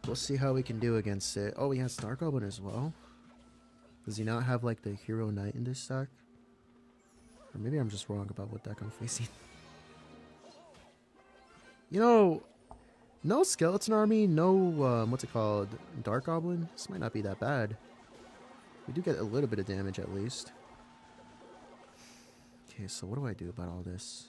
We'll see how we can do against it. Oh, he has Star Goblin as well. Does he not have, like, the Hero Knight in this deck? Or maybe I'm just wrong about what deck I'm facing. You know, no Skeleton Army, no, what's it called? Dark Goblin? This might not be that bad. We do get a little bit of damage at least. Okay, so what do I do about all this?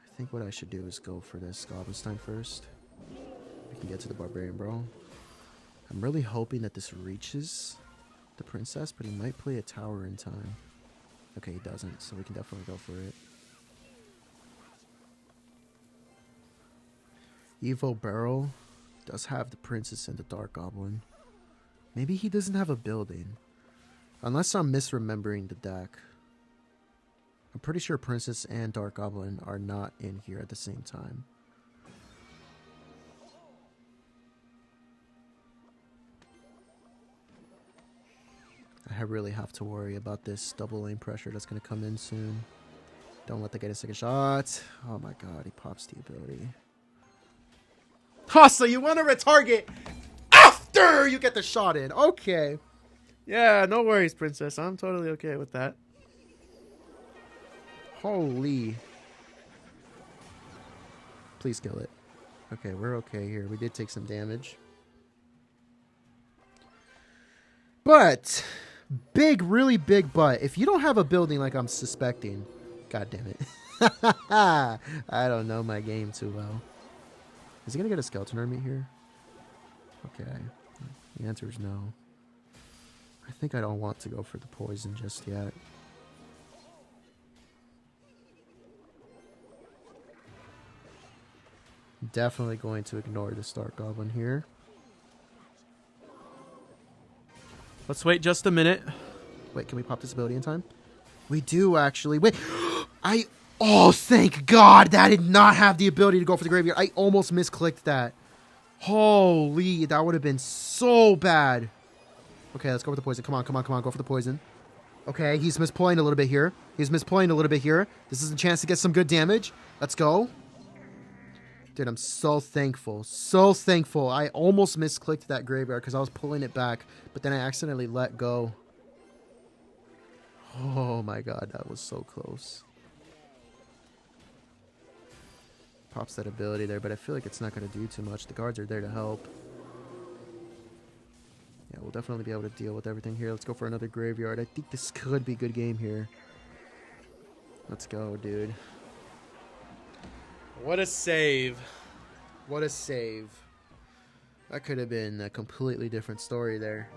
I think what I should do is go for this Goblinstein first. We can get to the Barbarian Bro. I'm really hoping that this reaches the Princess, but he might play a tower in time. Okay, he doesn't, so we can definitely go for it. Evo Barrel does have the Princess and the Dark Goblin. Maybe he doesn't have a building. Unless I'm misremembering the deck. I'm pretty sure Princess and Dark Goblin are not in here at the same time. I really have to worry about this double lane pressure that's going to come in soon. Don't let the guy take a shot. Oh my god, he pops the ability. Oh, so you want to retarget after you get the shot in. Okay. yeah, no worries, Princess. I'm totally okay with that. Holy. Please kill it. Okay, we're okay here. We did take some damage. But, really big but. If you don't have a building like I'm suspecting, god damn it. I don't know my game too well. Is he going to get a Skeleton Army here? Okay. The answer is no. I think I don't want to go for the poison just yet. Definitely going to ignore the Dark Goblin here. Let's wait just a minute. Wait, can we pop this ability in time? We do, actually. Wait. Oh, thank God that did not have the ability to go for the Graveyard. I almost misclicked that. Holy, that would have been so bad. Okay, let's go with the poison. Come on, come on, come on. Go for the poison. Okay, he's misplaying a little bit here. He's misplaying a little bit here. This is a chance to get some good damage. Let's go. Dude, I'm so thankful. So thankful. I almost misclicked that Graveyard because I was pulling it back, but then I accidentally let go. Oh my god, that was so close. Pops that ability there, but I feel like it's not going to do too much. The guards are there to help. Yeah, we'll definitely be able to deal with everything here. Let's go for another Graveyard. I think this could be a good game here. Let's go, dude. What a save. What a save. That could have been a completely different story there.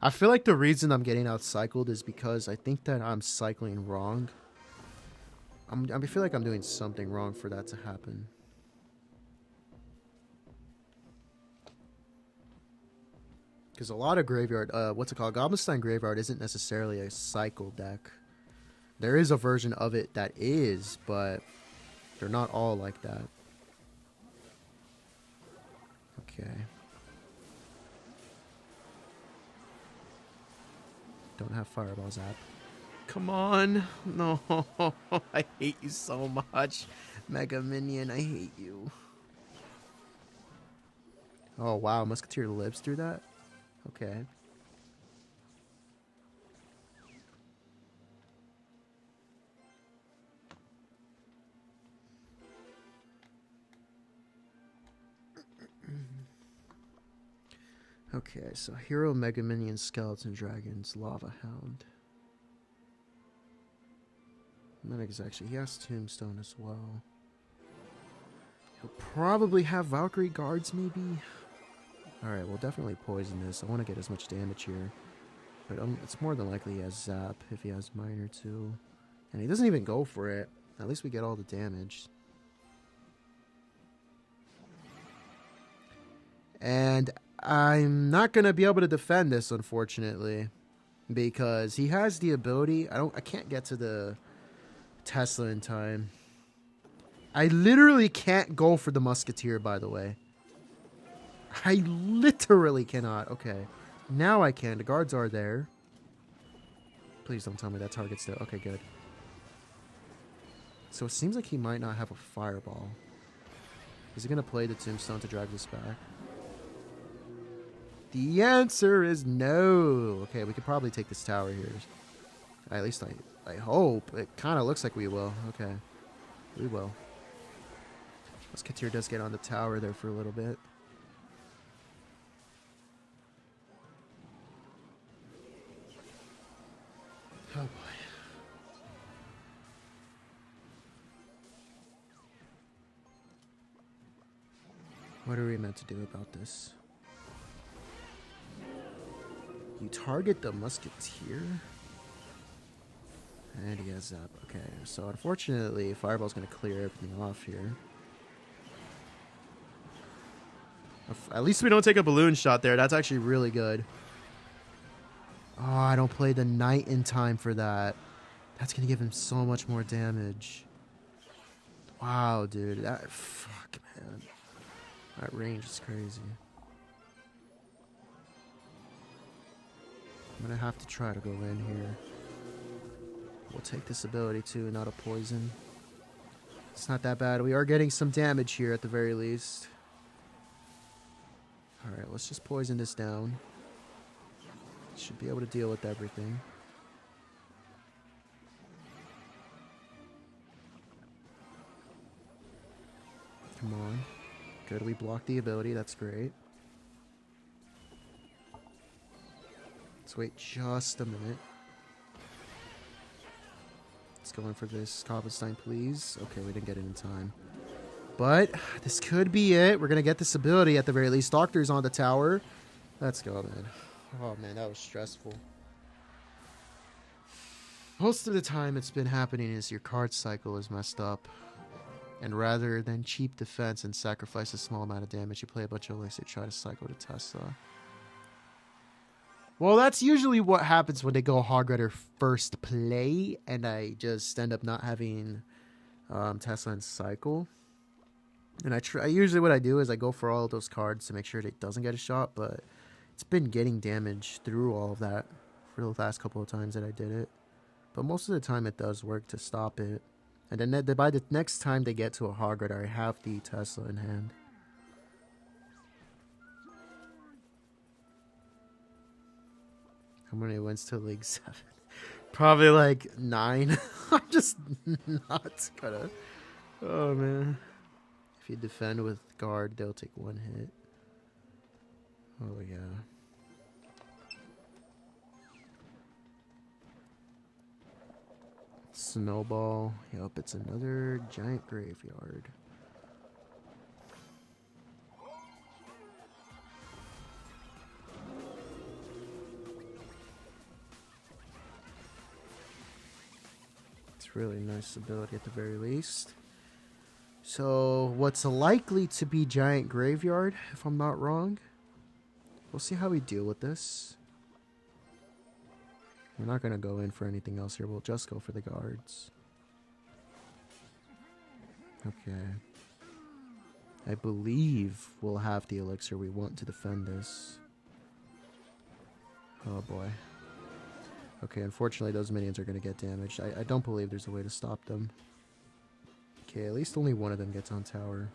I feel like the reason I'm getting outcycled is because I think that I'm cycling wrong. I feel like I'm doing something wrong for that to happen. Because a lot of graveyard, what's it called? Goblinstein Graveyard isn't necessarily a cycle deck. There is a version of it that is, but they're not all like that. Okay. Don't have Fireball Zap. Come on. No. I hate you so much. Mega Minion, I hate you. Oh, wow. Musketeer lives through that? Okay. Okay, so Hero, Mega Minion, Skeleton Dragons, Lava Hound. Medics actually, he has Tombstone as well. He'll probably have Valkyrie Guards, maybe? Alright, we'll definitely poison this. I want to get as much damage here. But it's more than likely he has Zap if he has Minor too. And he doesn't even go for it. At least we get all the damage. And I'm not going to be able to defend this, unfortunately. Because he has the ability. I can't get to the Tesla in time. I literally can't go for the Musketeer, by the way. I literally cannot. Okay. Now I can. The guards are there. Please don't tell me that target's still. Okay, good. So it seems like he might not have a Fireball. Is he going to play the Tombstone to drag this back? The answer is no. Okay, we could probably take this tower here. At least I hope. It kind of looks like we will. Okay. We will. Musketeer does get on the tower there for a little bit. Oh boy. What are we meant to do about this? You target the Musketeer? And he has Zap. Okay, so unfortunately, Fireball's going to clear everything off here. At least we don't take a balloon shot there. That's actually really good. Oh, I don't play the Knight in time for that. That's going to give him so much more damage. Wow, dude. Fuck, man. That range is crazy. I'm going to have to try to go in here. We'll take this ability too, not a poison. It's not that bad. We are getting some damage here at the very least. Alright, let's just poison this down. Should be able to deal with everything. Come on. Good, we blocked the ability. That's great. Let's wait just a minute. Let's go in for this Cobblestein, please. Okay, we didn't get it in time. But this could be it. We're going to get this ability at the very least. Doctor's on the tower. Let's go, man. Oh, man, that was stressful. Most of the time it's been happening is your card cycle is messed up. And rather than cheap defense and sacrifice a small amount of damage, you play a bunch of Elixir, try to cycle to Tesla. Well, that's usually what happens when they go Hogrider first play, and I just end up not having Tesla and cycle. And usually what I do is I go for all of those cards to make sure it doesn't get a shot, but it's been getting damage through all of that for the last couple of times that I did it. But most of the time it does work to stop it. And then by the next time they get to a Hogrider, I have the Tesla in hand. How many wins to League 7? Probably like 9. I'm just not gonna... Oh, man. If you defend with guard, they'll take one hit. Oh, yeah. Snowball. Yep, it's another giant graveyard. It's really nice ability at the very least. So, what's likely to be giant graveyard, if I'm not wrong. We'll see how we deal with this. We're not going to go in for anything else here. We'll just go for the guards. Okay. I believe we'll have the elixir we want to defend this. Oh boy. Okay, unfortunately those minions are going to get damaged. I don't believe there's a way to stop them. Okay, at least only one of them gets on tower.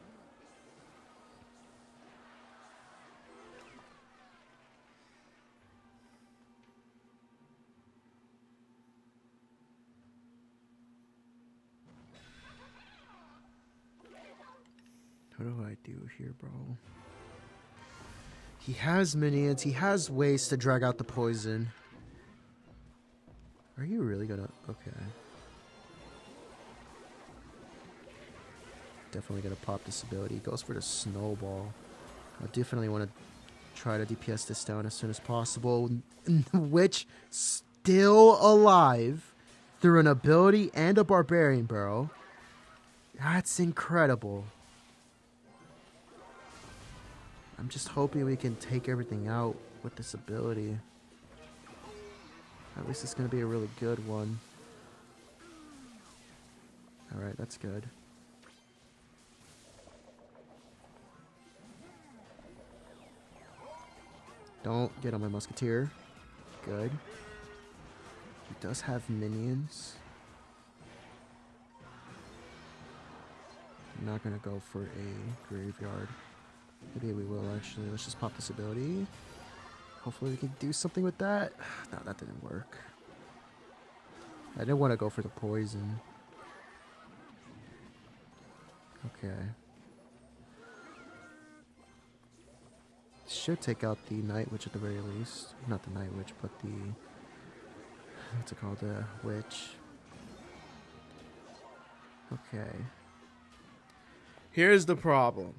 What do I do here, bro? He has minions. He has ways to drag out the poison. Are you really gonna... Okay. Definitely gonna pop this ability. He goes for the snowball. I definitely want to try to DPS this down as soon as possible. Which still alive through an ability and a barbarian, bro. That's incredible. I'm just hoping we can take everything out with this ability. At least it's going to be a really good one. Alright, that's good. Don't get on my musketeer. Good. He does have minions. I'm not going to go for a graveyard. Maybe we will, actually. Let's just pop this ability. Hopefully we can do something with that. No, that didn't work. I didn't want to go for the poison. Okay. Should take out the Night Witch at the very least. Not the Night Witch, but the... What's it called? The Witch. Okay. Here's the problem.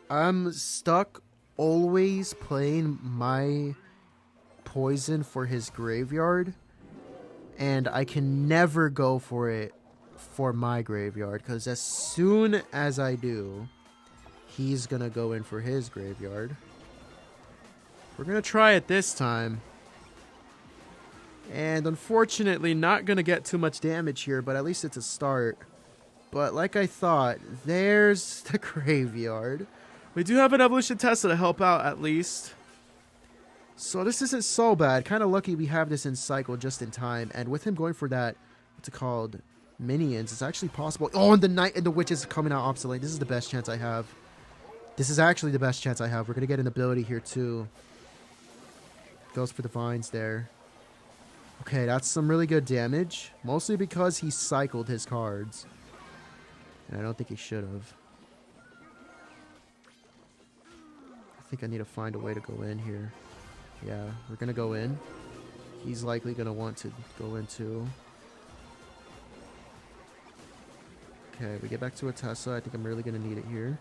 I'm stuck always playing my poison for his graveyard, and I can never go for it for my graveyard, because as soon as I do, he's gonna go in for his graveyard. We're gonna try it this time, and unfortunately not gonna get too much damage here, but at least it's a start. But like I thought, there's the graveyard. We do have an Evolution Tesla to help out, at least. So this isn't so bad. Kind of lucky we have this in cycle just in time. And with him going for that, what's it called, minions, it's actually possible. Oh, and the Knight and the Witch is coming out opposite lane. This is the best chance I have. This is actually the best chance I have. We're going to get an ability here, too. Goes for the vines there. Okay, that's some really good damage. Mostly because he cycled his cards. And I don't think he should have. I think I need to find a way to go in here. Yeah, we're going to go in. He's likely going to want to go in too. Okay, we get back to a Tessa. I think I'm really going to need it here.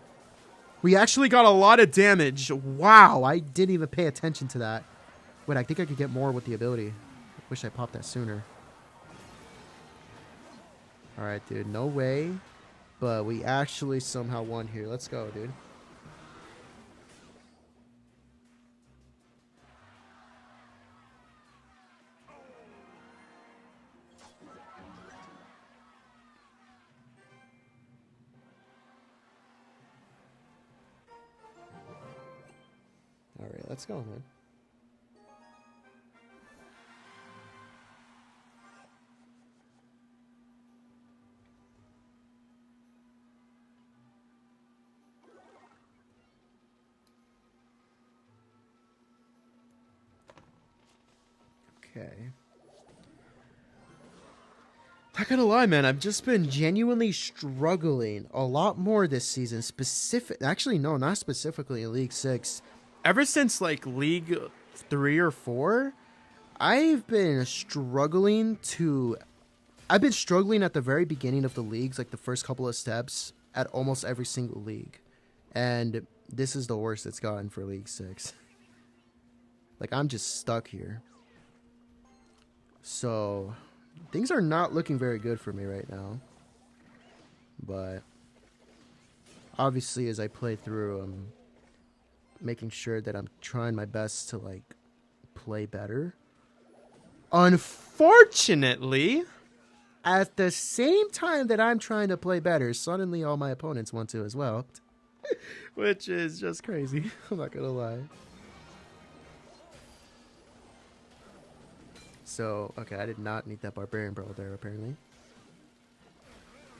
We actually got a lot of damage. Wow, I didn't even pay attention to that. Wait, I think I could get more with the ability. I wish I popped that sooner. Alright, dude, no way. But we actually somehow won here. Let's go, dude. Alright, let's go, man. Okay. Not gonna lie, man, I've just been genuinely struggling a lot more this season. Actually, no, not specifically in League 6. Ever since, like, League 3 or 4, I've been struggling to I've been struggling at the very beginning of the leagues, like the first couple of steps, at almost every single league. And this is the worst it's gotten for League 6. Like, I'm just stuck here. So, things are not looking very good for me right now. But, obviously, as I play through, I'm making sure that I'm trying my best to, like, play better. Unfortunately, at the same time that I'm trying to play better, suddenly all my opponents want to as well. which is just crazy. I'm not gonna lie. So, okay, I did not need that Barbarian Brawl there, apparently.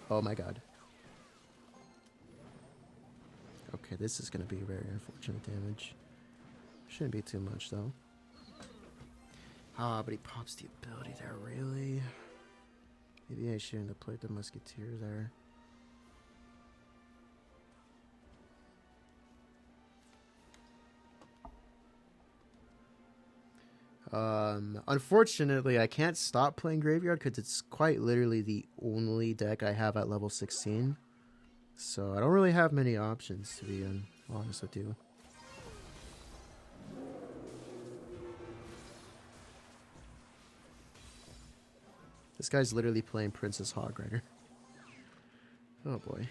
Oh my god. Okay, this is gonna be very unfortunate damage. Shouldn't be too much, though. Ah, but he pops the ability there, really? Maybe I shouldn't have played the Musketeer there. Unfortunately, I can't stop playing Graveyard because it's quite literally the only deck I have at level 16. So I don't really have many options, to be honest with you. This guy's literally playing Princess Hog Rider. Oh boy.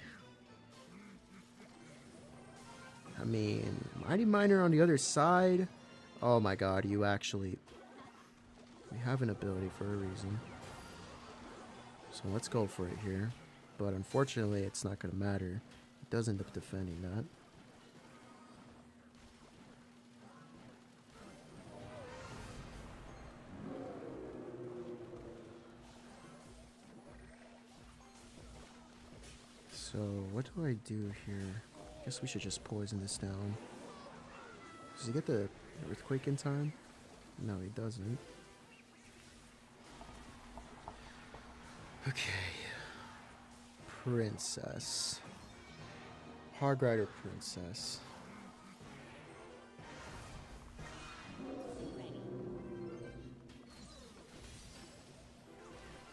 I mean, Mighty Miner on the other side. Oh my god, you actually... We have an ability for a reason. So let's go for it here. But unfortunately, it's not going to matter. It does end up defending that. So, what do I do here? I guess we should just poison this down. Does he get the Earthquake in time? No, he doesn't. Okay. Princess. Hog Rider Princess.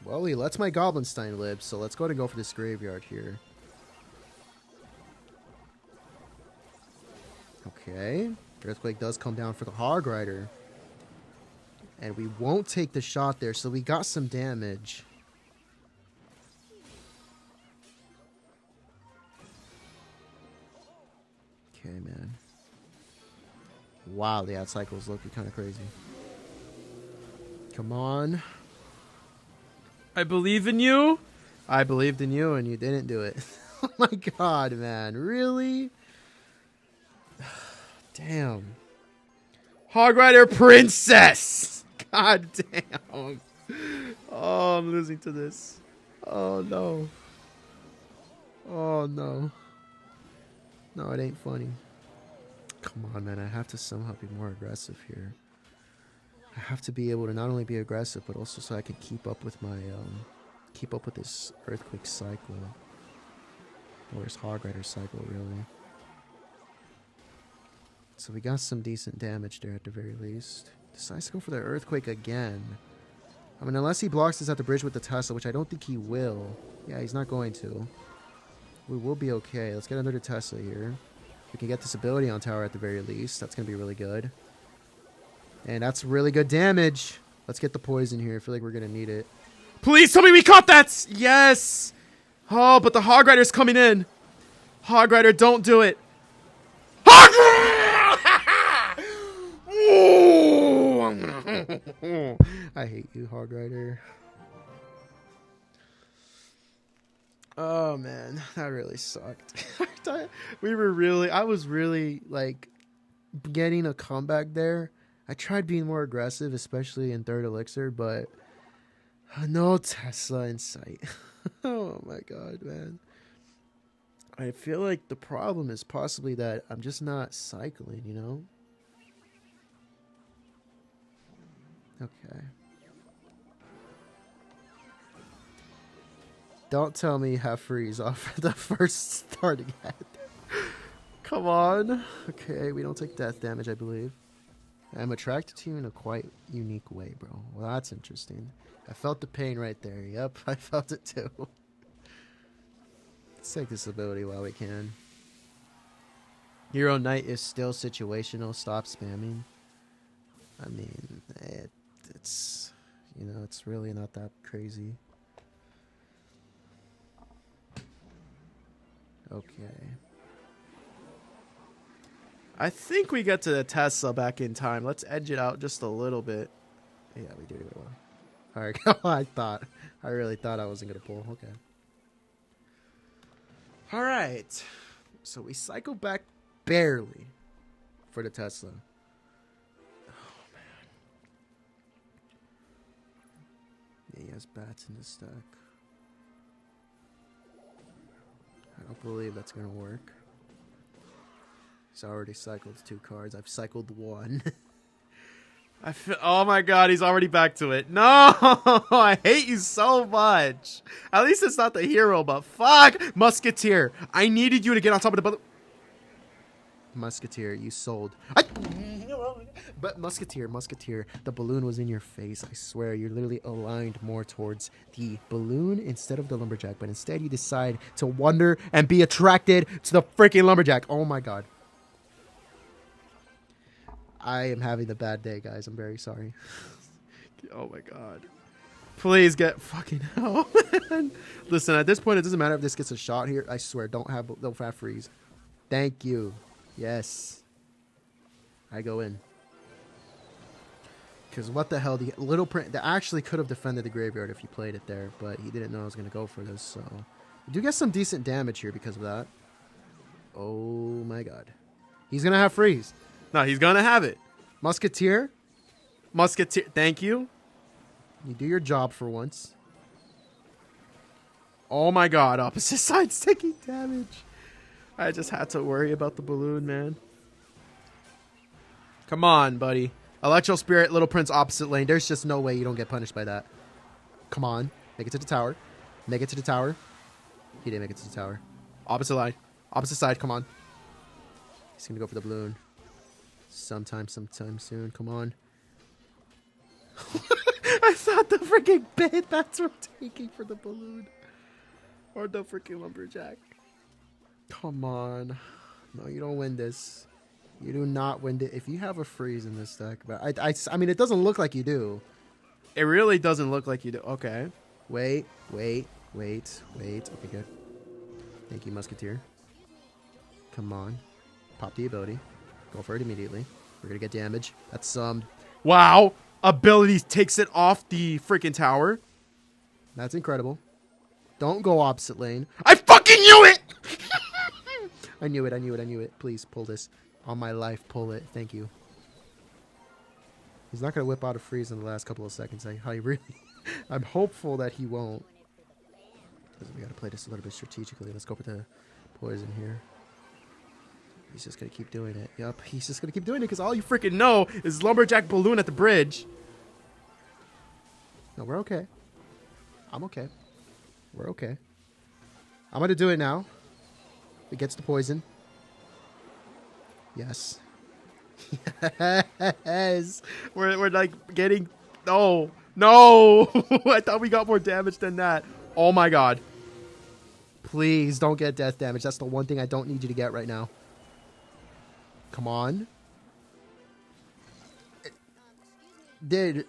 Well, he lets my Goblinstein live, so let's go ahead and go for this graveyard here. Okay. Earthquake does come down for the Hog Rider. And we won't take the shot there, so we got some damage. Okay, man. Wow, the out cycle is looking kind of crazy. Come on. I believe in you. I believed in you and you didn't do it. Oh my god, man. Really? Damn. Hog Rider Princess. God damn. Oh, I'm losing to this. Oh no. Oh no. No, it ain't funny. Come on, man. I have to somehow be more aggressive here. I have to be able to not only be aggressive, but also so I can keep up with my, keep up with this Earthquake cycle. Or this Hog Rider cycle, really. So we got some decent damage there at the very least. Decides to go for the Earthquake again. I mean, unless he blocks this at the bridge with the Tesla, which I don't think he will. Yeah, he's not going to. We will be okay. Let's get another Tesla here. We can get this ability on tower at the very least. That's going to be really good. And that's really good damage. Let's get the poison here. I feel like we're going to need it. Please tell me we caught that! Yes! Oh, but the Hog Rider's coming in. Hog Rider, don't do it. Hog Rider! I hate you, Hog Rider. Oh, man. That really sucked. I was really, like, getting a comeback there. I tried being more aggressive, especially in third elixir, but no Tesla in sight. Oh my god, man. I feel like the problem is possibly that I'm just not cycling, you know? Okay. Don't tell me you have freeze off the first starting head. Come on. Okay, we don't take death damage, I believe. I'm attracted to you in a quite unique way, bro. Well, that's interesting. I felt the pain right there. Yep, I felt it too. Let's take this ability while we can. Hero Knight is still situational. Stop spamming. I mean, it's, you know, it's really not that crazy. Okay. I think we get to the Tesla back in time. Let's edge it out just a little bit. Yeah, we did it well. All right. I really thought I wasn't going to pull. Okay. All right. So we cycle back barely for the Tesla. Oh, man. Yeah, he has bats in his stack. I don't believe that's going to work. He's already cycled 2 cards. I've cycled 1. Oh my god, he's already back to it. No! I hate you so much. At least it's not the hero, but fuck! Musketeer, I needed you to get on top of the balloon. Musketeer, you sold. But Musketeer, the balloon was in your face. I swear, you're literally aligned more towards the balloon instead of the lumberjack. But instead, you decide to wonder and be attracted to the freaking lumberjack. Oh my god. I am having a bad day, guys. I'm very sorry. Oh my god. Please get fucking hell, man. Listen, at this point, it doesn't matter if this gets a shot here. I swear, don't have freeze. Thank you. Yes. I go in. Because what the hell? The little print that actually could have defended the graveyard if he played it there, but he didn't know I was going to go for this. So we do get some decent damage here because of that. Oh my god. He's going to have freeze. No, he's going to have it. Musketeer. Thank you. You do your job for once. Oh my god, opposite side's taking damage. I just had to worry about the balloon, man. Come on, buddy. Electro Spirit, Little Prince opposite lane. There's just no way you don't get punished by that. Come on. Make it to the tower. Make it to the tower. He didn't make it to the tower. Opposite line. Opposite side, come on. He's going to go for the balloon. Sometime soon. Come on. I thought the freaking bait bats were taking for the balloon. Or the freaking lumberjack. Come on. No, you don't win this. You do not win it. If you have a freeze in this deck, but I mean, it doesn't look like you do. It really doesn't look like you do. Okay. Wait. Okay, good. Thank you, Musketeer. Come on. Pop the ability. Go for it immediately. We're going to get damage. That's Wow. Ability takes it off the freaking tower. That's incredible. Don't go opposite lane. I fucking knew it! I knew it. Please, pull this. On my life, pull it. Thank you. He's not going to whip out a freeze in the last couple of seconds. I'm hopeful that he won't. We got to play this a little bit strategically. Let's go for the poison here. He's just going to keep doing it. Yup, he's just going to keep doing it because all you freaking know is lumberjack balloon at the bridge. No, we're okay. I'm okay. We're okay. I'm going to do it now. It gets the poison. Yes. Yes. We're like getting... No. I thought we got more damage than that. Oh my god. Please don't get death damage. That's the one thing I don't need you to get right now. Come on. Did...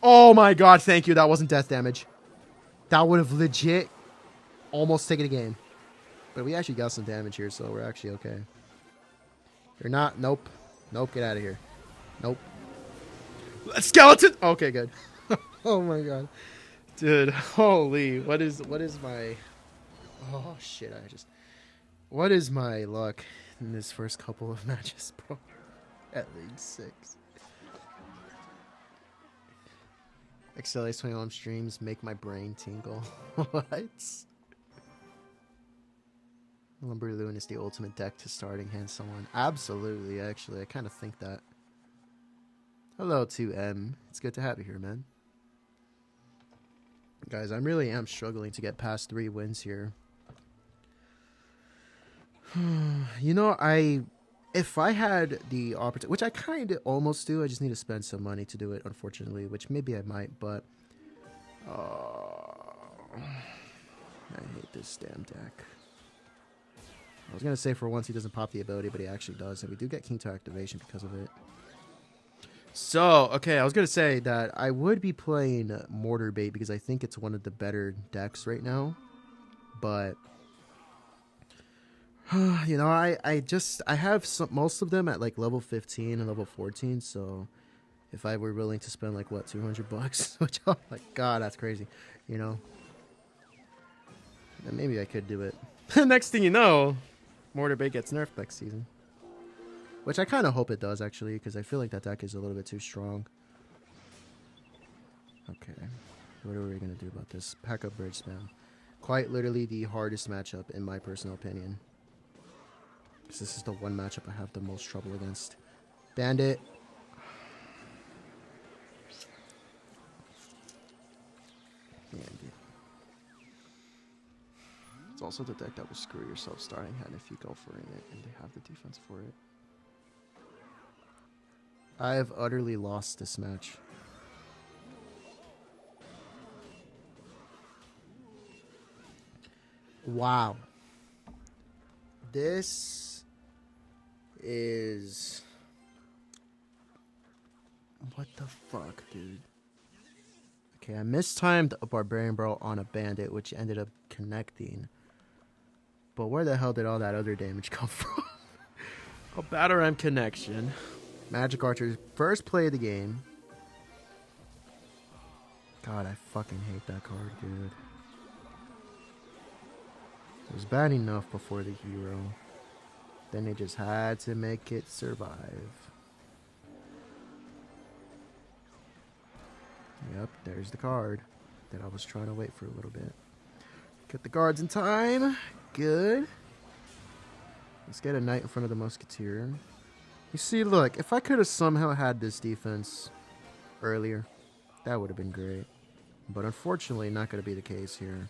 Oh my god, thank you. That wasn't death damage. That would have legit almost taken a game. But we actually got some damage here, so we're actually okay. You're not. Nope. Nope, get out of here. Nope. Skeleton! Okay, good. Oh my god. Dude, holy. What is my... Oh, shit, What is my luck in this first couple of matches, bro? At least 6. Xelious21 streams make my brain tingle. What? Lumberloon is the ultimate deck to starting hand someone. Absolutely, actually. I kind of think that. Hello, 2M. It's good to have you here, man. Guys, I really am struggling to get past 3 wins here. You know, I if I had the opportunity, which I kind of almost do, I just need to spend some money to do it, unfortunately, which maybe I might, but I hate this damn deck. I was going to say for once he doesn't pop the ability, but he actually does, and we do get King to activation because of it. So, okay, I was going to say that I would be playing Mortar Bait because I think it's one of the better decks right now, but you know, I have most of them at like level 15 and level 14, so if I were willing to spend like what, $200, which, oh my god, that's crazy, you know, then maybe I could do it. Next thing you know, Mortar Bait gets nerfed next season, which I kind of hope it does actually, because I feel like that deck is a little bit too strong. Okay, what are we gonna do about this? Pack up bridge spam. Quite literally the hardest matchup in my personal opinion. This is the one matchup I have the most trouble against. Bandit. Bandit. It's also the deck that will screw yourself starting hand if you go for it and they have the defense for it. I have utterly lost this match. Wow. This is... What the fuck, dude? Okay, I mistimed a Barbarian Bro on a Bandit, which ended up connecting. But where the hell did all that other damage come from? A Batarang connection. Magic Archer's first play of the game. God, I fucking hate that card, dude. It was bad enough before the hero. Then they just had to make it survive. Yep, there's the card that I was trying to wait for a little bit. Get the guards in time. Good. Let's get a knight in front of the musketeer. You see, look, if I could have somehow had this defense earlier, that would have been great. But unfortunately, not going to be the case here.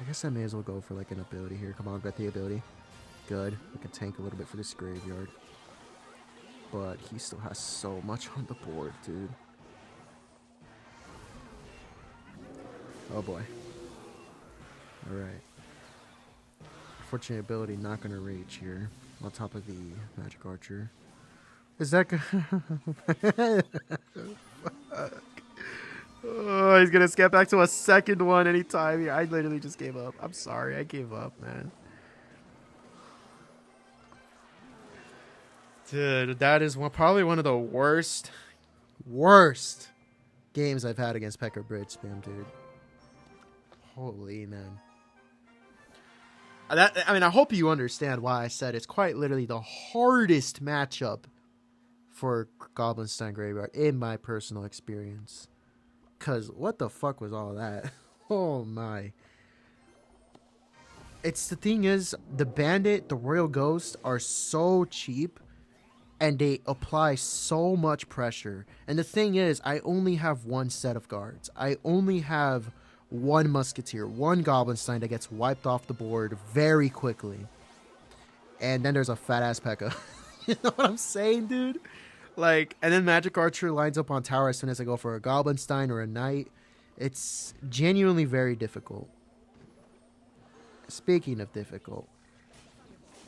I guess I may as well go for like an ability here. Come on, get the ability. Good. We can tank a little bit for this graveyard. But he still has so much on the board, dude. Oh boy. Alright. Fortunate ability not going to rage here. On top of the Magic Archer. Is that good? Oh, he's going to skip back to a second one anytime here. I literally just gave up. I'm sorry. I gave up, man. Dude, that is probably one of the worst games I've had against Pecker Bridge spam, dude. Holy man. I mean, I hope you understand why I said it's quite literally the hardest matchup for Goblinstein Graveyard in my personal experience. Because what the fuck was all that? Oh my. It's the thing is, the Bandit, the Royal Ghost are so cheap and they apply so much pressure. And the thing is, I only have one set of guards. I only have one Musketeer, one Goblinstein that gets wiped off the board very quickly. And then there's a fat-ass P.E.K.K.A. You know what I'm saying, dude? Like, and then Magic Archer lines up on tower as soon as I go for a Goblinstein or a Knight. It's genuinely very difficult. Speaking of difficult,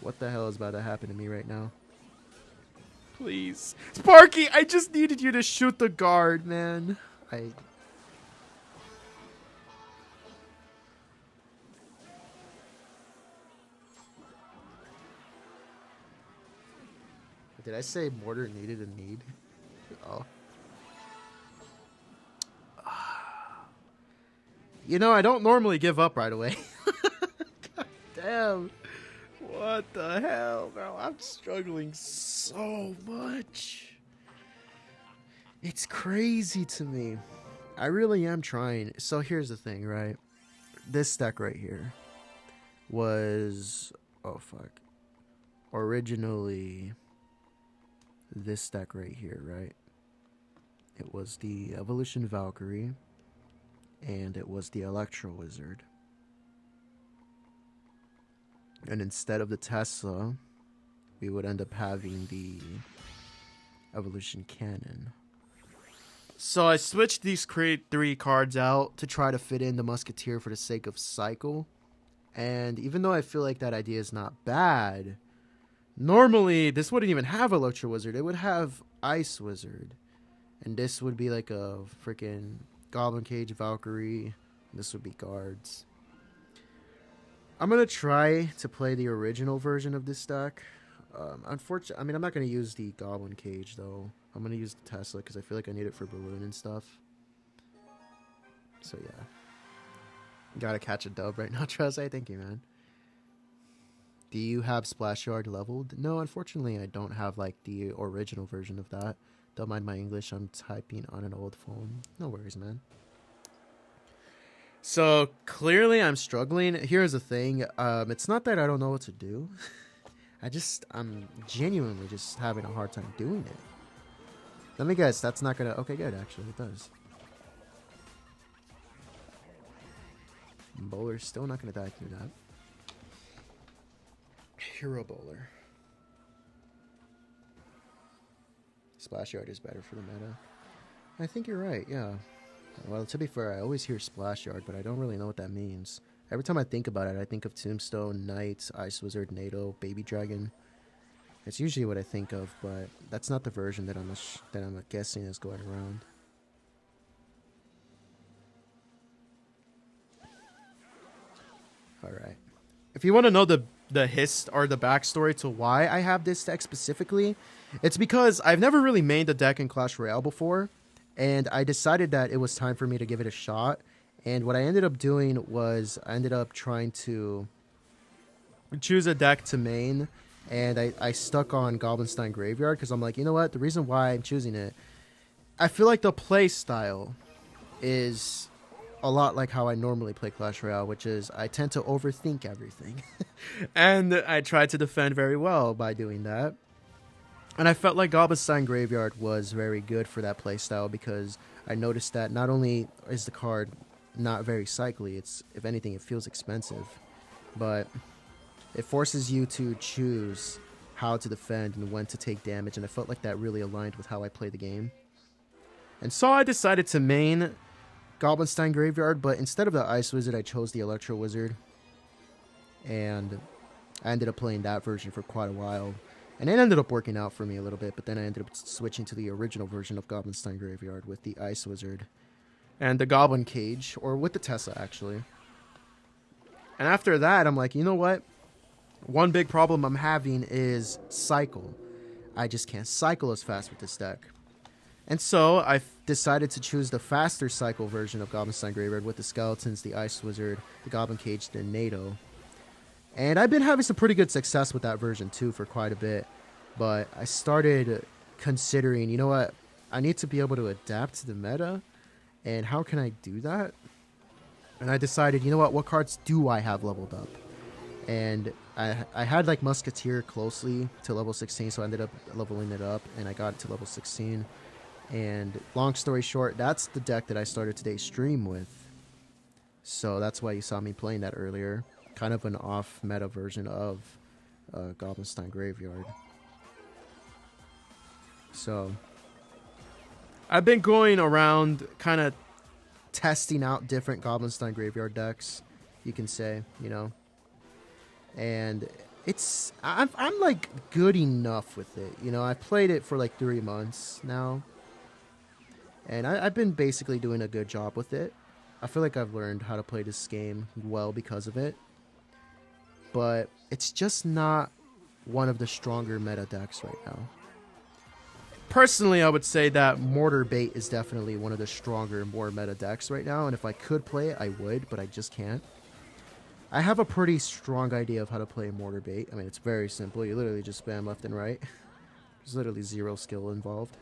what the hell is about to happen to me right now? Please. Sparky, I just needed you to shoot the guard, man. Did I say mortar needed a need? Oh. You know, I don't normally give up right away. God damn. What the hell, bro? I'm struggling so much. It's crazy to me. I really am trying. So here's the thing, right? This deck right here was... Oh, fuck. Originally... This deck right here, right? It was the Evolution Valkyrie, and it was the Electro Wizard. And instead of the Tesla, we would end up having the Evolution Cannon. So I switched these Create 3 cards out to try to fit in the Musketeer for the sake of Cycle. And even though I feel like that idea is not bad, normally this wouldn't even have Electro Wizard. It would have Ice Wizard. And this would be like a freaking Goblin Cage Valkyrie. This would be guards. I'm going to try to play the original version of this deck. Unfortunately, I mean, I'm not going to use the Goblin Cage, though. I'm going to use the Tesla because I feel like I need it for Balloon and stuff. So, yeah. Gotta catch a dub right now, Trezay. Thank you, man. Do you have Splash Yard leveled? No, unfortunately, I don't have, like, the original version of that. Don't mind my English. I'm typing on an old phone. No worries, man. So, clearly I'm struggling. Here's the thing. It's not that I don't know what to do. I'm genuinely just having a hard time doing it. Let me guess, that's not gonna... Okay, good, actually, it does. Bowler's still not gonna die through that. Hero Bowler. Splash Yard is better for the meta. I think you're right, yeah. Well, to be fair, I always hear Splash Yard, but I don't really know what that means. Every time I think about it, I think of Tombstone, Knight, Ice Wizard, NATO, Baby Dragon. It's usually what I think of, but that's not the version that I'm guessing is going around. All right. If you want to know the backstory to why I have this deck specifically, it's because I've never really made the deck in Clash Royale before, and I decided that it was time for me to give it a shot. And what I ended up doing was I ended up trying to choose a deck to main, and I stuck on Goblinstein Graveyard because I'm like, you know what? The reason why I'm choosing it, I feel like the play style is a lot like how I normally play Clash Royale, which is I tend to overthink everything. And I try to defend very well by doing that. And I felt like Goblinstein Graveyard was very good for that playstyle because I noticed that not only is the card not very cycly, it's, if anything, it feels expensive, but it forces you to choose how to defend and when to take damage, and I felt like that really aligned with how I play the game. And so I decided to main Goblinstein Graveyard, but instead of the Ice Wizard, I chose the Electro Wizard, and I ended up playing that version for quite a while. And it ended up working out for me a little bit, but then I ended up switching to the original version of Goblinstein Graveyard with the Ice Wizard and the Goblin Cage, or with the Tesla, actually. And after that, I'm like, you know what? One big problem I'm having is cycle. I just can't cycle as fast with this deck. And so I decided to choose the faster cycle version of Goblinstein Graveyard with the Skeletons, the Ice Wizard, the Goblin Cage, the NATO. And I've been having some pretty good success with that version too for quite a bit. But I started considering, you know what, I need to be able to adapt to the meta. And how can I do that? And I decided, you know what cards do I have leveled up? And I had like Musketeer closely to level 16, so I ended up leveling it up, and I got it to level 16. And long story short, that's the deck that I started today's stream with. So that's why you saw me playing that earlier. Kind of an off-meta version of Goblinstein Graveyard. So I've been going around kind of testing out different Goblinstein Graveyard decks, you can say, you know. And I'm like good enough with it, you know. I've played it for like 3 months now, and I've been basically doing a good job with it. I feel like I've learned how to play this game well because of it, but it's just not one of the stronger meta decks right now. Personally, I would say that Mortar Bait is definitely one of the stronger, more meta decks right now, and if I could play it, I would, but I just can't. I have a pretty strong idea of how to play Mortar Bait. I mean, it's very simple. You literally just spam left and right. There's literally zero skill involved.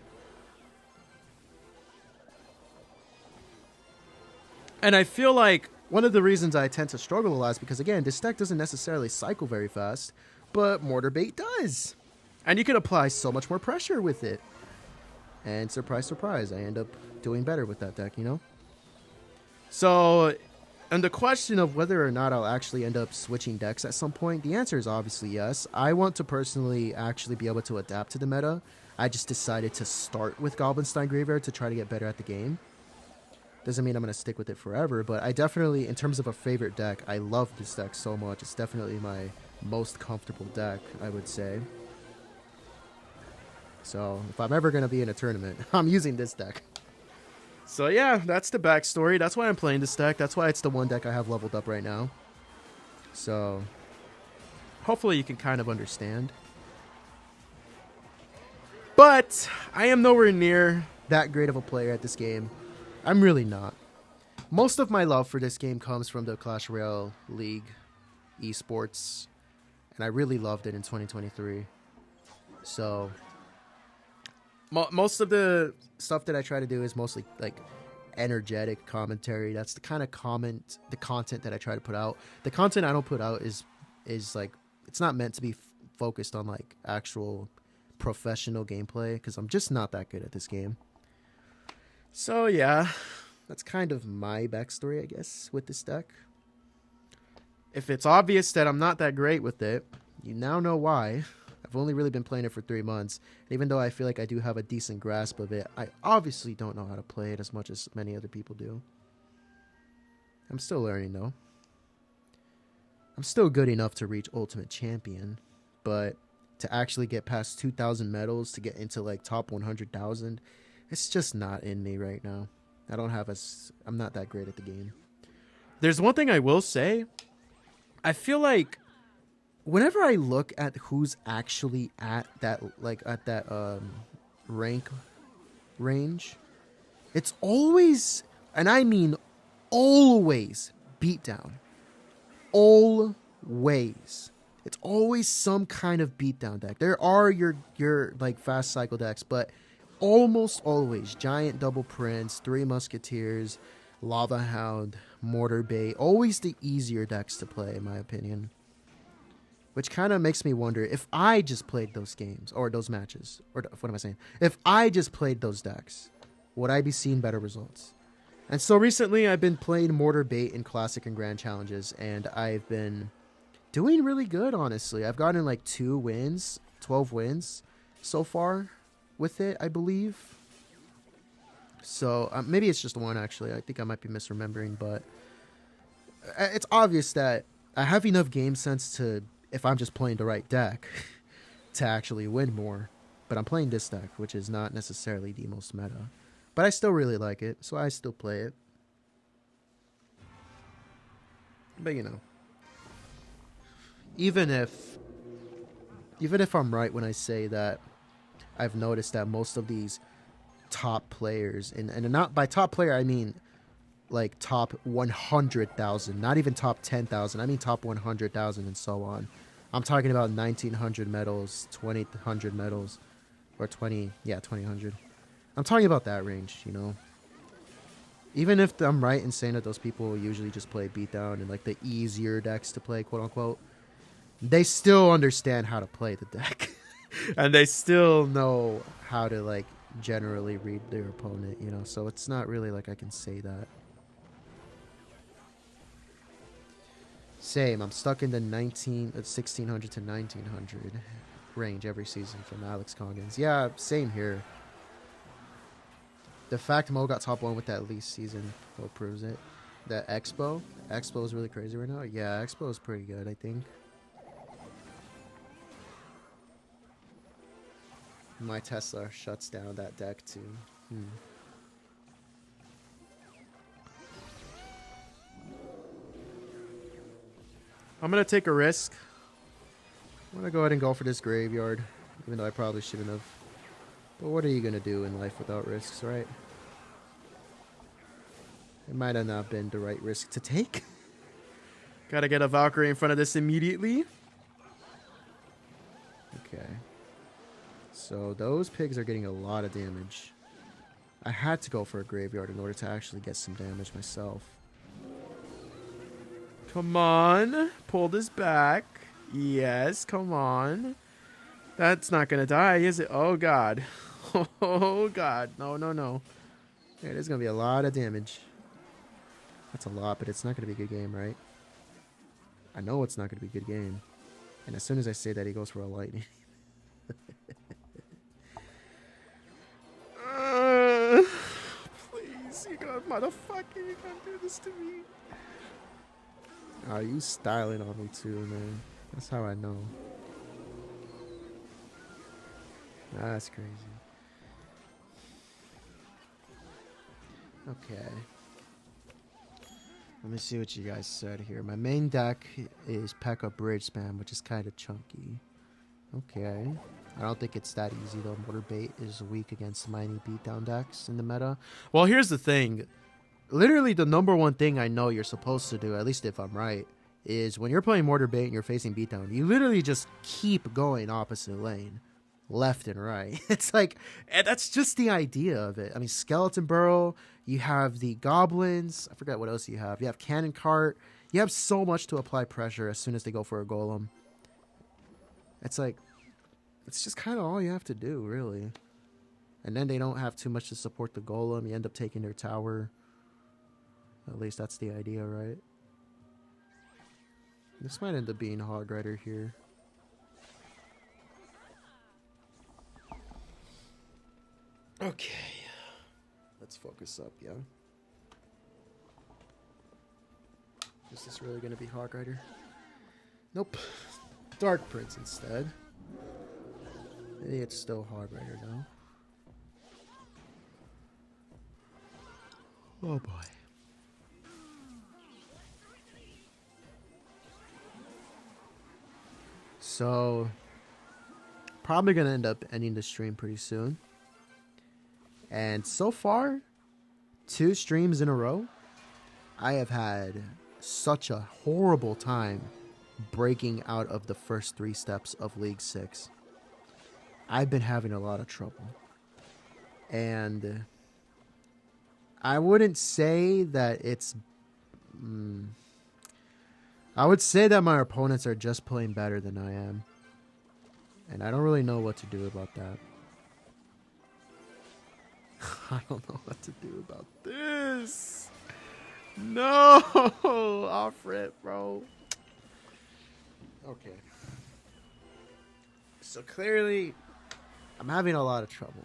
And I feel like one of the reasons I tend to struggle a lot is because, again, this deck doesn't necessarily cycle very fast, but Mortar Bait does. And you can apply so much more pressure with it. And surprise, surprise, I end up doing better with that deck, you know? So And the question of whether or not I'll actually end up switching decks at some point, the answer is obviously yes. I want to personally actually be able to adapt to the meta. I just decided to start with Goblinstein Graveyard to try to get better at the game. Doesn't mean I'm going to stick with it forever, but I definitely, in terms of a favorite deck, I love this deck so much. It's definitely my most comfortable deck, I would say. So if I'm ever going to be in a tournament, I'm using this deck. So yeah, that's the backstory. That's why I'm playing this deck. That's why it's the one deck I have leveled up right now. So hopefully you can kind of understand. But I am nowhere near that great of a player at this game. I'm really not. Most of my love for this game comes from the Clash Royale League esports, and I really loved it in 2023. So most of the stuff that I try to do is mostly like energetic commentary. That's the kind of the content that I try to put out. The content I don't put out is like, it's not meant to be focused on like actual professional gameplay, because I'm just not that good at this game. So yeah, that's kind of my backstory, I guess, with this deck. If it's obvious that I'm not that great with it, you now know why. I've only really been playing it for 3 months. And even though I feel like I do have a decent grasp of it, I obviously don't know how to play it as much as many other people do. I'm still learning, though. I'm still good enough to reach Ultimate Champion, but to actually get past 2,000 medals, to get into like top 100,000, it's just not in me right now. I'm not that great at the game. There's one thing I will say. I feel like whenever I look at who's actually at that rank range, it's always, and I mean always, beatdown. Always. It's always some kind of beatdown deck. There are your like fast cycle decks, but almost always Giant Double Prince, Three Musketeers, Lava Hound, Mortar Bay, always the easier decks to play, in my opinion. Which kind of makes me wonder, if I just played those games, or those matches, or what am I saying? If I just played those decks, would I be seeing better results? And so recently I've been playing Mortar Bait in Classic and Grand Challenges, and I've been doing really good, honestly. I've gotten like 2 wins, 12 wins so far with it, I believe. So maybe it's just 1, actually. I think I might be misremembering, but it's obvious that I have enough game sense to, if I'm just playing the right deck, to actually win more. But I'm playing this deck, which is not necessarily the most meta. But I still really like it, so I still play it. But you know, even if I'm right when I say that I've noticed that most of these top players, and not by top player I mean like top 100,000, not even top 10,000, I mean top 100,000 and so on. I'm talking about 1,900 medals, 2,000 medals, or 2,000. I'm talking about that range, you know. Even if I'm right in saying that those people usually just play beatdown and like the easier decks to play, quote unquote, they still understand how to play the deck. And they still know how to like generally read their opponent, you know. So it's not really like I can say that. Same, I'm stuck in the 1,600 to 1,900 range every season from Alex Coggins. Yeah, same here. The fact Mo got top 1 with that least season, well, proves it. That Expo is really crazy right now. Yeah, Expo is pretty good, I think. My Tesla shuts down that deck too. I'm going to take a risk. I'm going to go ahead and go for this graveyard, even though I probably shouldn't have. But what are you going to do in life without risks, right? It might have not been the right risk to take. Gotta get a Valkyrie in front of this immediately. Okay. So those pigs are getting a lot of damage. I had to go for a graveyard in order to actually get some damage myself. Come on. Pull this back. Yes, come on. That's not going to die, is it? Oh, God. Oh, God. No, no, no. There's going to be a lot of damage. That's a lot, but it's not going to be a good game, right? I know it's not going to be a good game. And as soon as I say that, he goes for a lightning. Please, you got motherfucker, you can't do this to me. Oh, you styling on me too, man. That's how I know. That's crazy. Okay. Let me see what you guys said here. My main deck is P.E.K.K.A Bridge Spam, which is kind of chunky. Okay. I don't think it's that easy, though. Mortar Bait is weak against mighty beatdown decks in the meta. Well, here's the thing. Literally, the number one thing I know you're supposed to do, at least if I'm right, is when you're playing Mortar Bait and you're facing beatdown, you literally just keep going opposite lane. Left and right. It's like, and that's just the idea of it. I mean, Skeleton Burrow, you have the Goblins, I forget what else you have. You have Cannon Cart. You have so much to apply pressure as soon as they go for a Golem. It's like, it's just kind of all you have to do, really. And then they don't have too much to support the Golem. You end up taking their tower. At least that's the idea, right? This might end up being Hog Rider here. Okay. Let's focus up, yeah? Is this really going to be Hog Rider? Nope. Dark Prince instead. Maybe it's still Hog Rider now. Oh boy. So, probably going to end up ending the stream pretty soon. And so far, 2 streams in a row, I have had such a horrible time breaking out of the first 3 steps of League 6. I've been having a lot of trouble. And I wouldn't say that it's... I would say that my opponents are just playing better than I am. And I don't really know what to do about that. I don't know what to do about this. No! Off rip, bro. Okay. So clearly, I'm having a lot of trouble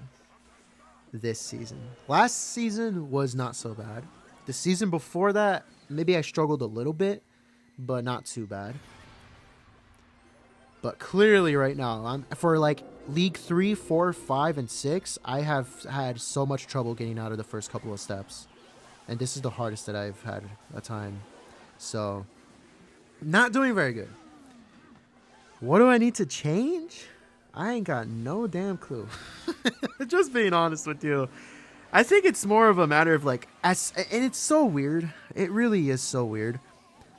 this season. Last season was not so bad. The season before that, maybe I struggled a little bit, but not too bad. But clearly right now, for like League 3, 4, 5, and 6, I have had so much trouble getting out of the first couple of steps. And this is the hardest that I've had a time. So, not doing very good. What do I need to change? I ain't got no damn clue. Just being honest with you. I think it's more of a matter of like... And it's so weird. It really is so weird.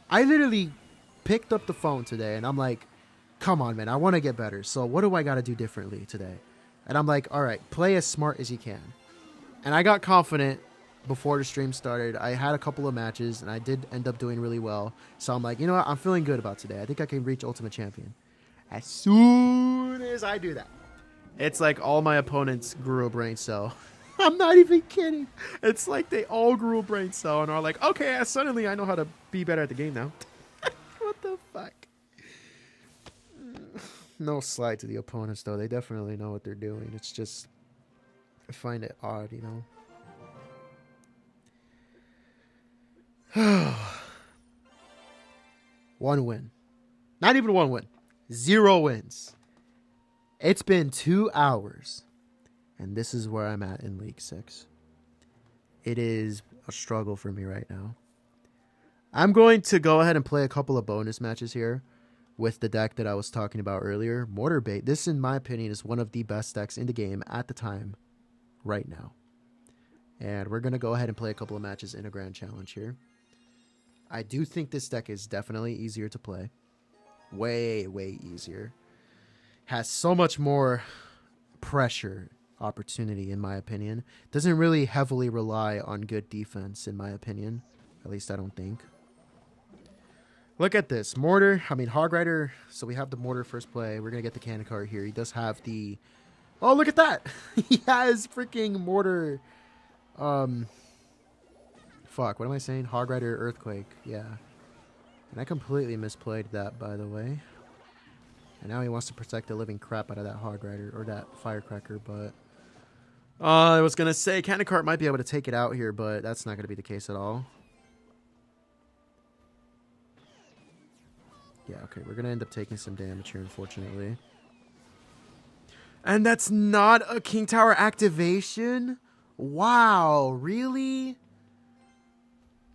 I literally picked up the phone today and I'm like, come on, man, I want to get better. So what do I got to do differently today? And I'm like, all right, play as smart as you can. And I got confident before the stream started. I had a couple of matches, and I did end up doing really well. So I'm like, you know what? I'm feeling good about today. I think I can reach Ultimate Champion. As soon as I do that, it's like all my opponents grew a brain cell. I'm not even kidding. It's like they all grew a brain cell and are like, okay, suddenly I know how to be better at the game now. What the fuck? No slide to the opponents, though. They definitely know what they're doing. It's just, I find it odd, you know? 1 win. Not even 1 win. 0 wins. It's been 2 hours. And this is where I'm at in League 6. It is a struggle for me right now. I'm going to go ahead and play a couple of bonus matches here with the deck that I was talking about earlier. Mortar Bait. This, in my opinion, is one of the best decks in the game at the time right now. And we're going to go ahead and play a couple of matches in a grand challenge here. I do think this deck is definitely easier to play. Way, way easier. Has so much more pressure opportunity, in my opinion. Doesn't really heavily rely on good defense, in my opinion. At least I don't think. Look at this. Mortar. I mean, Hog Rider. So we have the Mortar first play. We're going to get the Cannon card here. He does have the... Oh, look at that. He has freaking Mortar... Fudge fuck, what am I saying? Hog Rider Earthquake, yeah. And I completely misplayed that, by the way. And now he wants to protect the living crap out of that Hog Rider, or that Firecracker, but... I was gonna say, Cannon Cart might be able to take it out here, but that's not gonna be the case at all. Yeah, okay, we're gonna end up taking some damage here, unfortunately. And that's not a King Tower activation? Wow, really?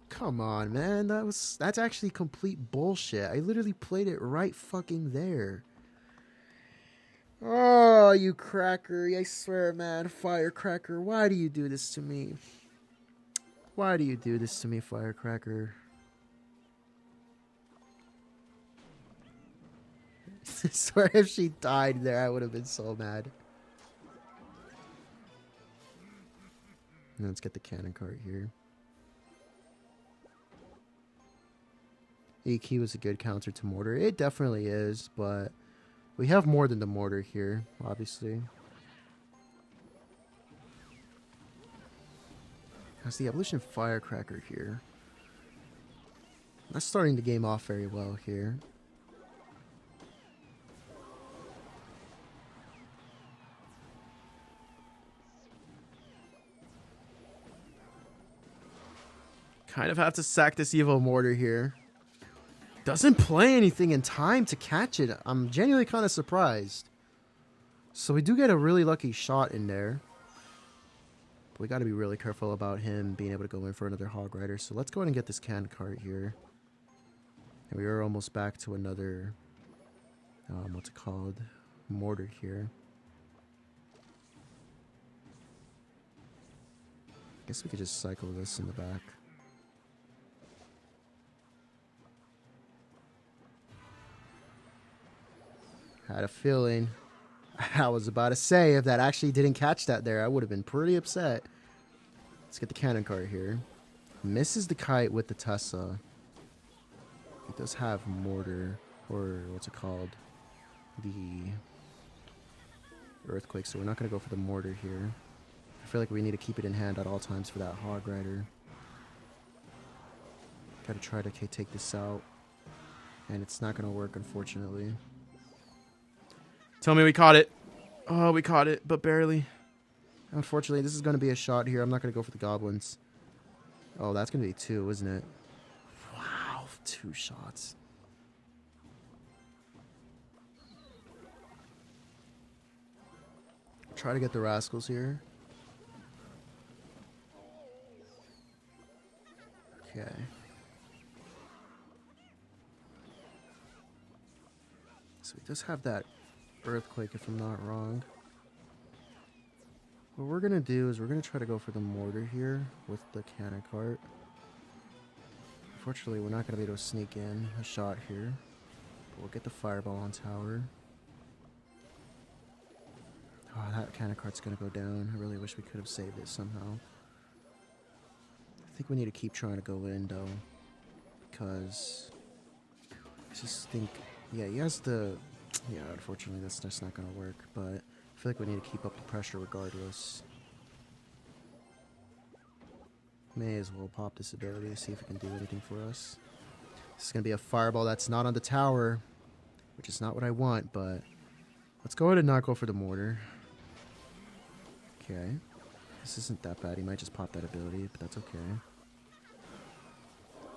Come on, man. That's actually complete bullshit. I literally played it right fucking there. Oh, you cracker. I swear, man. Firecracker. Why do you do this to me? Why do you do this to me, Firecracker? I swear if she died there, I would have been so mad. Let's get the cannon cart here. EQ is a good counter to mortar. It definitely is, but we have more than the mortar here, obviously. Has the evolution firecracker here. That's starting the game off very well here. Kind of have to sack this Evo Mortar here. Doesn't play anything in time to catch it. I'm genuinely kind of surprised. So we do get a really lucky shot in there. But we got to be really careful about him being able to go in for another Hog Rider. So let's go ahead and get this cannon cart here. And we are almost back to another, what's it called? Mortar here. I guess we could just cycle this in the back. Had a feeling. I was about to say, if that actually didn't catch that there, I would have been pretty upset. Let's get the cannon cart here. Misses the kite with the Tessa. It does have mortar, or what's it called? The earthquake, so we're not going to go for the mortar here. I feel like we need to keep it in hand at all times for that Hog Rider. Gotta try to take this out. And it's not going to work, unfortunately. Tell me we caught it. Oh, we caught it, but barely. Unfortunately, this is going to be a shot here. I'm not going to go for the goblins. Oh, that's going to be 2, isn't it? Wow, 2 shots. Try to get the rascals here. Okay. So we just have that earthquake, if I'm not wrong. What we're gonna do is we're gonna try to go for the mortar here with the cannon cart. Unfortunately, we're not gonna be able to sneak in a shot here. But we'll get the fireball on tower. Oh, that cannon cart's gonna go down. I really wish we could have saved it somehow. I think we need to keep trying to go in though, because I just think, yeah, he has the. Yeah, unfortunately, that's just not going to work, but I feel like we need to keep up the pressure regardless. May as well pop this ability to see if it can do anything for us. This is going to be a fireball that's not on the tower, which is not what I want, but let's go ahead and not go for the mortar. Okay. This isn't that bad. He might just pop that ability, but that's okay.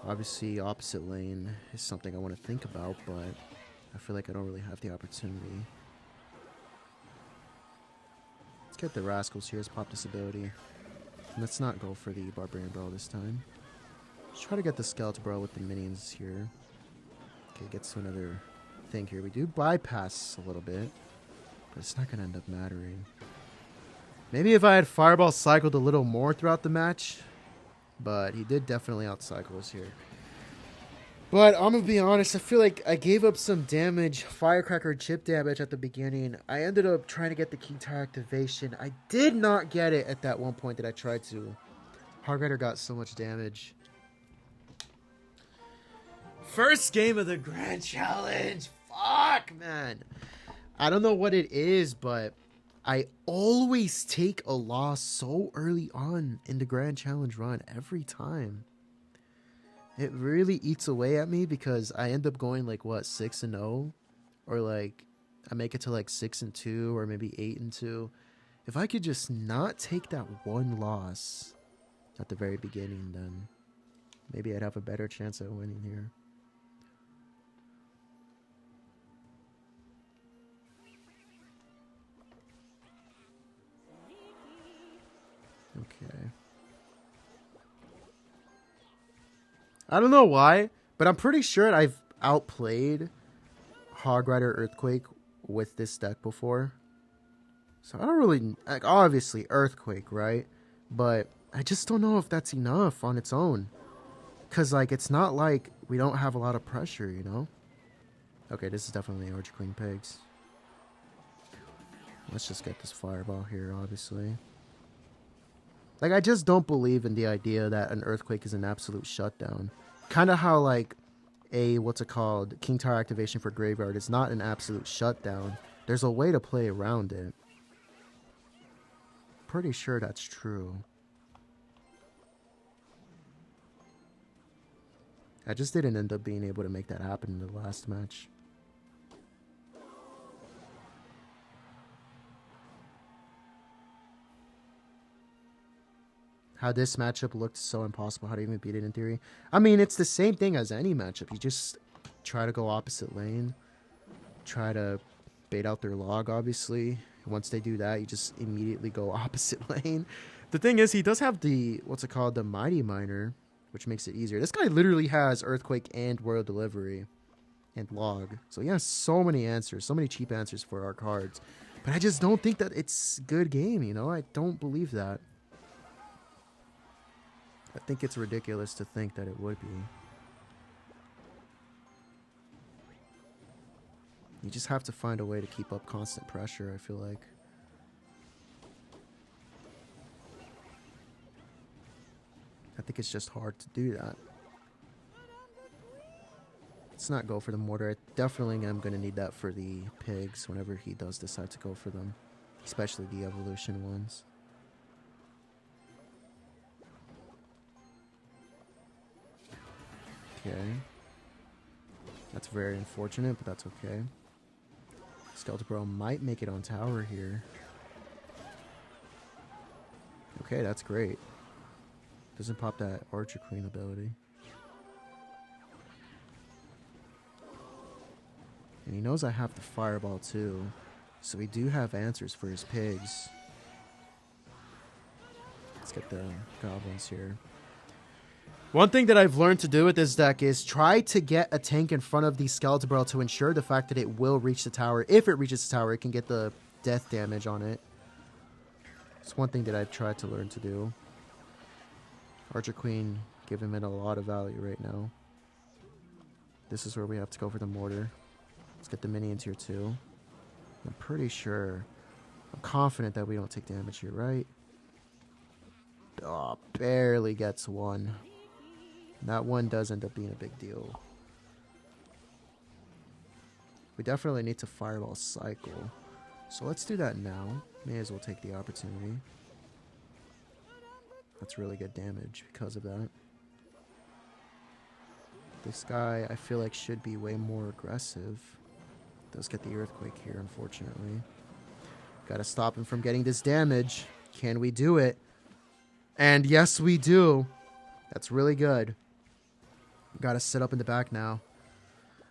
Obviously, opposite lane is something I want to think about, but I feel like I don't really have the opportunity. Let's get the rascals here. Let's pop this ability. And let's not go for the barbarian bro this time. Let's try to get the skeleton bro with the minions here. Okay, gets to another thing here. We do bypass a little bit, but it's not going to end up mattering. Maybe if I had fireball cycled a little more throughout the match, but he did definitely outcycle us here. But I'm going to be honest, I feel like I gave up some damage, firecracker chip damage at the beginning. I ended up trying to get the King Tower activation. I did not get it at that one point that I tried to. Hog Rider got so much damage. First game of the Grand Challenge. Fuck, man. I don't know what it is, but I always take a loss so early on in the Grand Challenge run every time. it really eats away at me because I end up going like what 6-0, or like I make it to like 6-2 or maybe 8-2. If I could just not take that one loss at the very beginning, then maybe I'd have a better chance at winning here. Okay. I don't know why, but I'm pretty sure I've outplayed Hog Rider Earthquake with this deck before. So I don't really, like, obviously Earthquake, right? But I just don't know if that's enough on its own. Because, like, it's not like we don't have a lot of pressure, you know? Okay, this is definitely Archer Queen Pigs. Let's just get this Fireball here, obviously. Like, I just don't believe in the idea that an Earthquake is an absolute shutdown. Kind of how, like, a, what's it called, King Tower activation for Graveyard is not an absolute shutdown. There's a way to play around it. Pretty sure that's true. I just didn't end up being able to make that happen in the last match. How this matchup looked so impossible. How to even beat it in theory. I mean, it's the same thing as any matchup. You just try to go opposite lane. Try to bait out their log, obviously. Once they do that, you just immediately go opposite lane. The thing is, he does have the, what's it called, the Mighty Miner, which makes it easier. This guy literally has Earthquake and Royal Delivery and Log. So he has so many answers, so many cheap answers for our cards. But I just don't think that it's a good game, you know? I don't believe that. I think it's ridiculous to think that it would be. You just have to find a way to keep up constant pressure, I feel like. I think it's just hard to do that. Let's not go for the mortar. I definitely am going to need that for the pigs whenever he does decide to go for them. Especially the evolution ones. Okay. That's very unfortunate, but that's okay. Skeleton Bro might make it on tower here. Okay, that's great. Doesn't pop that Archer Queen ability. And he knows I have the Fireball too. So we do have answers for his pigs. Let's get the goblins here. One thing that I've learned to do with this deck is try to get a tank in front of the Skeleton Barrel to ensure the fact that it will reach the tower. If it reaches the tower, it can get the death damage on it. It's one thing that I've tried to learn to do. Archer Queen giving it a lot of value right now. This is where we have to go for the mortar. Let's get the minions here too. I'm pretty sure, I'm confident that we don't take damage here, right? Oh, barely gets one. That one does end up being a big deal. We definitely need to Fireball cycle. So let's do that now. May as well take the opportunity. That's really good damage because of that. This guy, I feel like, should be way more aggressive. Does get the Earthquake here, unfortunately. Gotta stop him from getting this damage. Can we do it? And yes, we do. That's really good. Gotta sit up in the back now.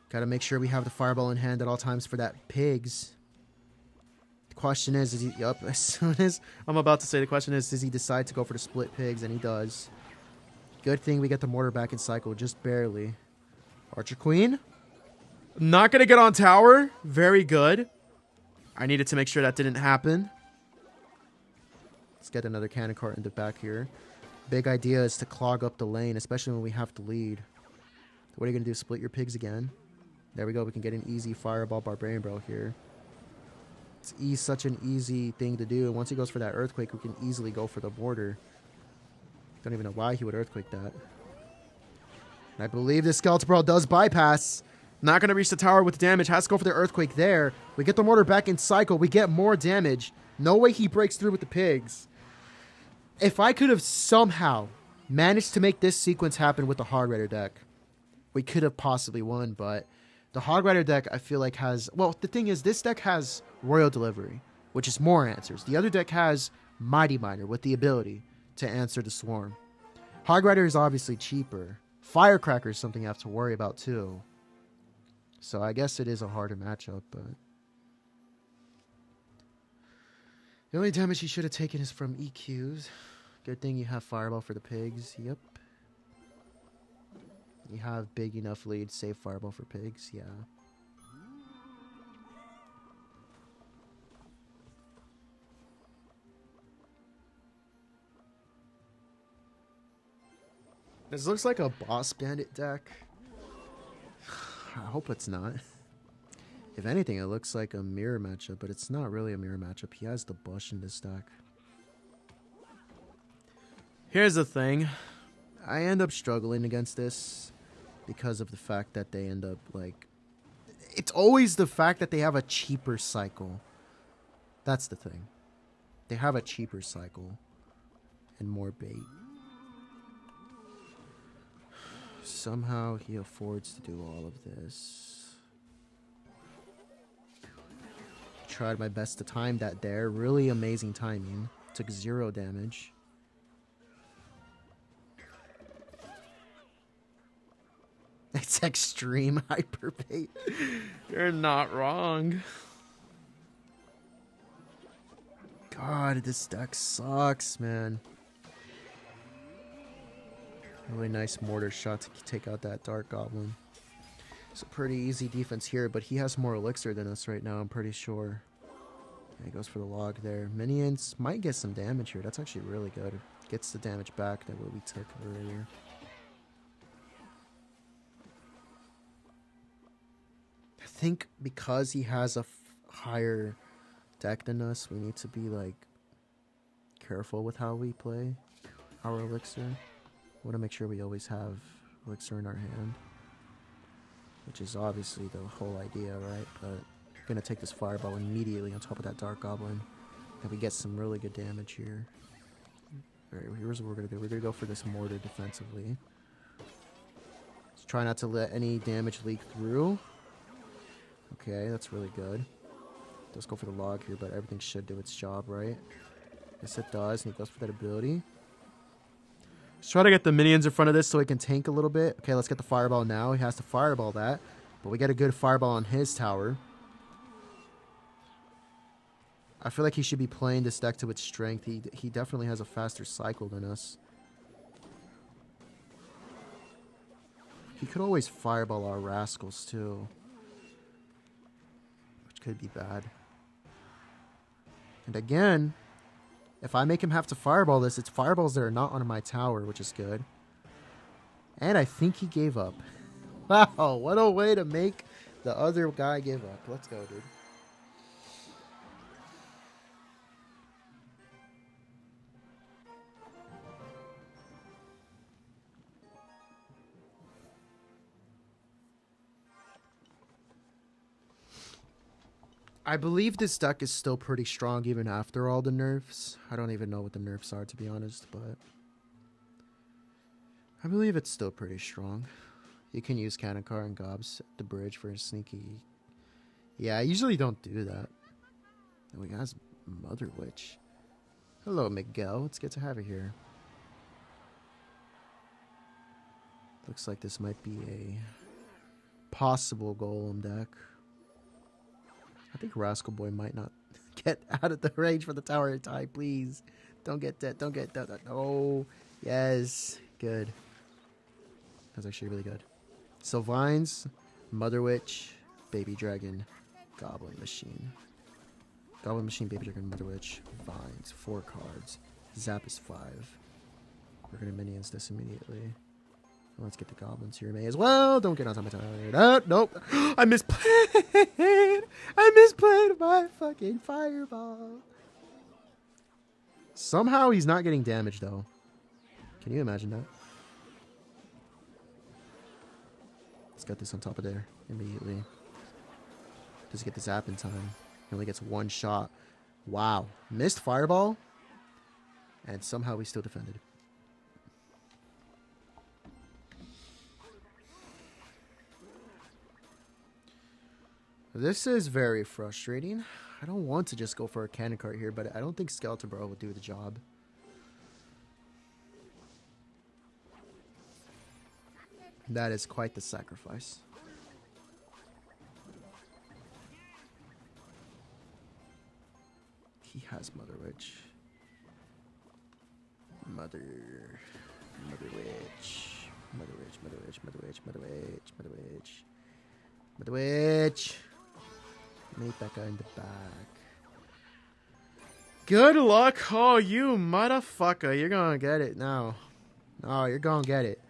Gotta make sure we have the Fireball in hand at all times for that pigs. The question is he... Yup, as soon as... I'm about to say the question is, does he decide to go for the split pigs? And he does. Good thing we get the mortar back in cycle, just barely. Archer Queen. Not gonna get on tower. Very good. I needed to make sure that didn't happen. Let's get another cannon cart in the back here. Big idea is to clog up the lane, especially when we have to lead. What are you going to do? Split your pigs again? There we go. We can get an easy Fireball Barbarian Bro here. It's such an easy thing to do. And once he goes for that Earthquake, we can easily go for the mortar. Don't even know why he would Earthquake that. And I believe this Skeleton Bro does bypass. Not going to reach the tower with damage. Has to go for the Earthquake there. We get the mortar back in cycle. We get more damage. No way he breaks through with the pigs. If I could have somehow managed to make this sequence happen with the Hard Rider deck. We could have possibly won, but the Hard Rider deck, I feel like has... Well, the thing is, this deck has Royal Delivery, which is more answers. The other deck has Mighty Miner with the ability to answer the Swarm. Hard Rider is obviously cheaper. Firecracker is something you have to worry about, too. So I guess it is a harder matchup, but... The only damage he should have taken is from EQs. Good thing you have Fireball for the pigs. Yep. You have big enough lead, save Fireball for pigs. Yeah. This looks like a Boss Bandit deck. I hope it's not. If anything, it looks like a mirror matchup, but it's not really a mirror matchup. He has the Bush in this deck. Here's the thing. I end up struggling against this because of the fact that they end up, like... It's always the fact that they have a cheaper cycle. That's the thing. They have a cheaper cycle and more bait. Somehow he affords to do all of this. Tried my best to time that there. Really amazing timing. Took 0 damage. It's extreme hyper bait. You're not wrong. God, this deck sucks, man. Really nice mortar shot to take out that Dark Goblin. It's a pretty easy defense here, but he has more elixir than us right now, I'm pretty sure. Yeah, he goes for the log there. Minions might get some damage here. That's actually really good. It gets the damage back that we took earlier. I think because he has a higher deck than us, we need to be, like, careful with how we play our elixir. We want to make sure we always have elixir in our hand, which is obviously the whole idea, right? But we're going to take this Fireball immediately on top of that Dark Goblin, and we get some really good damage here. Alright, here's what we're going to do. We're going to go for this Mortar defensively. Let's try not to let any damage leak through. Okay, that's really good. Let's go for the log here, but everything should do its job, right? Yes, it does, and he goes for that ability. Let's try to get the minions in front of this So he can tank a little bit. Okay, let's get the Fireball now. He has to Fireball that, but we get a good Fireball on his tower. I feel like he should be playing this deck to its strength. He definitely has a faster cycle than us. He could always Fireball our Rascals, too, which could be bad. And again, if I make him have to Fireball this, it's Fireballs that are not on my tower, which is good. And I think he gave up. Wow, what a way to make the other guy give up. Let's go, dude. I believe this deck is still pretty strong even after all the nerfs. I don't even know what the nerfs are, to be honest, but I believe it's still pretty strong. You can use Kanakar and Gobs at the bridge for a sneaky... Yeah, I usually don't do that. Oh, he has Mother Witch. Hello, Miguel. It's good to have you here. Looks like this might be a possible Golem deck. I think Rascal Boy might not get out of the range for the tower in time. Please, don't get that. Don't get that. Oh, yes, good. That's actually really good. So Vines, Mother Witch, Baby Dragon, Goblin Machine. Goblin Machine, Baby Dragon, Mother Witch, Vines. 4 cards. Zap is 5. We're gonna minions this immediately. Let's get the goblins here, may as well. Don't get on top of my tower. Nope. I misplayed. I misplayed my fucking Fireball. Somehow he's not getting damage, though. Can you imagine that? Let's get this on top of there immediately. Does he get the zap in time? He only gets 1 shot. Wow. Missed Fireball. And somehow we still defended. This is very frustrating. I don't want to just go for a cannon cart here, but I don't think Skeleton Bro will do the job. That is quite the sacrifice. He has Mother Witch. Mother Witch. Mother Witch, Mother Witch, Mother Witch, Mother Witch, Mother Witch. Mother Witch. Make that guy in the back. Good luck. Oh, you motherfucker. You're gonna get it now. No, you're gonna get it.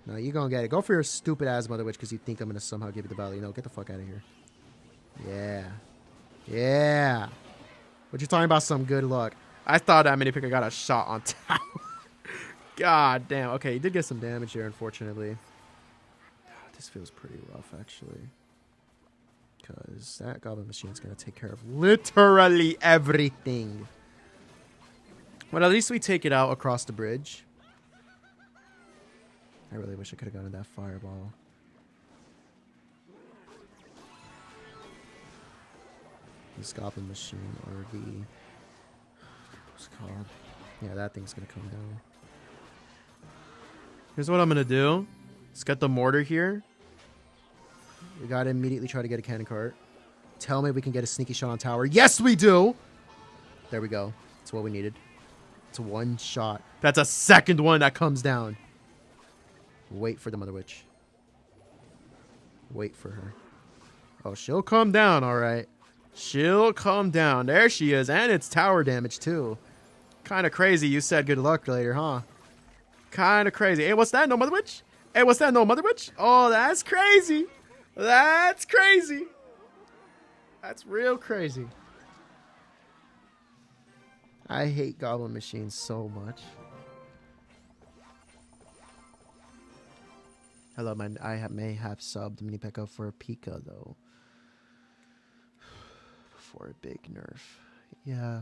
No, you're gonna get it. Go for your stupid ass Mother Witch because you think I'm gonna somehow give you the value. No, get the fuck out of here. Yeah. Yeah. What you talking about? Some good luck. I thought that mini picker got a shot on tower. God damn. Okay, he did get some damage here, unfortunately. This feels pretty rough, actually. Because that Goblin Machine's going to take care of literally everything. But at least we take it out across the bridge. I really wish I could have gotten that fireball. This Goblin Machine, or the... what's it called? Yeah, that thing's going to come down. Here's what I'm going to do. Let's get the mortar here. We got to immediately try to get a cannon cart. Tell me we can get a sneaky shot on tower. Yes, we do! There we go. That's what we needed. It's one shot. That's a second one that comes down. Wait for the Mother Witch. Wait for her. Oh, she'll come down, all right. She'll come down. There she is. And it's tower damage, too. Kind of crazy. You said good luck later, huh? Kind of crazy. Hey, what's that? No Mother Witch? Hey, what's that? No Mother Witch? Oh, that's crazy. That's crazy. That's real crazy. I hate Goblin Machines so much. Hello, man. May have subbed Mini Pekka for a Pika, though. For a big nerf. Yeah.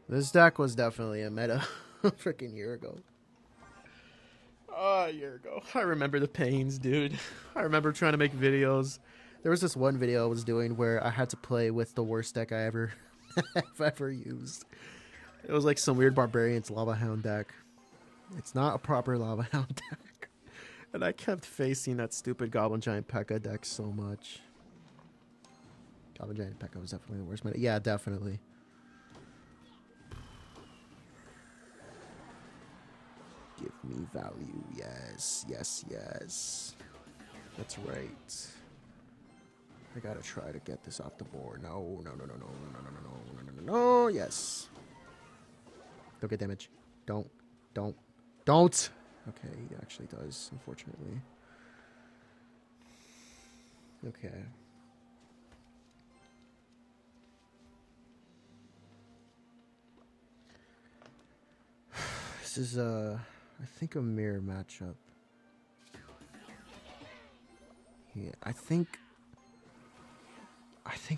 This deck was definitely a meta a freaking year ago. A year ago. I remember the pains, dude. I remember trying to make videos. There was this one video I was doing where I had to play with the worst deck I ever have ever used. It was like some weird Barbarian's Lava Hound deck. It's not a proper Lava Hound deck. And I kept facing that stupid Goblin Giant P.E.K.K.A deck so much. Goblin Giant P.E.K.K.A was definitely the worst meta. Yeah, definitely. Give me value. Yes, yes, yes. That's right. I gotta try to get this off the board. No, no, no, no, no, no, no, no, no, no, no, no, yes. Don't get damage. Don't. Okay, he actually does, unfortunately. Okay. This is, I think a mirror matchup. Yeah, I think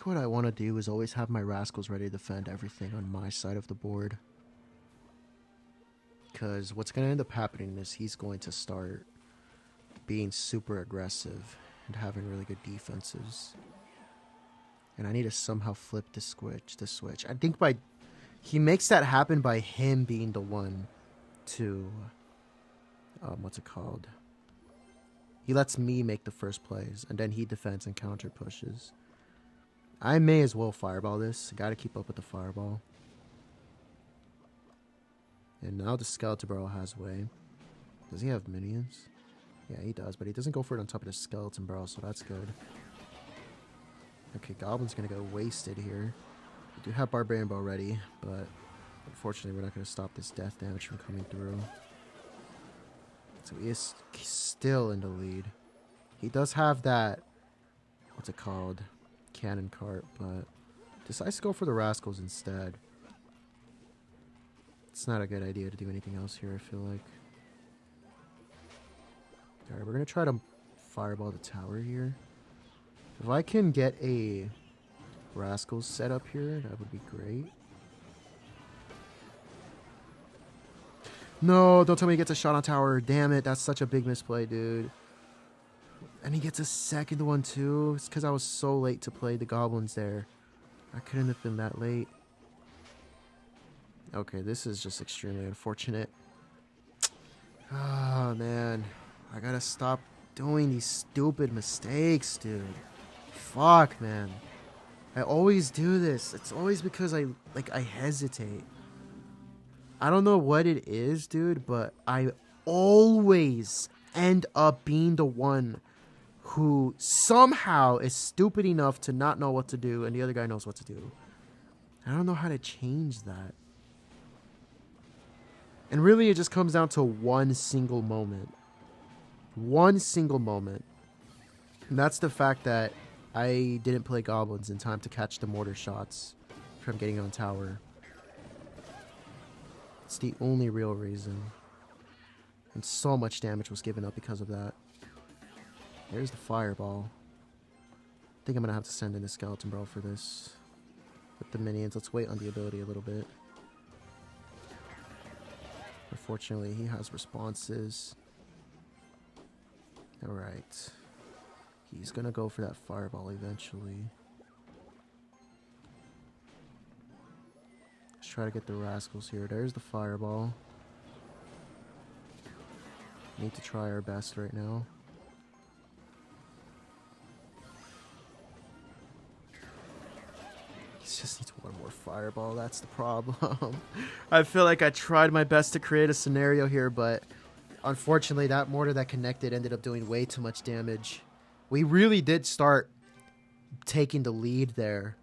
what I want to do is always have my Rascals ready to defend everything on my side of the board. Because what's going to end up happening is he's going to start being super aggressive and having really good defenses. And I need to somehow flip the switch. I think he makes that happen by him being the one to, what's it called? He lets me make the first plays, and then he defends and counter pushes. I may as well fireball this. I gotta keep up with the fireball. And now the Skeleton Barrel has way. Does he have minions? Yeah, he does, but he doesn't go for it on top of the Skeleton Barrel, so that's good. Okay, Goblin's gonna go wasted here. We do have Barbarian Bow ready, but unfortunately we're not gonna stop this death damage from coming through. So he is still in the lead. He does have that, what's it called, cannon cart, but decides to go for the Rascals instead. It's not a good idea to do anything else here, I feel like. Alright, we're going to try to fireball the tower here. If I can get a Rascals set up here, that would be great. No, don't tell me he gets a shot on tower. Damn it, that's such a big misplay, dude. And he gets a second one too. It's because I was so late to play the goblins there. I couldn't have been that late. Okay, this is just extremely unfortunate. Oh, man. I gotta stop doing these stupid mistakes, dude. Fuck, man. I always do this. It's always because I hesitate. I don't know what it is, dude, but I always end up being the one who somehow is stupid enough to not know what to do, and the other guy knows what to do. I don't know how to change that. And really, it just comes down to one single moment. One single moment. And that's the fact that I didn't play goblins in time to catch the mortar shots from getting on tower. It's the only real reason. And so much damage was given up because of that. There's the fireball. I think I'm going to have to send in a skeleton bro for this. With the minions, let's wait on the ability a little bit. Unfortunately, he has responses. Alright. He's gonna go for that fireball eventually. Let's try to get the rascals here. There's the fireball. Need to try our best right now. He just needs one more fireball. That's the problem. I feel like I tried my best to create a scenario here, but unfortunately that mortar that connected ended up doing way too much damage. We really did start taking the lead there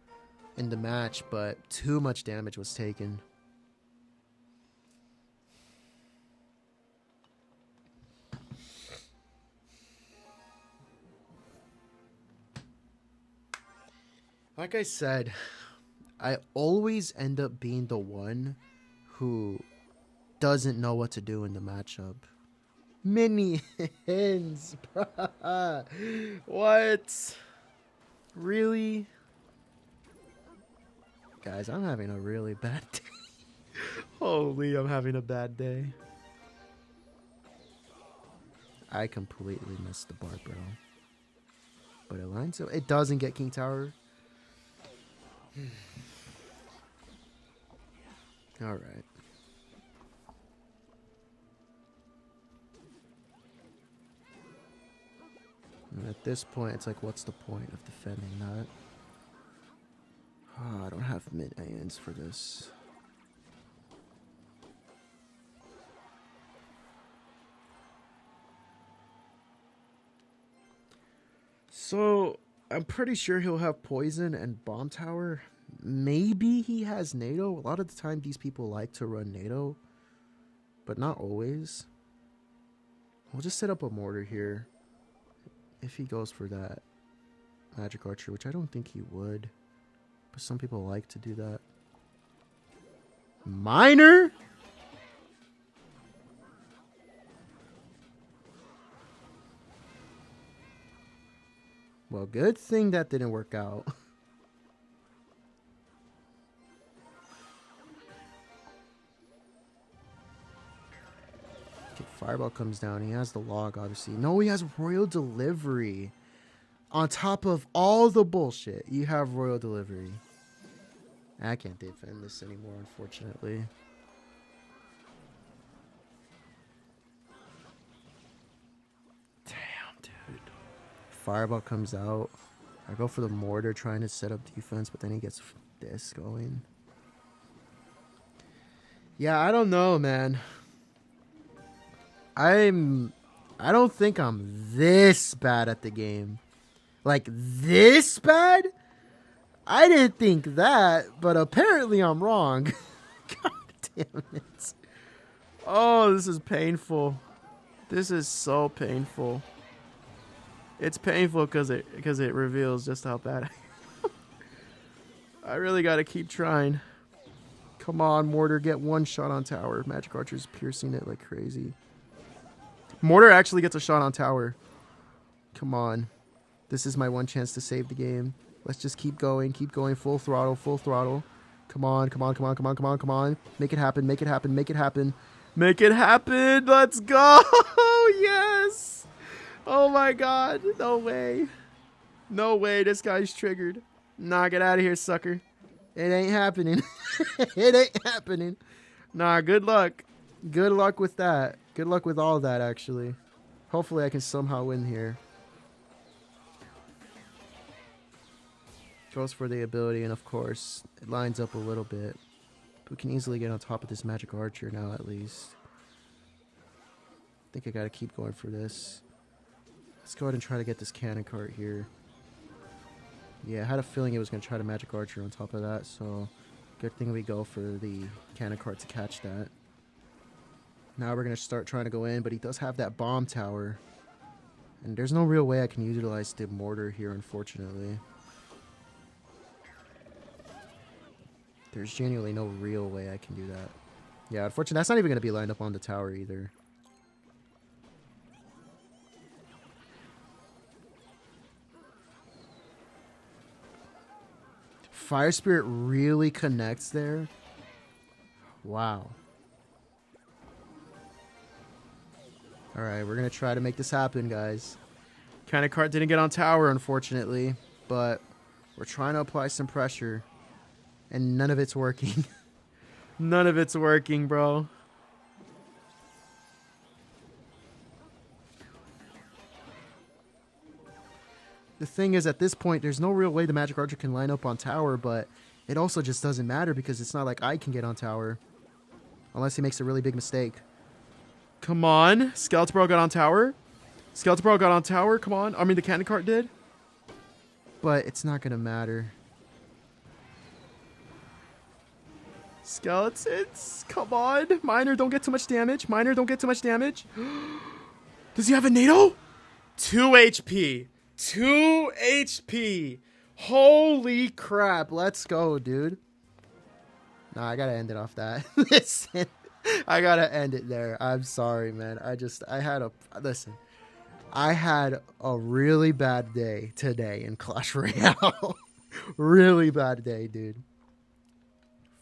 in the match, but too much damage was taken. Like I said, I always end up being the one who doesn't know what to do in the matchup. Minions, bruh. What? Really? Guys, I'm having a really bad day. Holy, I'm having a bad day. I completely missed the bar, bro. But it lines up. It doesn't get King Tower. Alright. And at this point, it's like, what's the point of defending that? Oh, I don't have mid-ANs for this. So, I'm pretty sure he'll have poison and bomb tower. Maybe he has NATO. A lot of the time, these people like to run NATO, but not always. We'll just set up a mortar here. If he goes for that magic archer, which I don't think he would, but some people like to do that. Miner? Well, good thing that didn't work out. Okay, fireball comes down. He has the log, obviously. No, he has royal delivery. On top of all the bullshit, you have royal delivery. I can't defend this anymore, unfortunately. Damn, dude. Fireball comes out. I go for the mortar trying to set up defense, but then he gets this going. Yeah, I don't know, man. I don't think I'm this bad at the game. Like, this bad? I didn't think that, but apparently I'm wrong. God damn it. Oh, this is painful. This is so painful. It's painful because it reveals just how bad I am. I really got to keep trying. Come on, Mortar, get one shot on tower. Magic Archer's piercing it like crazy. Mortar actually gets a shot on tower. Come on. This is my one chance to save the game. Let's just keep going, full throttle, full throttle. Come on, come on, come on, come on, come on, come on. Make it happen, make it happen, make it happen. Make it happen, let's go! Yes! Oh my god. No way. No way. This guy's triggered. Nah, get out of here, sucker. It ain't happening. It ain't happening. Nah, good luck. Good luck with that. Good luck with all that, actually. Hopefully I can somehow win here. Goes for the ability, and of course, it lines up a little bit. We can easily get on top of this magic archer now, at least. I think I gotta keep going for this. Let's go ahead and try to get this cannon cart here. Yeah, I had a feeling it was gonna try to magic archer on top of that, so good thing we go for the cannon cart to catch that. Now we're gonna start trying to go in, but he does have that bomb tower. And there's no real way I can utilize the mortar here, unfortunately. There's genuinely no real way I can do that. Yeah, unfortunately, that's not even going to be lined up on the tower either. Fire Spirit really connects there. Wow. Alright, we're going to try to make this happen, guys. Kind of cart didn't get on tower, Unfortunately, but we're trying to apply some pressure. And none of it's working. None of it's working, bro. The thing is, at this point, there's no real way the Magic Archer can line up on tower, but it also just doesn't matter because it's not like I can get on tower. Unless he makes a really big mistake. Come on. Skeletor got on tower. Skeletor got on tower. Come on. I mean, the cannon cart did. But it's not going to matter. Skeletons, come on. Miner, don't get too much damage. Miner, don't get too much damage. Does he have a NATO? 2 HP. 2 HP. Holy crap. Let's go, dude. Nah, I got to end it off that. Listen, I got to end it there. I'm sorry, man. I had a really bad day today in Clash Royale. Really bad day, dude.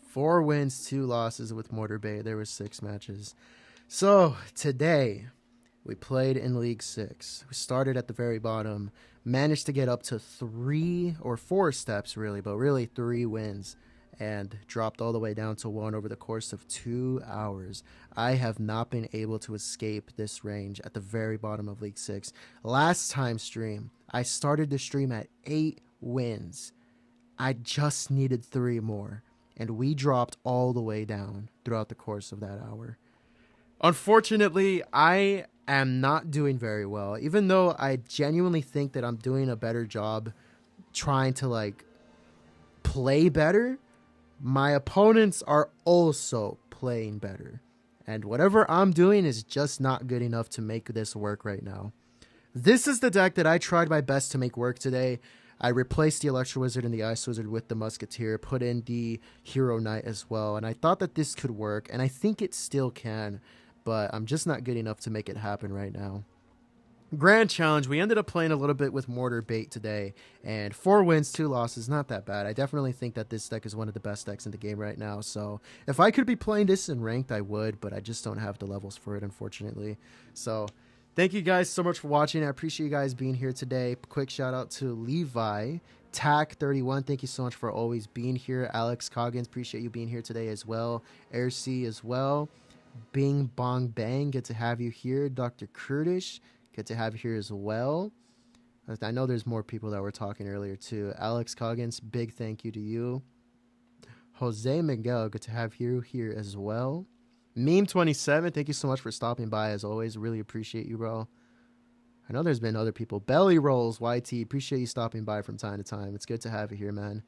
4 wins, 2 losses with Mortar Bay. There were 6 matches. So, today, we played in League 6. We started at the very bottom. Managed to get up to 3 or 4 steps, really. But really, 3 wins. And dropped all the way down to 1 over the course of 2 hours. I have not been able to escape this range at the very bottom of League 6. Last time stream, I started the stream at 8 wins. I just needed 3 more. And we dropped all the way down throughout the course of that hour. Unfortunately, I am not doing very well. Even though I genuinely think that I'm doing a better job trying to, like, play better, my opponents are also playing better. And whatever I'm doing is just not good enough to make this work right now. This is the deck that I tried my best to make work today. I replaced the Electro Wizard and the Ice Wizard with the Musketeer, put in the Hero Knight as well, and I thought that this could work, and I think it still can, but I'm just not good enough to make it happen right now. Grand Challenge, we ended up playing a little bit with Mortar Bait today, and 4 wins, 2 losses, not that bad. I definitely think that this deck is one of the best decks in the game right now, so if I could be playing this in Ranked, I would, but I just don't have the levels for it, unfortunately. So thank you guys so much for watching. I appreciate you guys being here today. Quick shout out to Levi, Tack31. Thank you so much for always being here. Alex Coggins, appreciate you being here today as well. Airc as well. Bing Bong Bang, good to have you here. Dr. Kurdish, good to have you here as well. I know there's more people that were talking earlier too. Alex Coggins, big thank you to you. Jose Miguel, good to have you here as well. Meme27, thank you so much for stopping by as always. Really appreciate you, bro. I know there's been other people. Belly Rolls, YT, appreciate you stopping by from time to time. It's good to have you here, man.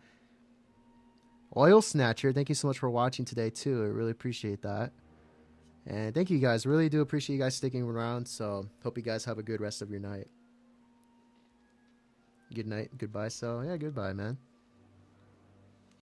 Oil Snatcher, thank you so much for watching today, too. I really appreciate that. And thank you guys. Really do appreciate you guys sticking around. So, hope you guys have a good rest of your night. Good night. Goodbye. So, yeah, goodbye, man.